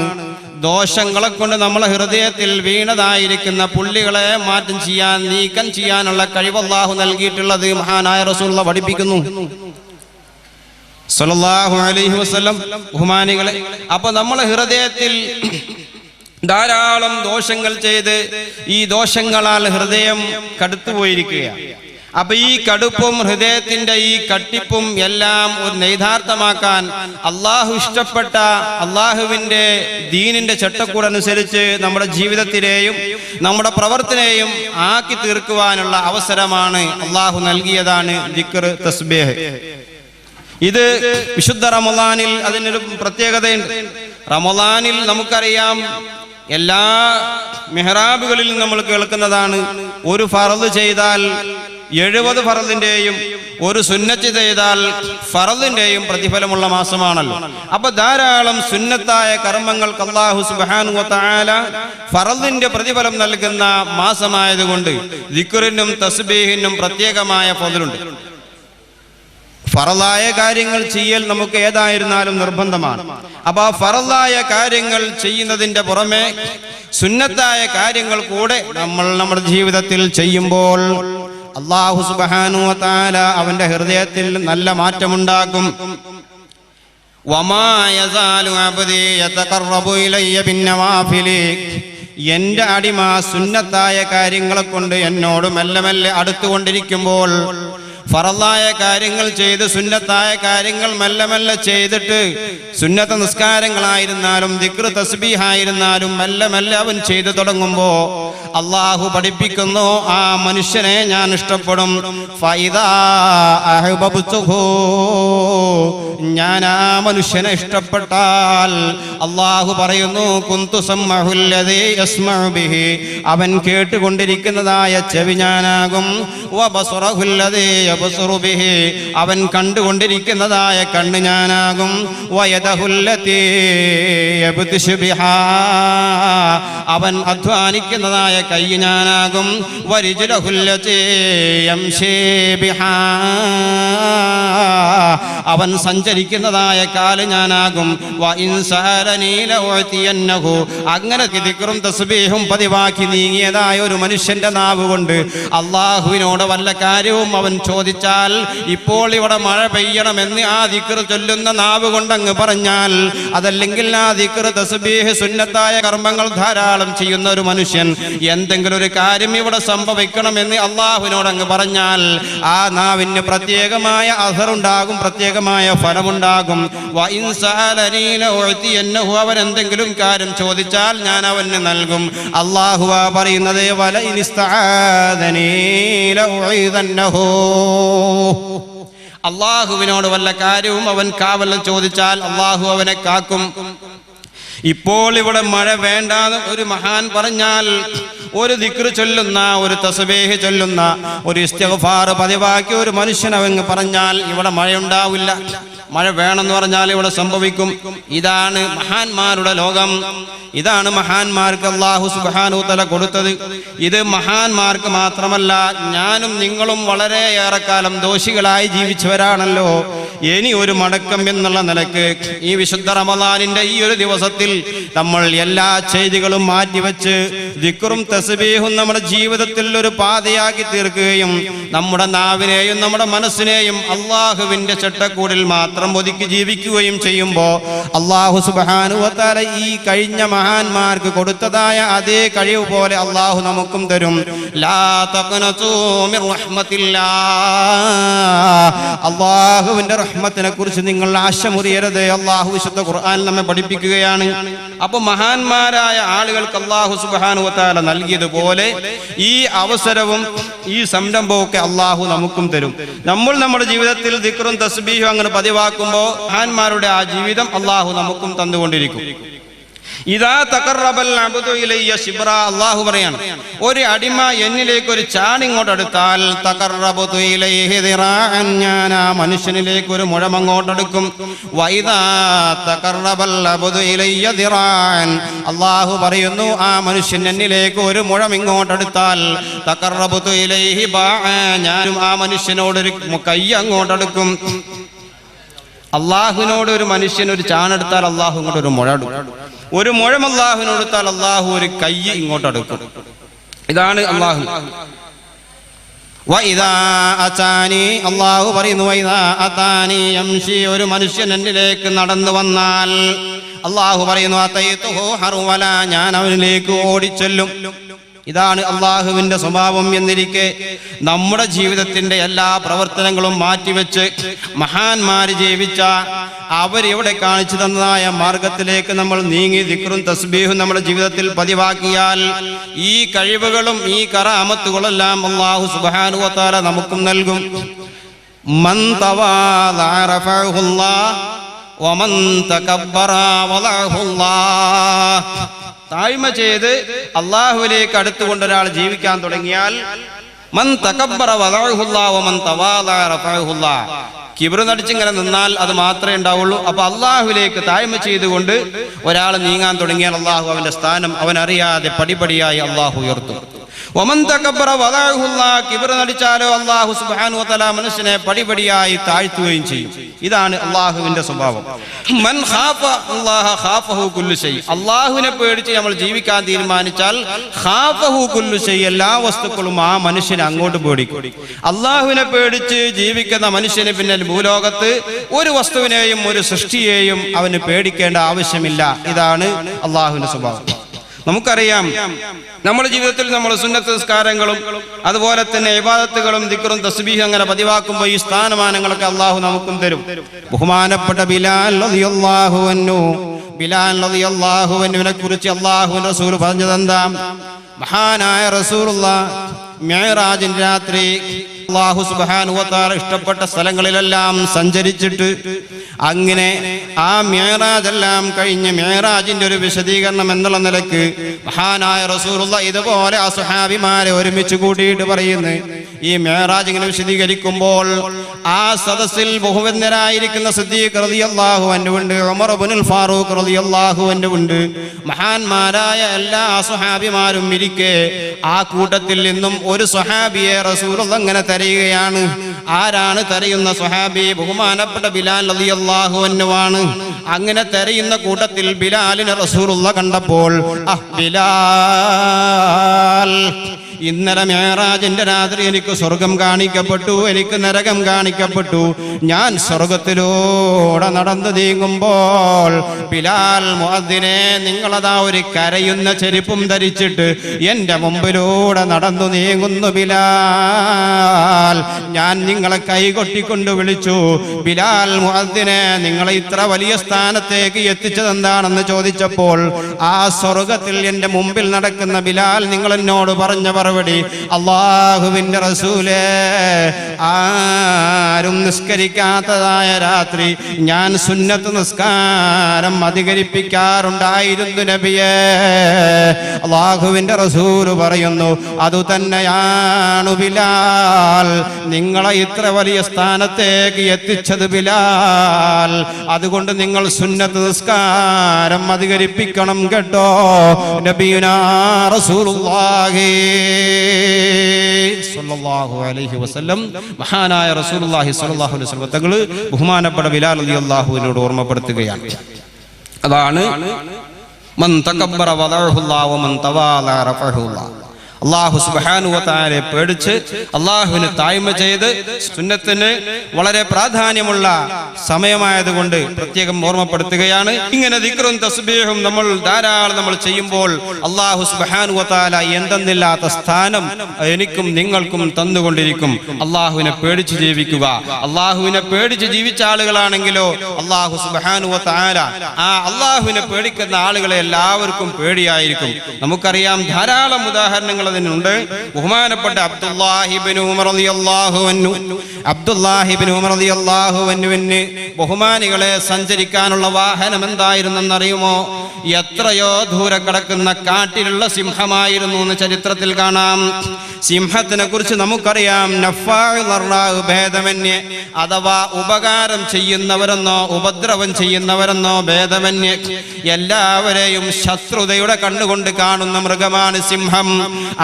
ദോഷങ്ങളെ കൊണ്ട് നമ്മളെ ഹൃദയത്തിൽ വീണതായിരിക്കുന്ന പുള്ളികളെ മാറ്റം ചെയ്യാൻ, നീക്കം ചെയ്യാനുള്ള കഴിവ് അല്ലാഹു നൽകിയിട്ടുള്ളത്. മഹാനായ റസൂലുള്ളാഹി പഠിപ്പിക്കുന്നു സ്വല്ലല്ലാഹു അലൈഹി വസല്ലം. ബഹുമാനികളെ, അപ്പൊ നമ്മളെ ഹൃദയത്തിൽ ധാരാളം ദോഷങ്ങൾ ചെയ്ത് ഈ ദോഷങ്ങളാൽ ഹൃദയം കടുത്തുപോയിരിക്കുകയാണ്. അപ്പൊ ഈ കടുപ്പും ഹൃദയത്തിന്റെ ഈ കട്ടിപ്പും എല്ലാം ഒരു നൈതാർത്ഥമാക്കാൻ അള്ളാഹു ഇഷ്ടപ്പെട്ട അള്ളാഹുവിന്റെ ദീനിന്റെ ചട്ടക്കൂടനുസരിച്ച് നമ്മുടെ ജീവിതത്തിനെയും നമ്മുടെ പ്രവർത്തനയെയും ആക്കി തീർക്കുവാനുള്ള അവസരമാണ് അള്ളാഹു നൽകിയതാണ് ദിക്ർ തസ്ബീഹ്. ഇത് വിശുദ്ധ റമളാനിൽ അതിനൊരു പ്രത്യേകതയുണ്ട്. റമളാനിൽ നമുക്കറിയാം, എല്ലാ മെഹ്റാബുകളിൽ നമ്മൾ കേൾക്കുന്നതാണ്, ഒരു ഫർദ് ചെയ്താൽ 70 ഫർദിന്റെയും ഒരു സുന്നത്ത് ചെയ്താൽ ഫർദിന്റെയും പ്രതിഫലമുള്ള മാസമാണല്ലോ. അപ്പൊ ധാരാളം സുന്നത്തായ കർമ്മങ്ങൾക്ക് അല്ലാഹു സുബ്ഹാനഹു വ തആല ഫർദിന്റെ പ്രതിഫലം നൽകുന്ന മാസമായതുകൊണ്ട് ദിക്റിനും തസ്ബീഹിനും പ്രത്യേകമായ ഫضലുണ്ട്. ഫറലായ കാര്യങ്ങൾ ചെയ്യൽ നമുക്ക് ഏതായിരുന്നാലും നിർബന്ധമാണ്. അപ്പൊ ആ ഫറലായ കാര്യങ്ങൾ ചെയ്യുന്നതിന്റെ പുറമെ സുന്നത്തായ കാര്യങ്ങൾ കൂടെ നമ്മൾ നമ്മുടെ ജീവിതത്തിൽ ചെയ്യുമ്പോൾ അല്ലാഹു സുബ്ഹാനഹു വ തആല അവന്റെ ഹൃദയത്തിൽ നല്ല മാറ്റമുണ്ടാക്കും. വമാ യസാലു അബ്ദി യതഖറബു ഇലയ്യ ബിന്നവാഫിലി, എന്റെ അടിമ സുന്നത്തായ കാര്യങ്ങളെ കൊണ്ട് എന്നോട് മെല്ലെ മെല്ലെ അടുത്തുകൊണ്ടിരിക്കുമ്പോൾ, ഫറലായ കാര്യങ്ങൾ ചെയ്ത് സുന്നത്തായ കാര്യങ്ങൾ മെല്ലെ മെല്ലെ ചെയ്തിട്ട്, സുന്നത്ത നിസ്കാരങ്ങളായിരുന്നാലും ദിക്ർ തസ്ബീഹായിരുന്നാലും മെല്ലെ മെല്ലെ അവൻ ചെയ്തു തുടങ്ങുമ്പോ അള്ളാഹു പഠിപ്പിക്കുന്നു, ആ മനുഷ്യനെ ഞാൻ ഇഷ്ടപ്പെടും. ഫൈദാ അഹ്ബബ്തുഹു, ഞാൻ ആ മനുഷ്യനെ ഇഷ്ടപ്പെട്ടാൽ അള്ളാഹു പറയുന്നു, കുന്തു സമ്മഉല്ലദീ യസ്മഉ ബിഹി, അവൻ കേട്ടുകൊണ്ടിരിക്കുന്നതായ ചെവി ഞാനാകും. വബസറഹുല്ലദീ യബ്സറു ബിഹി, അവൻ കണ്ടുകൊണ്ടിരിക്കുന്നതായ കണ്ണ് ഞാനാകും. വയദഹുല്ലതീ യബ്തിശു ബിഹാ, അവൻ അധ്വാനിക്കുന്നതായ കൈ ഞാനാകും. വരിജ്ലഹുല്ലതീ യംശീ ബിഹാ, അവൻ സഞ്ചരിക്കുന്നതായ കാല് ഞാനാകും. വഇൻ സഅലനീ ലഉതിയന്നഹു, അങ്ങനെ ദിക്റും തസ്ബീഹും പതിവാക്കി നീങ്ങിയതായ ഒരു മനുഷ്യന്റെ നാവ് കൊണ്ട് അള്ളാഹുവിനോട് വല്ല കാര്യവും അവൻ ചോദിച്ചാൽ, ഇപ്പോൾ ഇവിടെ മഴ പെയ്യണമെന്ന് ആ ദിക്ർ ചൊല്ലുന്ന നാവ് കൊണ്ടങ്ങ് പറഞ്ഞാൽ, അതല്ലെങ്കിൽ ആ ദിക്ർ തസ്ബീഹ് സുന്നത്തായ കർമ്മങ്ങൾ ധാരാളം ചെയ്യുന്ന ഒരു മനുഷ്യൻ എന്തെങ്കിലും ഒരു കാര്യം ഇവിടെ സംഭവിക്കണമെന്ന് അള്ളാഹുവിനോട് അങ്ങ് പറഞ്ഞാൽ, ആ നാവിന് പ്രത്യേകമായ അസറുണ്ടാകും, പ്രത്യേകമായ ഫലമുണ്ടാകും. വഇൻ സഅലനീ ലഉതിയന്നഹു, അവൻ എന്തെങ്കിലും കാര്യം ചോദിച്ചാൽ ഞാൻ അവന് നൽകും. അല്ലാഹു പറയുന്നത്, വലഇൻ ഇസ്തആദനീ ലഉഈദന്നഹു, അള്ളാഹുവിനോട് വല്ല കാര്യവും അവൻ കാവൽ ചോദിച്ചാൽ അള്ളാഹു അവനെ കാക്കും. ഇപ്പോൾ ഇവിടെ മഴ വേണ്ടാന്ന് ഒരു മഹാൻ പറഞ്ഞാൽ, ഒരു ദിക്ർ ചൊല്ലുന്ന, ഒരു തസ്ബീഹ് ചൊല്ലുന്ന, ഒരു ഇസ്തിഗ്ഫാർ പതിവാക്കി ഒരു മനുഷ്യൻ അവങ്ങ് പറഞ്ഞാൽ ഇവിടെ മഴയുണ്ടാവില്ല. മഴ വേണമെന്ന് പറഞ്ഞാൽ ഇവിടെ സംഭവിക്കും. ഇതാണ് മഹാന്മാരുടെ ലോകം. ഇതാണ് മഹാന്മാർക്ക് അല്ലാഹു സുബ്ഹാനഹു വ തആല കൊടുത്തത്. ഇത് മഹാന്മാർക്ക് മാത്രമല്ല, ഞാനും നിങ്ങളും വളരെയേറെ കാലം ദോഷികളായി ജീവിച്ചവരാണല്ലോ. ഇനി ഒരു മടക്കം എന്നുള്ള നിലക്ക് ഈ വിശുദ്ധ റമളാനിന്റെ ഈ ഒരു ദിവസത്തിൽ നമ്മൾ എല്ലാ ചെയ്തികളും മാറ്റിവെച്ച് ദിക്റും തസ്ബീഹും നമ്മുടെ ജീവിതത്തിൽ ഒരു പാതയാക്കി തീർക്കുകയും നമ്മുടെ നാവിനെയും നമ്മുടെ മനസ്സിനെയും അള്ളാഹുവിന്റെ ചട്ടക്കൂടിൽ മാത്രം ഒതുക്കി ജീവിക്കുകയും ചെയ്യുമ്പോൾ അല്ലാഹു സുബ്ഹാനഹു വ തആല ഈ കഴിഞ്ഞ മഹാന്മാർക്ക് കൊടുത്തതായ അതേ കഴിവ് പോലെ അല്ലാഹു നമുക്കും തരും. ലാ തഖ്നതു മിർ റഹ്മത്തില്ലാഹ്, അല്ലാഹുവിന്റെ റഹ്മത്തിനെ കുറിച്ച് നിങ്ങൾ ആശമുറിയരുത്. അല്ലാഹു വിശുദ്ധ ഖുർആനിൽ നമ്മെ പഠിപ്പിക്കുകയാണ്. അപ്പോൾ മഹാന്മാരായ ആളുകൾക്ക് അല്ലാഹു സുബ്ഹാനഹു വ തആല നൽകിയതുപോലെ ഈ അവസരവും ഈ സംരംഭവും ഒക്കെ അല്ലാഹു നമുക്കും തരും. നമ്മൾ നമ്മുടെ ജീവിതത്തിൽ ദിക്റും തസ്ബീഹും അങ്ങനെ പതിവാക്കുമ്പോൾ മഹാന്മാരുടെ ആ ജീവിതം അല്ലാഹു നമുക്കും തന്നുകൊണ്ടിരിക്കും. ഇദാ തഖറബൽ അബ്ദു ഇലയ്യ ശിബ്റ, അല്ലാഹു പറയാണ്, ഒരു അടിമ എന്നിലേക്ക് ഒരു ചാൺ ഇങ്ങോട്ട് അടുത്താൽ, തഖറബതു ഇലൈഹി ദിറാഅൻ, ഞാൻ ആ മനുഷ്യനിലേക്ക് ഒരു മുഴം അങ്ങോട്ട് അടുക്കും. വഇദാ തഖറബൽ അബ്ദു ഇലയ്യ ദിറാഅൻ, അല്ലാഹു പറയുന്നു, ആ മനുഷ്യൻ എന്നിലേക്ക് ഒരു മുഴം ഇങ്ങോട്ട് അടുത്താൽ, തഖറബതു ഇലൈഹി ബാഅ, ഞാനും ആ മനുഷ്യനോട് ഒരു കൈ അങ്ങോട്ട് അടുക്കും. അള്ളാഹുവിനോട് ഒരു മനുഷ്യൻ ഒരു ചാണെടുത്താൽ അള്ളാഹു ഇങ്ങോട്ട് ഒരു മുഴ എടുക്കും. ഒരു മുഴം അള്ളാഹുവിനോട് എടുത്താൽ അള്ളാഹു ഒരു കൈ ഇങ്ങോട്ട് എടുക്കും. ഇതാണ് അള്ളാഹു. അള്ളാഹു പറയുന്നു, ഒരു മനുഷ്യൻ എന്നിലേക്ക് നടന്നു വന്നാൽ അള്ളാഹു പറയുന്നു, ഞാൻ അവനിലേക്ക് ഓടിച്ചെല്ലും. ഇതാണ് അള്ളാഹുവിന്റെ സ്വഭാവം. എന്നിരിക്കെ നമ്മുടെ ജീവിതത്തിന്റെ എല്ലാ പ്രവർത്തനങ്ങളും മാറ്റിവെച്ച് മഹാന്മാര് ജീവിച്ച അവരെവിടെ കാണിച്ചു തന്നതായ മാർഗത്തിലേക്ക് നമ്മൾ നീങ്ങി ദിക്റും തസ്ബീഹും നമ്മുടെ ജീവിതത്തിൽ പതിവാക്കിയാൽ ഈ കഴിവുകളും ഈ കറാമത്തുകളെല്ലാം അല്ലാഹു സുബ്ഹാനഹു വ തആല നമുക്കും നൽകും. മൻ തവാദഅ റഫഅഹുല്ലാഹ് വമൻ തകബ്ബറ വദഅഹുല്ലാഹ്. താഴ്മ ചെയ്ത് അള്ളാഹുവിലേക്ക് അടുത്തുകൊണ്ട് ഒരാൾ ജീവിക്കാൻ തുടങ്ങിയാൽ, മൻ തകബ്ബറ വദഅഹുല്ലാഹ് വമൻ തവാദഅ റഫഅഹുല്ലാഹ്, കിബ്ർ നടിച്ചിങ്ങനെ നിന്നാൽ അത് മാത്രമേ ഉണ്ടാവുള്ളൂ. അപ്പൊ അള്ളാഹുവിലേക്ക് താഴ്മ ചെയ്തുകൊണ്ട് ഒരാൾ നീങ്ങാൻ തുടങ്ങിയാൽ അള്ളാഹു അവന്റെ സ്ഥാനം അവനറിയാതെ പടിപടിയായി അള്ളാഹു ഉയർത്തും. വമൻ തകബ്ബറ വദഅഹുല്ലാഹ്, കിബ്ർ നടിച്ചാലോ അല്ലാഹു സുബ്ഹാനഹു വ തആല മനുഷ്യനെ പടിപടിയായി താഴ്ത്തുകയും ചെയ്യും. ഇതാണ് അല്ലാഹുവിന്റെ സ്വഭാവം. മൻ ഖാഫ അല്ലാഹ ഖാഫഹു കുല്ലു ശൈ, അല്ലാഹുവിനെ പേടിച്ച് നമ്മൾ ജീവിക്കാൻ തീരുമാനിച്ചാൽ ഖാഫഹു കുല്ലു ശൈ, എല്ലാ വസ്തുക്കളും ആ മനുഷ്യനെ അങ്ങോട്ട് പേടിക്കും. അല്ലാഹുവിനെ പേടിച്ച് ജീവിക്കുന്ന മനുഷ്യന് പിന്നെ ഭൂലോകത്ത് ഒരു വസ്തുവിനെയും ഒരു സൃഷ്ടിയെയും അവന് പേടിക്കേണ്ട ആവശ്യമില്ല. ഇതാണ് അല്ലാഹുവിന്റെ സ്വഭാവം. നമുക്കറിയാം, നമ്മുടെ ജീവിതത്തിൽ നമ്മൾ സുന്നത്ത് നിസ്കാരങ്ങളും അതുപോലെ തന്നെ ഇബാദത്തുകളും ദിക്റും തസ്ബീഹ് അങ്ങനെ പതിവാക്കുമ്പോൾ ഈ സ്ഥാനമാനങ്ങളൊക്കെ അള്ളാഹു നമുക്കും തരും. ബഹുമാനപ്പെട്ട ബിലാൽ റളിയല്ലാഹു അൻഹു, ബിലാൽ റളിയല്ലാഹു അൻഹുവിനെ കുറിച്ച് അള്ളാഹുവിന്റെ റസൂൽ പറഞ്ഞതെന്താ? മഹാനായ റസൂലുള്ളാഹ് മിഅ്റാജിന്റെ രാത്രി അല്ലാഹു സുബ്ഹാനഹു വ തആല ഇഷ്ടപ്പെട്ട സ്ഥലങ്ങളിലെല്ലാം സഞ്ചരിച്ചിട്ട് അങ്ങനെ ആ മിഅ്റാജ് എല്ലാം കഴിഞ്ഞ് മിഅ്റാജിന്റെ ഒരു വിശദീകരണം എന്നുള്ള നിലക്ക് മഹാനായ റസൂലുള്ളാഹ് ഇതുപോലെ ആ സ്വഹാബിമാരെ ഒരുമിച്ച് കൂട്ടിയിട്ട് പറയുന്നു. ഈ മിഅ്റാജ് ഇങ്ങനെ വിശദീകരിക്കുമ്പോൾ ആ സദസ്സിൽ ബഹുവന്ദരായിരിക്കുന്ന സിദ്ദീഖ് റളിയല്ലാഹു അൻഹു ഉണ്ട്, ഉമർ ഇബ്നുൽ ഫാറൂഖ് റളിയല്ലാഹു അൻഹു ഉണ്ട്, മഹാന്മാരായ എല്ലാ സ്വഹാബിമാരും ഇരിക്കെ ആ കൂട്ടത്തിൽ നിന്നും ഒരു സ്വഹാബിയെ റസൂലുള്ളാഹ് അങ്ങനെ തരയുകയാണ്. ആരാണ് തരയുന്ന സ്വഹാബി? ബഹുമാനപ്പെട്ട ബിലാൽ റളിയല്ലാഹു അൻഹു ആണ്. അങ്ങനെ തരയുന്ന കൂട്ടത്തിൽ ബിലാലിനെ റസൂലുള്ളാഹ് കണ്ടപ്പോൾ, ബിലാൽ, ഇന്നലെ മിഅ്റാജിന്റെ രാത്രി എനിക്ക് സ്വർഗം കാണിക്കപ്പെട്ടു, എനിക്ക് നരകം കാണിക്കപ്പെട്ടു. ഞാൻ സ്വർഗത്തിലൂടെ നടന്നു നീങ്ങുമ്പോൾ ബിലാൽ മുഅദ്ദിനെ, നിങ്ങളതാ ഒരു കരയുന്ന ചെരുപ്പും ധരിച്ചിട്ട് എന്റെ മുമ്പിലൂടെ നടന്നു നീങ്ങുന്നു ബിലാൽ. ഞാൻ നിങ്ങളെ കൈകൊട്ടിക്കൊണ്ട് വിളിച്ചു, ബിലാൽ മുഅദ്ദിനെ, നിങ്ങളെ ഇത്ര വലിയ സ്ഥാനത്തേക്ക് എത്തിച്ചതെന്താണെന്ന് ചോദിച്ചപ്പോൾ ആ സ്വർഗത്തിൽ എന്റെ മുമ്പിൽ നടക്കുന്ന ബിലാൽ നിങ്ങൾ എന്നോട് പറഞ്ഞ മറുപടി, അല്ലാഹുവിന്റെ റസൂലേ, ആരും നിസ്കരിക്കാത്തതായ രാത്രി ഞാൻ സുന്നത്ത് നിസ്കാരം അധികരിപ്പിക്കാറുണ്ടായിരുന്നു നബിയേ. അല്ലാഹുവിന്റെ റസൂൽ പറയുന്നു, അതുതന്നെയാണ് ബിലാൽ നിങ്ങളെ ഇത്ര വലിയ സ്ഥാനത്തേക്ക് എത്തിച്ചത് ബിലാൽ. അതുകൊണ്ട് നിങ്ങൾ സുന്നത്ത് നിസ്കാരം അധികരിപ്പിക്കണം കേട്ടോ. നബിയുനാ റസൂലുള്ളാഹി സ്വല്ലല്ലാഹു അലൈഹി വസല്ലം, മഹാനായ റസൂലുള്ളാഹി സ്വല്ലല്ലാഹു അലൈഹി വസല്ലം തങ്ങൾ ബഹുമാനപ്പെട്ട ബിലാൽ റളിയല്ലാഹു അൻഹുവിനോട് ഓർമ്മപ്പെടുത്തുകയാണ്. അതാണ് മൻ തകബ്ബറ വദഅഹുല്ലാഹു വമൻ തവാല റഫഅഹുല്ലാഹ്. അല്ലാഹു സുബ്ഹാനഹു വ തആലയെ പേടിച്ച് അല്ലാഹുവിനെ താഴ്മ ചെയ്ത് സുന്നത്തിന് വളരെ പ്രാധാന്യമുള്ള സമയമായതുകൊണ്ട് പ്രത്യേകം ഓർമ്മപ്പെടുത്തുകയാണ്. ഇങ്ങനെ ദിക്റും തസ്ബീഹും നമ്മൾ ധാരാളം ചെയ്യുമ്പോൾ അല്ലാഹു സുബ്ഹാനഹു വ തആല എന്തെന്നില്ലാത്ത സ്ഥാനം എനിക്കും നിങ്ങൾക്കും തന്നുകൊണ്ടിരിക്കും. അല്ലാഹുവിനെ പേടിച്ച് ജീവിക്കുക. അല്ലാഹുവിനെ പേടിച്ച് ജീവിച്ച ആളുകളാണെങ്കിലോ അല്ലാഹു സുബ്ഹാനഹു വ തആല ആ അല്ലാഹുവിനെ പേടിക്കുന്ന ആളുകളെ എല്ലാവർക്കും പേടിയായിരിക്കും. നമുക്കറിയാം, ധാരാളം ഉദാഹരണങ്ങൾ ഉണ്ട്. ബഹുമാനപ്പെട്ട അബ്ദുല്ലാഹി ഇബ്നു ഉമർ റളിയല്ലാഹു അൻഹു, അബ്ദുല്ലാഹി ഇബ്നു ഉമർ റളിയല്ലാഹു അൻഹുവിന് ബഹുമാനികളെ സഞ്ചരിക്കാനുള്ള വാഹനം എന്തായിരുന്നെന്നറിയുമോ? എത്രയോ ദൂരെ കിടക്കുന്ന കാട്ടിലുള്ള സിംഹമായിരുന്നു എന്ന് ചരിത്രത്തിൽ കാണാം. സിംഹത്തിനെ കുറിച്ച് നമുക്കറിയാം, ഭേദമന്യേ, അഥവാ ഉപകാരം ചെയ്യുന്നവരെന്നോ ഉപദ്രവം ചെയ്യുന്നവരെന്നോ ഭേദമന്യേ എല്ലാവരെയും ശത്രുതയുടെ കണ്ണുകൊണ്ട് കാണുന്ന മൃഗമാണ് സിംഹം.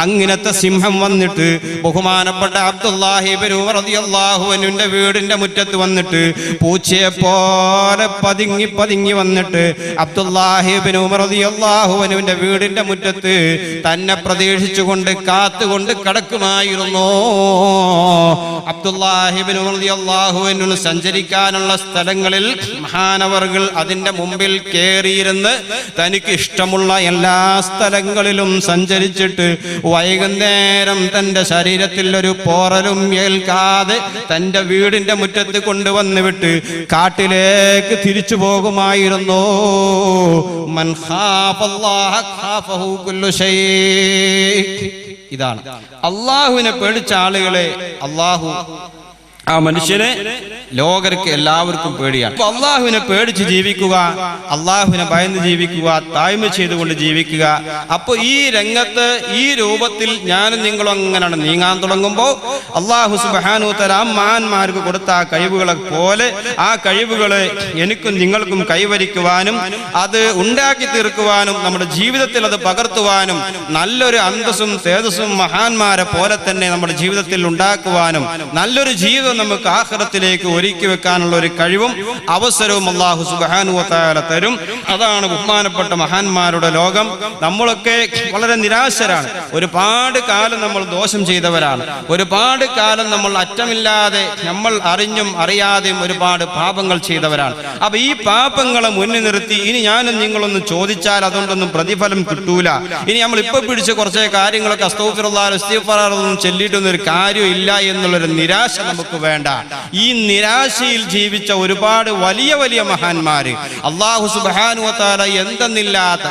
അങ്ങനത്തെ സിംഹം വന്നിട്ട് ബഹുമാനപ്പെട്ട അബ്ദുല്ലാഹി ഇബ്നു ഉമർ റളിയല്ലാഹു അൻഹുവിന്റെ വീടിന്റെ മുറ്റത്ത് വന്നിട്ട് പൂച്ചയെ പോലെ പതുങ്ങി വന്നിട്ട് അബ്ദുല്ലാഹി ഇബ്നു ഉമർ റളിയല്ലാഹു അൻഹുവിന്റെ വീടിന്റെ മുറ്റത്ത് തന്നെ പ്രതീക്ഷിച്ചുകൊണ്ട് കാത്തുകൊണ്ട് കിടക്കുമായിരുന്നു. അബ്ദുല്ലാഹി ഇബ്നു ഉമർ റളിയല്ലാഹു അൻഹു സഞ്ചരിക്കാനുള്ള സ്ഥലങ്ങളിൽ മഹാനവർകൾ അതിന്റെ മുമ്പിൽ കേറിയിരുന്ന് തനിക്ക് ഇഷ്ടമുള്ള എല്ലാ സ്ഥലങ്ങളിലും സഞ്ചരിച്ചിട്ട് വൈകുന്നേരം തന്റെ ശരീരത്തിൽ ഒരു പോറലും ഏൽക്കാതെ തന്റെ വീടിന്റെ മുറ്റത്ത് കൊണ്ടുവന്ന് വിട്ട് കാട്ടിലേക്ക് തിരിച്ചു പോകുമായിരുന്നു. മൻ ഖാഫല്ലാഹ ഖാഫഹു കുല്ലു ശൈ. ഇതാണ് അല്ലാഹുവിനെ പേടിച്ച ആളുകളെ അല്ലാഹു ആ മനുഷ്യനെ ലോകർക്ക് എല്ലാവർക്കും പേടിയാണ്. അപ്പൊ അള്ളാഹുവിനെ പേടിച്ച് ജീവിക്കുക, അള്ളാഹുവിനെ ഭയന്ന് ജീവിക്കുക, താഴ്മ ചെയ്തുകൊണ്ട് ജീവിക്കുക. അപ്പൊ ഈ രംഗത്ത് ഈ രൂപത്തിൽ ഞാനും നിങ്ങളും അങ്ങനെയാണ് നീങ്ങാൻ തുടങ്ങുമ്പോൾ അള്ളാഹു സുബ്ഹാനഹു തആല മഹാന്മാർക്ക് കൊടുത്ത ആ കഴിവുകളെ പോലെ ആ കഴിവുകളെ എനിക്കും നിങ്ങൾക്കും കൈവരിക്കുവാനും അത് ഉണ്ടാക്കി തീർക്കുവാനും നമ്മുടെ ജീവിതത്തിൽ അത് പകർത്തുവാനും നല്ലൊരു അന്തസ്സും തേജസ്സും മഹാന്മാരെ പോലെ തന്നെ നമ്മുടെ ജീവിതത്തിൽ ഉണ്ടാക്കുവാനും നല്ലൊരു ജീവിതം നമുക്ക് ആഖിറത്തിലേക്ക് ഒരുക്കി വെക്കാനുള്ള ഒരു കഴിവും അവസരവും അല്ലാഹു സുബ്ഹാനഹു വ തആല തരും. അതാണ് ബഹുമാനപ്പെട്ട മഹാന്മാരുടെ ലോകം. നമ്മളൊക്കെ വളരെ നിരാശരാണ്. ഒരുപാട് കാലം നമ്മൾ ദോഷം ചെയ്തവരാണ്. ഒരുപാട് കാലം നമ്മൾ അറ്റമില്ലാതെ നമ്മൾ അറിഞ്ഞും അറിയാതെയും ഒരുപാട് പാപങ്ങൾ ചെയ്തവരാണ്. അപ്പൊ ഈ പാപങ്ങളെ മുന്നിൽ നിർത്തി ഇനി ഞാനും നിങ്ങളൊന്നും ചോദിച്ചാൽ അതുകൊണ്ടൊന്നും പ്രതിഫലം കിട്ടൂല. ഇനി നമ്മൾ ഇപ്പൊ പിടിച്ച കുറച്ച് കാര്യങ്ങളൊക്കെ അസ്തഗ്ഫിറുല്ലാഹ് ഇസ്തിഗ്ഫാറൊന്നും ചൊല്ലിയിട്ടൊന്നും ഒരു കാര്യം ഇല്ല എന്നുള്ളൊരു നിരാശ നമുക്ക് വേണ്ട. ഈ നിരാശയിൽ ജീവിച്ച ഒരുപാട് വലിയ വലിയ മഹാന്മാര് അല്ലാഹു സുബ്ഹാനഹു വ തആല എന്തെന്നില്ലാത്ത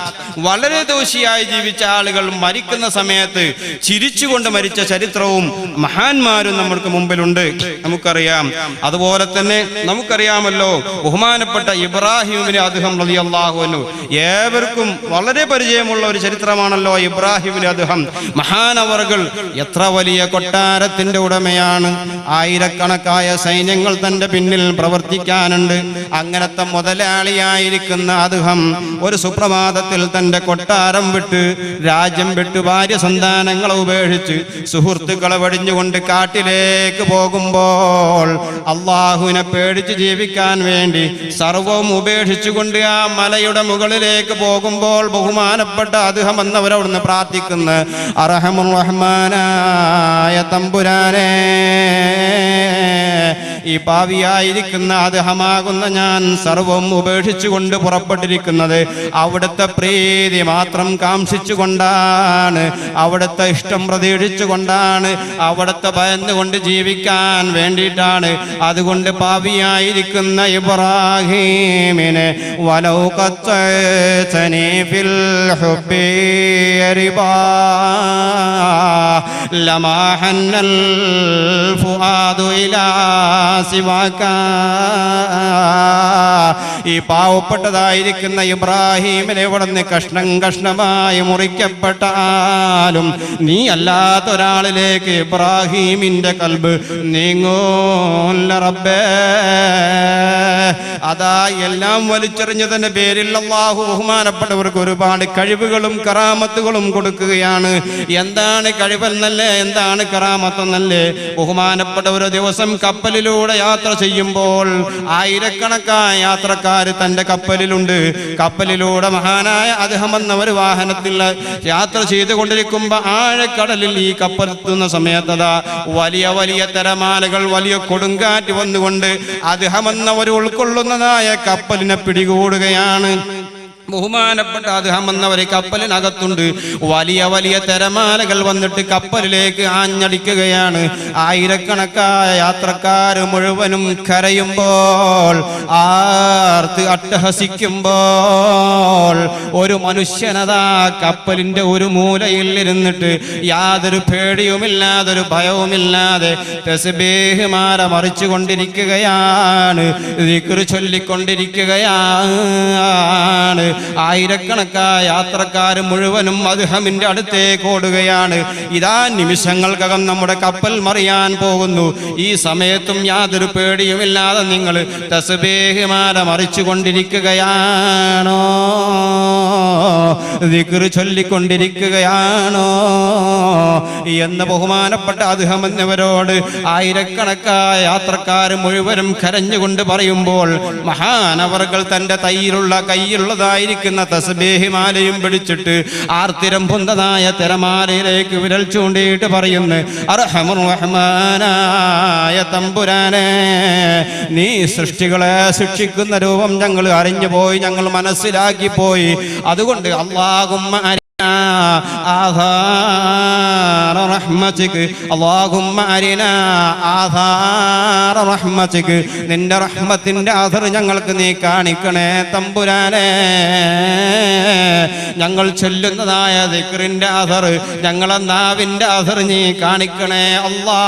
വളരെ ദോഷിയായി ജീവിച്ച ആളുകൾ മരിക്കുന്ന സമയത്ത് ചിരിച്ചുകൊണ്ട് മരിച്ച ചരിത്രവും മഹാന്മാരും നമുക്ക് മുമ്പിലുണ്ട്. നമുക്കറിയാം. അതുപോലെ തന്നെ നമുക്കറിയാമല്ലോ ബഹുമാനപ്പെട്ട ഇബ്രാഹിമിനെ അദ്ദേഹം റളിയല്ലാഹു അൻഹു ഏവർക്കും വളരെ പരിചയമുള്ള ഒരു ചരിത്രമാണല്ലോ ഇബ്രാഹിമിനെ അദ്ദേഹം. മഹാനവറുകൾ എത്ര വലിയ കൊട്ടാരത്തിന്റെ ഉടമയാണ്. ആയിരക്കണക്കായ സൈന്യങ്ങൾ തന്റെ പിന്നിൽ പ്രവർത്തിക്കാനുണ്ട്. അങ്ങനത്തെ മുതലാളിയായിരിക്കുന്ന അദ്ദേഹം ഒരു സുപ്രഭാതത്തിൽ തന്റെ കൊട്ടാരം വിട്ട് രാജ്യം വിട്ട് ഭാര്യ സന്താനങ്ങളെ ഉപേക്ഷിച്ച് സുഹൃത്തുക്കളെ വടിഞ്ഞുകൊണ്ട് കാട്ടിലേക്ക് പോകുമ്പോൾ അള്ളാഹുവിനെ പേടിച്ച് ജീവിക്കാൻ വേണ്ടി സർവവും ഉപേക്ഷിച്ചുകൊണ്ട് ആ മലയുടെ മുകളിലേക്ക് പോകുമ്പോൾ ബഹുമാനപ്പെട്ട അദ്ദേഹം എന്നവരവിടുന്ന് പ്രാർത്ഥിക്കുന്ന അർഹമുർ റഹ്മാനായ തമ്പുരാനെ, ഈ പാവിയായിരിക്കുന്ന അദ്ദേഹമാകുന്ന ഞാൻ സർവം ഉപേക്ഷിച്ചുകൊണ്ട് പുറപ്പെട്ടിരിക്കുന്നത് അവിടുത്തെ പ്രീതി മാത്രം കാംക്ഷിച്ചുകൊണ്ടാണ്, അവിടുത്തെ ഇഷ്ടം പ്രതീക്ഷിച്ചുകൊണ്ടാണ്, അവിടുത്തെ ഭയന്നുകൊണ്ട് ജീവിക്കാൻ വേണ്ടിയിട്ടാണ്. അതുകൊണ്ട് പാവിയായിരിക്കുന്ന ഇബ്രാഹീമിനെ വലൗ ഖത്തഅ്തനീ ഫിൽ ഹുബ്ബി റിബാ ലമാ ഹന്നൽ ഫുആദു ഇലാ സിവാക. ഈ പാവപ്പെട്ടതായിരിക്കുന്ന ഇബ്രാഹീമിനെ ഇവിടുന്ന് കഷ്ണം കഷ്ണമായി മുറിക്കപ്പെട്ടാലും നീ അല്ലാത്ത ഒരാളിലേക്ക് ഇബ്രാഹീമിന്റെ കൽബ് നീങ്ങൂല്ല റബ്ബേ. അതാ എല്ലാം വലിച്ചെറിഞ്ഞതിന്റെ പേരിൽ അല്ലാഹു ബഹുമാനപ്പെട്ടവർക്ക് ഒരുപാട് കഴിവുകളും കറാമത്തുകളും കൊടുക്കുകയാണ്. എന്താണ് കഴിവെന്നല്ലേ, എന്താണ് കറാമത്തെന്നല്ലേ? ബഹുമാനപ്പെട്ട ഒരു ദിവസം കപ്പലിലൂടെ യാത്ര ചെയ്യുമ്പോൾ ആയിരക്കണക്കായ യാത്രക്കാർ തന്റെ കപ്പലിലുണ്ട്. കപ്പലിലൂടെ മഹാനായ അദ്ദേഹം എന്ന ഒരു വാഹനത്തിൽ യാത്ര ചെയ്തുകൊണ്ടിരിക്കുമ്പോൾ ആഴക്കടലിൽ ഈ കപ്പലെത്തുന്ന സമയത്തതാ വലിയ വലിയ തിരമാലകൾ, വലിയ കൊടുങ്കാറ്റ് വന്നുകൊണ്ട് അദ്ദേഹം എന്നവർ ഉൾക്കൊള്ളുന്നതായ കപ്പലിനെ പിടികൂടുകയാണ്. ബഹുമാനപ്പെട്ട അദ്ദേഹം എന്നവരെ കപ്പലിനകത്തുണ്ട്. വലിയ വലിയ തിരമാലകൾ വന്നിട്ട് കപ്പലിലേക്ക് ആഞ്ഞടിക്കുകയാണ്. ആയിരക്കണക്കായ യാത്രക്കാർ മുഴുവനും കരയുമ്പോൾ, ആർത്ത് അട്ടഹസിക്കുമ്പോൾ ഒരു മനുഷ്യനതാ കപ്പലിന്റെ ഒരു മൂലയിൽ ഇരുന്നിട്ട് യാതൊരു പേടിയുമില്ലാതെ ഒരു ഭയവുമില്ലാതെ തസ്ബീഹ്മാല മറിച്ചുകൊണ്ടിരിക്കുകയാണ്, ദിക്ർ ചൊല്ലിക്കൊണ്ടിരിക്കുകയാണ്. ആയിരക്കണക്കായ യാത്രക്കാർ മുഴുവനും അദ്ദേഹമിന്റെ അടുത്തേക്ക് ഓടുകയാണ്. ഇതാ നിമിഷങ്ങൾക്കകം നമ്മുടെ കപ്പൽ മറിയാൻ പോകുന്നു. ഈ സമയത്തും യാതൊരു പേടിയുമില്ലാതെ നിങ്ങൾ തസ്ബീഹ്മാല മറിച്ചുകൊണ്ടിരിക്കുകയാണോ, ദിക്ർ ചൊല്ലിക്കൊണ്ടിരിക്കുകയാണോ എന്ന് ബഹുമാനപ്പെട്ട അദ്ദേഹം എന്നിവരോട് ആയിരക്കണക്കായ യാത്രക്കാർ മുഴുവനും കരഞ്ഞുകൊണ്ട് പറയുമ്പോൾ മഹാനവറുകൾ തന്റെ കയ്യിലുള്ളതായിരിക്കുന്ന തസ്ബീഹ് മാലയും പിടിച്ചിട്ട് ആർത്തിരമ്പുന്നതായ തിരമാലയിലേക്ക് വിരൽ ചൂണ്ടിയിട്ട് പറയുന്നു, അർഹമുർ റഹ്മാനായ തമ്പുരാനെ, നീ സൃഷ്ടികളെ ശിക്ഷിക്കുന്ന രൂപം ഞങ്ങൾ അറിഞ്ഞുപോയി, ഞങ്ങൾ മനസ്സിലാക്കി പോയി. അതുകൊണ്ട് അല്ലാഹുമ്മ آثار رحمتك اللهم أرنا آثار رحمتك നിന്റെ റഹ്മത്തിന്റെ ആഥർ ഞങ്ങൾക്ക് നീ കാണിക്കണേ തമ്പുരാനെ. ഞങ്ങൾ ചൊല്ലുന്നതായ ദിക്റിന്റെ ആഥർ, ഞങ്ങളെ നാവിന്റെ ആഥർ നീ കാണിക്കണേ അല്ലാ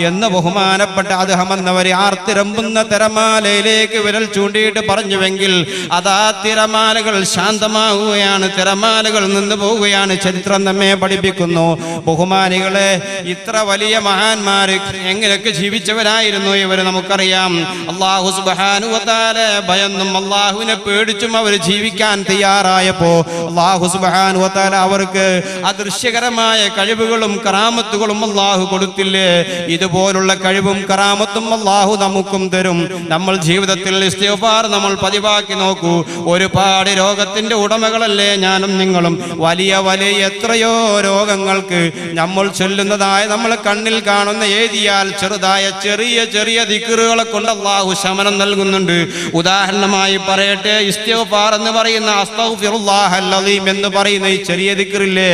എന്ന് ബഹുമാനപ്പെട്ട അദ്ദേഹം എന്നവരെ ആർത്തിരമ്പുന്ന തിരമാലയിലേക്ക് വിരൽ ചൂണ്ടിയിട്ട് പറഞ്ഞുവെങ്കിൽ അതാ തിരമാലകൾ ശാന്തമാവുകയാണ്, തിരമാലകൾ നിന്ന് പോവുകയാണ്. ചരിത്രം നമ്മെ പഠിപ്പിക്കുന്നു. ബഹുമാനികളെ, ഇത്ര വലിയ മഹാന്മാര് എങ്ങനെയൊക്കെ ജീവിച്ചവരായിരുന്നു ഇവർ നമുക്കറിയാം. അല്ലാഹു സുബ്ഹാനഹു വ തആല ഭയന്നും അല്ലാഹുവിനെ പേടിച്ചും അവർ ജീവിക്കാൻ തയ്യാറായപ്പോ അല്ലാഹു സുബ്ഹാനഹു വ തആല അവർക്ക് അദൃശ്യകരമായ കഴിവുകളും കറാമത്തുകളും അല്ലാഹു കൊടുത്തില്ലേ? ഇതുപോലുള്ള കഴിവും കറാമത്തും അല്ലാഹു നമുക്കും തരും. നമ്മൾ ജീവിതത്തിൽ ഇസ്തിഗ്ഫാർ നമ്മൾ പതിവാക്കി നോക്കൂ. ഒരുപാട് രോഗത്തിന്റെ ഉടമകളല്ലേ ഞാനും നിങ്ങളും. വലിയ വലിയ എത്രയോ രോഗങ്ങൾക്ക് നമ്മൾ ചൊല്ലുന്നതായ നമ്മൾ കണ്ണിൽ കാണുന്ന എഴുതിയാൽ ചെറുതായ ചെറിയ ചെറിയ ദിക്റുകളെ കൊണ്ട് അല്ലാഹു ശമനം നൽകുന്നുണ്ട്. ഉദാഹരണമായി പറയട്ടെ, ഇസ്തിഗ്ഫാർ എന്ന് പറയുന്ന അസ്തഗ്ഫിറുല്ലാഹൽ അലീം എന്ന് പറയുന്ന ഈ ചെറിയ ദിക്റില്ലേ,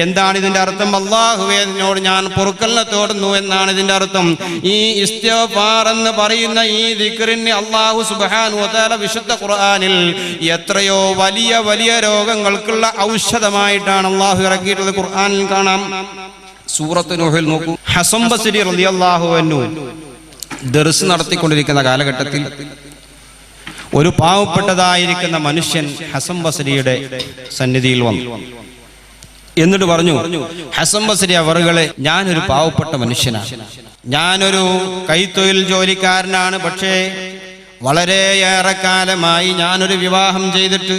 എന്താണ് ഇതിന്റെ അർത്ഥം? അല്ലാഹുവേ നിന്നോട് ഞാൻ പൊറുക്കലിനെ തേടുന്നു എന്നാണ് ഇതിന്റെ അർത്ഥം. ഈ ഇസ്തിഗ്ഫാർ എന്ന് പറയുന്ന ഈ ദിക്റിന് അല്ലാഹു സുബ്ഹാനഹു വ തആല വിശുദ്ധ ഖുർആനിൽ എത്രയോ വലിയ വലിയ രോഗങ്ങൾക്കുള്ള ഔഷധമായിട്ടാണ് അല്ലാഹു ഇറക്കിയിട്ടുള്ളത്. ഖുർആനിൽ കാണാം. സൂറത്ത് നൂഹിൽ നോക്കൂ. ഹസൻ ബസ്രി റളിയല്ലാഹു അൻഹു ദർസ് നടത്തിക്കൊണ്ടിരിക്കുന്ന കാലഘട്ടത്തിൽ ഒരു പാവപ്പെട്ടതായിരിക്കുന്ന മനുഷ്യൻ ഹസൻ ബസ്രിയുടെ സന്നിധിയിൽ വന്നു. എന്നിട്ട് പറഞ്ഞു, ഹസൻ ബസ്രി അവറുകളെ, ഞാനൊരു പാവപ്പെട്ട മനുഷ്യനാണ്, ഞാനൊരു കൈത്തൊഴിൽ ജോലിക്കാരനാണ്. പക്ഷേ വളരെയേറെ കാലമായി ഞാനൊരു വിവാഹം ചെയ്തിട്ട്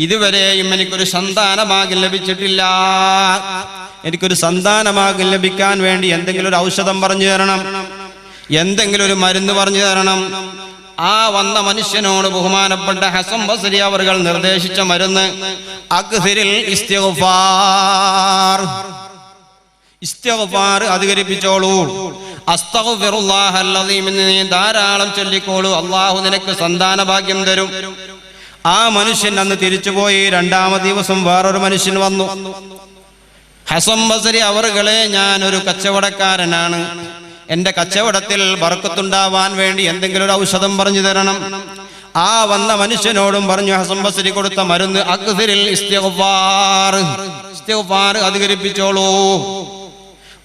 ഇതുവരെയും എനിക്കൊരു സന്താനഭാഗ്യം ലഭിച്ചിട്ടില്ല. എനിക്കൊരു സന്താനഭാഗ്യം ലഭിക്കാൻ വേണ്ടി എന്തെങ്കിലും ഒരു ഔഷധം പറഞ്ഞു തരണം, എന്തെങ്കിലും ഒരു മരുന്ന് പറഞ്ഞു തരണം. ആ വന്ന മനുഷ്യനോട് ബഹുമാനപ്പെട്ട ഹസൻ ബസ്രി അവர்கள் നിർദ്ദേശിച്ച മരുന്ന് അക്സിരിൽ ഇസ്തിഗ്ഫാർ, ഇസ്തിഗ്ഫാർ അധികരിപ്പിച്ചോളൂ. അസ്തഗ്ഫിറുല്ലാഹൽ അലീം എന്ന് നീ ധാരാളം ചൊല്ലിക്കോളൂ, അല്ലാഹു നിനക്ക് സന്താന ഭാഗ്യം തരും. ആ മനുഷ്യൻ അന്ന് തിരിച്ചുപോയി. രണ്ടാമത്തെ ദിവസം വേറൊരു മനുഷ്യൻ വന്നു. ഹസൻ ബസ്രി അവറുകളെ, ഞാനൊരു കച്ചവടക്കാരനാണ്, എന്റെ കച്ചവടത്തിൽ ബർക്കത്തുണ്ടാവാൻ വേണ്ടി എന്തെങ്കിലും ഒരു ഔഷധം പറഞ്ഞു തരണം. ആ വന്ന മനുഷ്യനോടും പറഞ്ഞു ഹസൻ ബസ്രി കൊടുത്ത മരുന്ന് അക്സിരിൽ ഇസ്തിഗ്ഫാർ, ഇസ്തിഗ്ഫാർ അധികരിപ്പിച്ചോളൂ.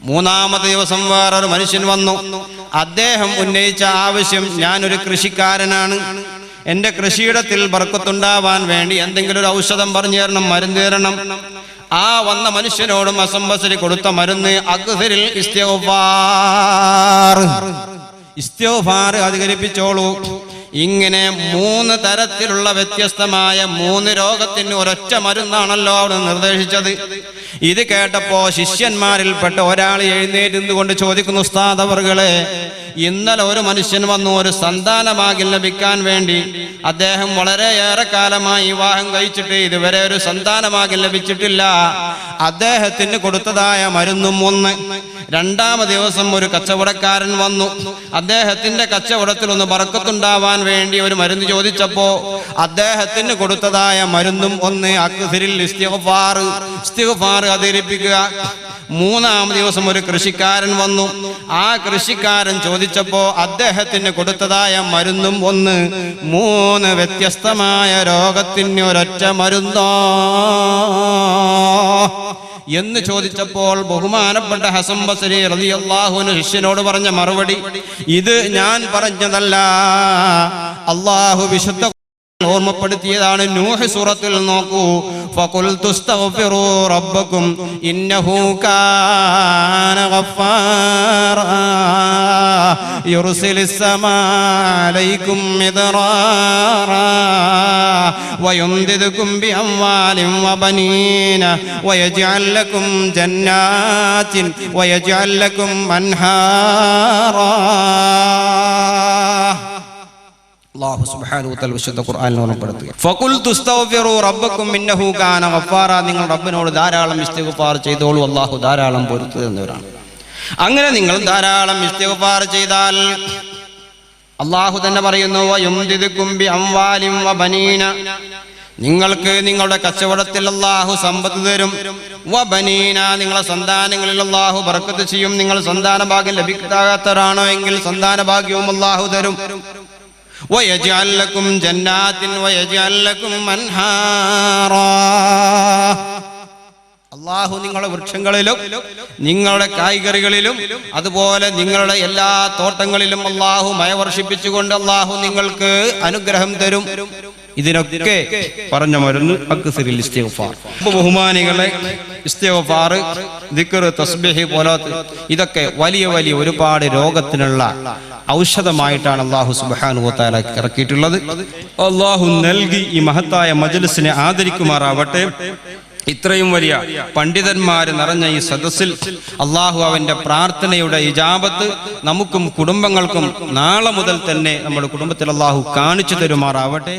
മൂന്നാമത്തെ ദിവസം വേറൊരു മനുഷ്യൻ വന്നു. അദ്ദേഹം ഉന്നയിച്ച ആവശ്യം, ഞാനൊരു കൃഷിക്കാരനാണ്, എന്റെ കൃഷിയിടത്തിൽ ബർക്കത്തുണ്ടാവാൻ വേണ്ടി എന്തെങ്കിലും ഒരു ഔഷധം പറഞ്ഞു തരണം, മരുന്ന് തരണം. ആ വന്ന മനുഷ്യനോടും ഹസൻ ബസ്രി കൊടുത്ത മരുന്ന് അക്സിരിൽ ഇസ്തിഗ്ഫാർ, ഇസ്തിഗ്ഫാർ അധികരിപ്പിച്ചോളൂ. ഇങ്ങനെ മൂന്ന് തരത്തിലുള്ള വ്യത്യസ്തമായ മൂന്ന് രോഗത്തിന് ഒരൊറ്റ മരുന്നാണല്ലോ അവിടെ നിർദ്ദേശിച്ചത്. ഇത് കേട്ടപ്പോ ശിഷ്യന്മാരിൽപ്പെട്ട ഒരാൾ എഴുന്നേറ്റ് നിന്നുകൊണ്ട് ചോദിക്കുന്നു, ഉസ്താദ് അവർകളെ, ഇന്നലെ ഒരു മനുഷ്യൻ വന്നു ഒരു സന്താനഭാഗ്യം ലഭിക്കാൻ വേണ്ടി. അദ്ദേഹം വളരെയേറെ കാലമായി വിവാഹം കഴിച്ചിട്ട് ഇതുവരെ ഒരു സന്താനഭാഗ്യം ലഭിച്ചിട്ടില്ല. അദ്ദേഹത്തിന് കൊടുത്തതായ മരുന്നും ഒന്ന്. രണ്ടാമത്തെ ദിവസം ഒരു കച്ചവടക്കാരൻ വന്നു. അദ്ദേഹത്തിന്റെ കച്ചവടത്തിൽ ഒന്ന് ബർക്കത്തുണ്ടാവാൻ വേണ്ടി ഒരു മരുന്ന് ചോദിച്ചപ്പോ അദ്ദേഹത്തിന് കൊടുത്തതായ മരുന്നും ഒന്ന്. അക്സിരിൽ ഇസ്തിഗ്ഫാർ, ഇസ്തിഗ്ഫാർ അധികരിപ്പിക്കുക. മൂന്നാമത്തെ ദിവസം ഒരു കൃഷിക്കാരൻ വന്നു. ആ കൃഷിക്കാരൻ ചോദിച്ചപ്പോ അദ്ദേഹത്തിന് കൊടുത്തതായ മരുന്നും ഒന്ന്. മൂന്ന് വ്യത്യസ്തമായ രോഗത്തിന് ഒരൊറ്റ മരുന്നോ എന്ന് ചോദിച്ചപ്പോൾ ബഹുമാനപ്പെട്ട ഹസൻ ബസ്രി റളിയല്ലാഹു അൻഹു ശിഷ്യനോട് പറഞ്ഞ മറുപടി, ഇത് ഞാൻ പറഞ്ഞതല്ല, അല്ലാഹു വിശുദ്ധ ഓർമ്മപ്പെടുത്തിയതാണ്. നൂഹ് സൂറത്തിൽ നോക്കൂ. ഫഖുൽതു അസ്തഗ്ഫിറൂ റബ്ബക്കും ഇന്നഹു കാന ഗഫാറാ യുർസിലിസ് സമാ അലൈക്കും മിദ്റാറാ വയുംദിദുകും ബിഅംവാലിൻ വബനീന വയജ്അൽ ലക്കും ജന്നാത്തിൻ വയജ്അൽ ലക്കും അൻഹാറാ. അല്ലാഹു സുബ്ഹാനഹു വ തആല വിശുദ്ധ ഖുർആനിൽ ഓർമ്മപ്പെടുത്തുക, ഫഖുൽതു അസ്തഗ്ഫിറൂ റബ്ബക്കും ഇന്നഹു കാന ഗഫാറ, നിങ്ങൾ റബ്ബിനോട് ധാരാളം ഇസ്തിഗ്ഫാർ ചെയ്തോളൂ, അല്ലാഹു ധാരാളം പൊറുത്തു തരുന്നവരാണ്. അങ്ങനെ നിങ്ങൾ ധാരാളം ഇസ്തിഗ്ഫാർ ചെയ്താൽ അല്ലാഹു തന്നെ പറയുന്നു, വയുംദിദുകും ബിഅംവാലിൻ വബനീന, നിങ്ങൾക്ക് നിങ്ങളുടെ കച്ചവടത്തിൽ അല്ലാഹു സമ്പത്ത് തരും. വബനീന, നിങ്ങളെ സന്താനങ്ങളിൽ അല്ലാഹു ബർക്കത്ത് ചെയ്യും. നിങ്ങൾ സന്താന ഭാഗ്യം ലഭിക്കാത്തവരാണോ എങ്കിൽ സന്താന ഭാഗ്യവും അല്ലാഹു തരും. വയജ്അൽ ലക്കും ജന്നാത്തിൻ വയജ്അൽ ലക്കും അൻഹാറാ, അല്ലാഹു നിങ്ങളുടെ വൃക്ഷങ്ങളിലും നിങ്ങളുടെ കായ്കറികളിലും അതുപോലെ നിങ്ങളുടെ എല്ലാ തോട്ടങ്ങളിലും അല്ലാഹു മഴ വർഷിപ്പിച്ചുകൊണ്ട് അല്ലാഹു നിങ്ങൾക്ക് അനുഗ്രഹം തരും. ഇതിനൊക്കെ പറഞ്ഞ മരുന്ന് അക്സറിൽ ഇസ്തിഗ്ഫാർ. ബഹുമാനികളെ, ഇസ്തിഗ്ഫാർ, ദിക്ർ, തസ്ബീഹ് പോലത്തെ ഇതൊക്കെ വലിയ വലിയ ഒരുപാട് രോഗത്തിനുള്ള ഔഷധമായിട്ടാണ് അല്ലാഹു സുബ്ഹാനഹു വ തആല ഇറക്കിയിട്ടുള്ളത്. അല്ലാഹു നൽകി ഈ മഹത്തായ മജ്ലിസിനെ ആദരിക്കുമാറാവട്ടെ. ഇത്രയും വലിയ പണ്ഡിതന്മാര് നിറഞ്ഞ ഈ സദസ്സിൽ അല്ലാഹു അവന്റെ പ്രാർത്ഥനയുടെ ഇജാബത്ത് നമുക്കും കുടുംബങ്ങൾക്കും നാളെ മുതൽ തന്നെ നമ്മുടെ കുടുംബത്തിൽ അല്ലാഹു കാണിച്ചു തരുമാറാവട്ടെ.